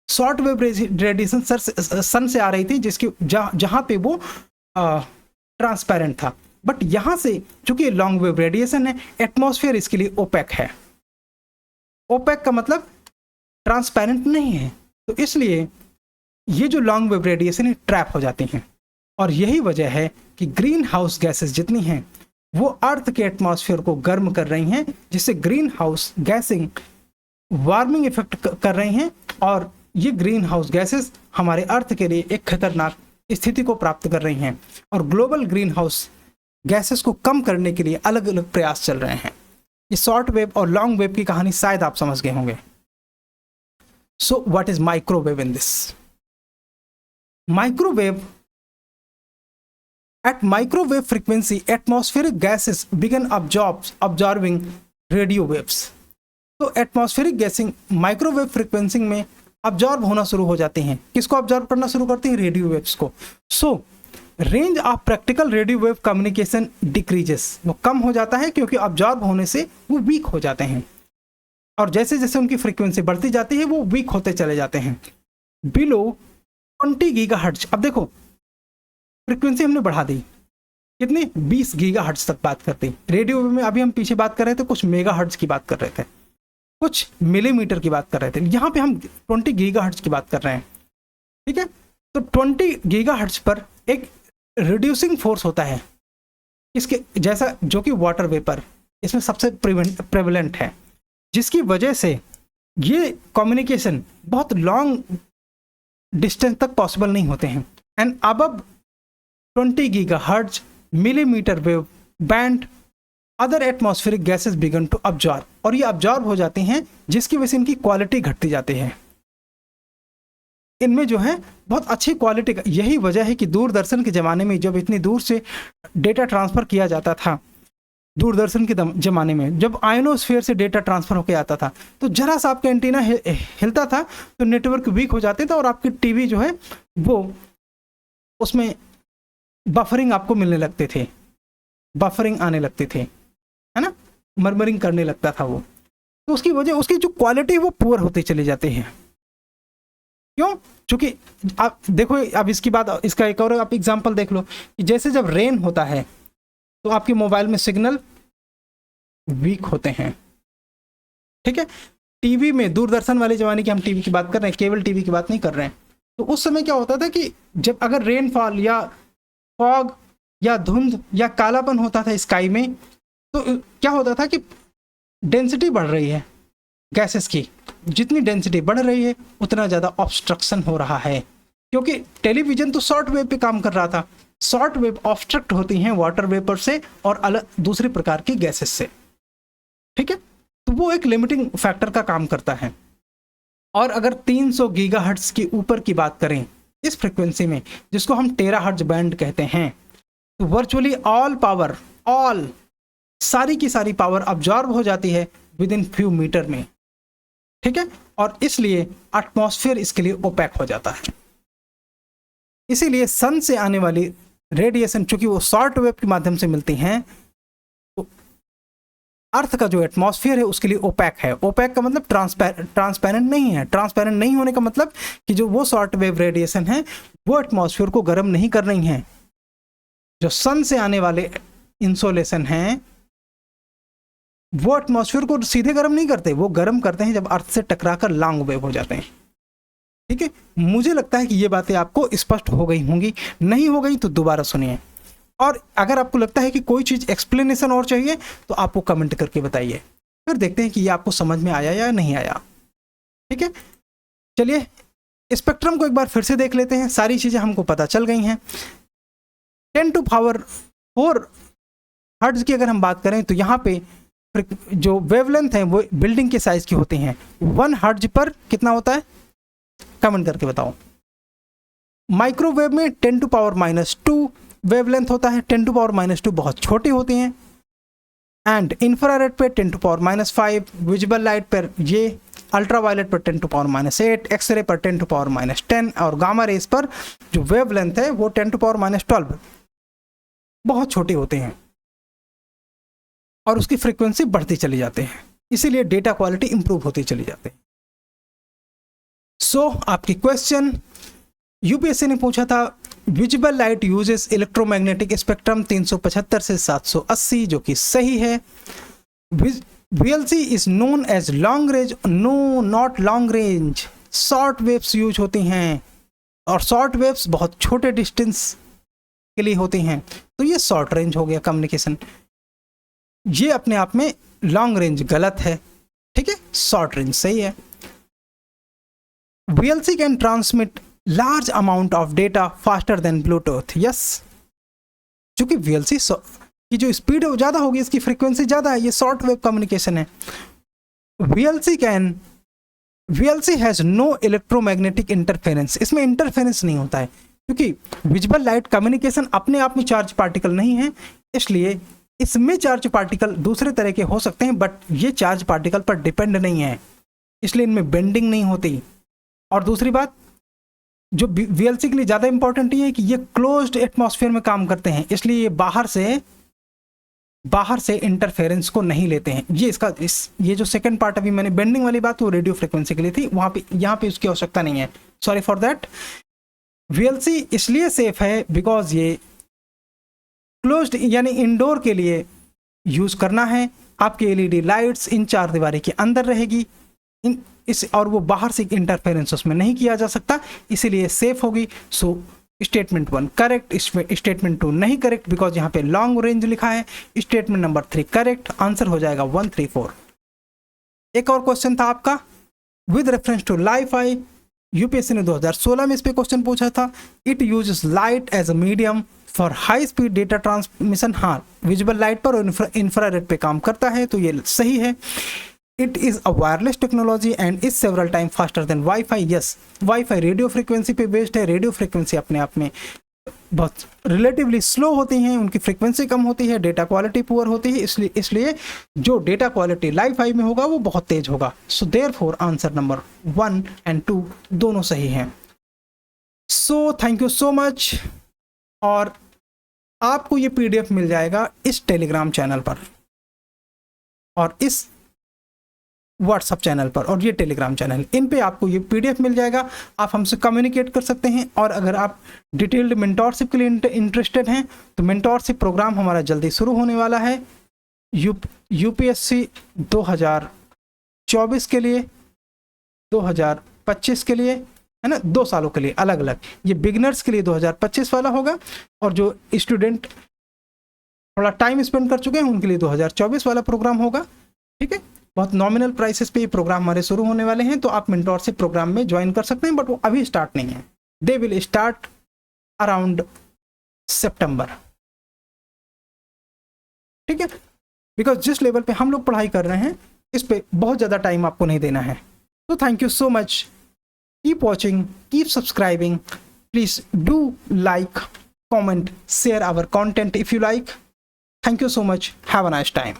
शॉर्ट वेव रेडिएशन सन से आ रही थी, जिसकी जहां पे वो ट्रांसपेरेंट था। बट यहां से चूंकि लॉन्ग वेव रेडिएशन है, एटमॉस्फेयर इसके लिए ओपेक है। ओपेक का मतलब ट्रांसपेरेंट नहीं है, तो इसलिए ये जो लॉन्ग वेव रेडिएशन है ट्रैप हो जाती हैं। और यही वजह है कि ग्रीन हाउस गैसेस जितनी हैं वो अर्थ के एटमॉस्फेयर को गर्म कर रही हैं, जिससे green house guessing warming effect कर रही हैं और ये ग्रीन हाउस गैसेस हमारे अर्थ के लिए एक खतरनाक स्थिति को प्राप्त कर रही हैं और ग्लोबल ग्रीन हाउस गैसेस को कम करने के लिए अलग अलग प्रयास चल रहे हैं। ये शॉर्ट वेव और लॉन्ग वेव की कहानी शायद आप समझ गए होंगे। सो what is microwave in this? Microwave, at microwave frequency atmospheric gases begin absorbing radio waves। तो एटमॉस्फेरिक गैसिंग माइक्रोवेव फ्रीक्वेंसी में अब्जॉर्ब होना शुरू हो जाती हैं। किसको अब्जॉर्ब करना शुरू करती हैं? रेडियो वेव्स को। सो range of practical radio wave communication decreases, वो कम हो जाता है क्योंकि अब्जॉर्ब होने से वो वीक हो जाते हैं और जैसे जैसे उनकी फ्रीक्वेंसी बढ़ती जाती है वो वीक होते चले जाते हैं। Below 20 gigahertz. अब देखो फ्रीक्वेंसी हमने बढ़ा दी, कितनी? 20 गीगाहर्ट्ज तक बात करती। रेडियो में अभी हम पीछे बात कर रहे थे, कुछ मेगाहर्ट्ज की बात कर रहे थे, कुछ मिलीमीटर की बात कर रहे थे। यहाँ पे हम 20 गीगाहर्ट्ज की बात कर रहे हैं, ठीक है। तो 20 गीगाहर्ट्ज पर एक रिड्यूसिंग फोर्स होता है इसके जैसा, जो कि वाटर वेपर इसमें सबसे प्रेवलेंट है, जिसकी वजह से ये कम्युनिकेशन बहुत लॉन्ग डिस्टेंस तक पॉसिबल नहीं होते हैं। And above 20 gigahertz millimetre wave band other atmospheric gases begin to absorb, और ये अब्जॉर्ब हो जाती हैं जिसकी वजह से इनकी क्वालिटी घटती जाती है। इनमें जो है बहुत अच्छी क्वालिटी, यही वजह है कि दूरदर्शन के ज़माने में जब इतनी दूर से डेटा ट्रांसफ़र किया जाता था, दूरदर्शन के ज़माने में जब आयनोस्फीयर से डेटा ट्रांसफ़र होकर आता था तो जरा सा आपका एंटीना हिलता था तो नेटवर्क वीक हो जाते थे और आपकी टीवी जो है वो उसमें बफरिंग आपको मिलने लगते थे, बफरिंग आने लगते थे, है ना, मरमरिंग करने लगता था वो। तो उसकी वजह, उसकी जो क्वालिटी वो पुअर होते चले जाते हैं। क्यों? क्योंकि आप देखो, अब इसकी बात, इसका एक और आप एग्जांपल देख लो कि जैसे जब रेन होता है तो आपके मोबाइल में सिग्नल वीक होते हैं, ठीक है। टीवी में, दूरदर्शन वाले ज़माने की हम टीवी की बात कर रहे हैं, केबल टीवी की बात नहीं कर रहे हैं। तो उस समय क्या होता था कि जब अगर रेनफॉल या फॉग या धुंध या कालापन होता था स्काई में, तो क्या होता था कि डेंसिटी बढ़ रही है गैसेस की, जितनी डेंसिटी बढ़ रही है उतना ज़्यादा ऑब्स्ट्रक्शन हो रहा है, क्योंकि टेलीविज़न तो शॉर्ट वेव पे काम कर रहा था। शॉर्ट वेव ऑब्स्ट्रक्ट होती हैं वाटर वेपर से और अलग दूसरे प्रकार की गैसेस से, ठीक है। तो वो एक लिमिटिंग फैक्टर का काम करता है। और अगर 300 गीगाहर्ट्ज के ऊपर की बात करें इस फ्रिक्वेंसी में, जिसको हम टेराहर्ट्ज बैंड कहते हैं, तो वर्चुअली ऑल पावर, ऑल सारी की सारी पावर अब्जॉर्ब हो जाती है विद इन फ्यू मीटर में, ठीक है। और इसलिए एटमॉस्फेयर इसके लिए ओपैक हो जाता है। इसीलिए सन से आने वाली रेडिएशन, चूंकि वो शॉर्ट वेव के माध्यम से मिलती हैं, तो अर्थ का जो एटमॉस्फेयर है उसके लिए ओपैक है। ओपैक का मतलब ट्रांसपेरेंट नहीं है। ट्रांसपेरेंट नहीं होने का मतलब कि जो वो शॉर्ट वेव रेडिएशन है वो एटमॉस्फेयर को गर्म नहीं कर रही हैं। जो सन से आने वाले इंसोलेशन हैं वो एटमॉस्फेयर को सीधे गर्म नहीं करते, वो गर्म करते हैं जब अर्थ से टकराकर लॉन्ग वेव हो जाते हैं, ठीक है। मुझे लगता है कि ये बातें आपको स्पष्ट हो गई होंगी, नहीं हो गई तो दोबारा सुनिए। और अगर आपको लगता है कि कोई चीज़ एक्सप्लेनेशन और चाहिए तो आप वो कमेंट करके बताइए, फिर देखते हैं कि ये आपको समझ में आया या नहीं आया, ठीक है। चलिए स्पेक्ट्रम को एक बार फिर से देख लेते हैं। सारी चीज़ें हमको पता चल गई हैं। 10⁴ हर्ट्ज की अगर हम बात करें तो यहाँ पे जो वेवलेंथ है वो बिल्डिंग के साइज की होती हैं। 1 हर्ट्ज पर कितना होता है, कमेंट करके बताओ। माइक्रोवेव में 10⁻² वेवलेंथ होता है। 10⁻² बहुत छोटी होती हैं। एंड इंफ्रारेड पे 10⁻5, विजिबल लाइट पर ये, अल्ट्रावायलेट पर 10⁻8, एक्सरे पर 10⁻10 और गामा रेस पर जो वेवलेंथ है वो 10⁻12 बहुत छोटी होते हैं और उसकी फ्रीक्वेंसी बढ़ती चली जाती है, इसीलिए डेटा क्वालिटी इंप्रूव होती चली जाती है। सो आपकी क्वेश्चन यूपीएससी ने पूछा था, visible light uses electromagnetic spectrum 375 से 780, जो कि सही है। VLC is known as long range, no not long range, short waves use होती हैं और शॉर्ट वेव्स बहुत छोटे डिस्टेंस के लिए होती हैं, तो ये शॉर्ट रेंज हो गया कम्युनिकेशन। ये अपने आप में लॉन्ग रेंज गलत है, ठीक है, शॉर्ट रेंज सही है। VLC can transmit large amount of data faster than Bluetooth. Yes, चूंकि VLC की जो स्पीड है वो ज़्यादा होगी, इसकी फ्रीक्वेंसी ज़्यादा है, ये शॉर्ट वेव कम्युनिकेशन है। VLC has no electromagnetic interference, इसमें इंटरफेरेंस नहीं होता है, क्योंकि विजिबल लाइट कम्युनिकेशन अपने आप में चार्ज पार्टिकल नहीं है, इसलिए इसमें चार्ज पार्टिकल दूसरे तरह के हो सकते हैं, बट ये चार्ज पार्टिकल पर डिपेंड नहीं है, इसलिए इनमें बेंडिंग नहीं होती। और दूसरी बात जो VLC के लिए ज़्यादा इंपॉर्टेंट ये है कि ये क्लोज्ड एटमॉस्फेयर में काम करते हैं, इसलिए ये बाहर से इंटरफेरेंस को नहीं लेते हैं। ये जो सेकंड पार्ट अभी मैंने बेंडिंग वाली बात वो रेडियो फ्रिक्वेंसी के लिए थी, यहाँ पे उसकी आवश्यकता नहीं है, सॉरी फॉर दैट। VLC इसलिए सेफ है बिकॉज ये क्लोज्ड यानी इंडोर के लिए यूज़ करना है, आपकी LED लाइट्स इन चार दीवारी के अंदर रहेगी, और वो बाहर से इंटरफेरेंस उसमें नहीं किया जा सकता, इसीलिए सेफ होगी। सो स्टेटमेंट 1 करेक्ट, स्टेटमेंट 2 नहीं करेक्ट बिकॉज यहाँ पे लॉन्ग रेंज लिखा है, स्टेटमेंट नंबर 3 करेक्ट, आंसर हो जाएगा 1, 3, 4। एक और क्वेश्चन था आपका with reference to Li-Fi, UPSC ने 2016 में इस पे क्वेश्चन पूछा था। It uses light as a medium for high speed data transmission. हाँ, विजिबल लाइट पर और इंफ्रारेड पे काम करता है, तो ये सही है। It is a wireless technology and is several time faster than wifi. Yes, wifi radio frequency पे बेस्ड है, रेडियो फ्रिक्वेंसी अपने आप में बहुत रिलेटिवली स्लो होती हैं, उनकी फ्रिक्वेंसी कम होती है, डेटा क्वालिटी पुअर होती है, इसलिए जो डेटा क्वालिटी Li-Fi में होगा वो बहुत तेज होगा। सो देयरफॉर आंसर नंबर 1 और 2 दोनों सही हैं। So thank you so much, और आपको ये PDF मिल जाएगा इस टेलीग्राम चैनल पर और इस व्हाट्सअप चैनल पर, और ये टेलीग्राम चैनल, इन पे आपको ये PDF मिल जाएगा। आप हमसे कम्युनिकेट कर सकते हैं, और अगर आप डिटेल्ड मेंटोरशिप के लिए इंटरेस्टेड हैं तो मेंटोरशिप प्रोग्राम हमारा जल्दी शुरू होने वाला है। यूपीएससी 2024 के लिए, 2025 के लिए, है ना, 2 सालों के लिए अलग अलग। ये बिगिनर्स के लिए 2025 वाला होगा, और जो स्टूडेंट थोड़ा टाइम स्पेंड कर चुके हैं उनके लिए 2024 वाला प्रोग्राम होगा। ठीक है, बहुत नॉमिनल प्राइसेस पे ये प्रोग्राम हमारे शुरू होने वाले हैं, तो आप मेंटोरशिप प्रोग्राम में ज्वाइन कर सकते हैं, बट वो अभी स्टार्ट नहीं है, दे विल स्टार्ट अराउंड सितंबर। ठीक है, बिकॉज जिस लेवल पे हम लोग पढ़ाई कर रहे हैं इस पे बहुत ज़्यादा टाइम आपको नहीं देना है। तो thank you so much, keep watching, keep subscribing, please do like, comment, share our content if you like. Thank you so much, have a nice time.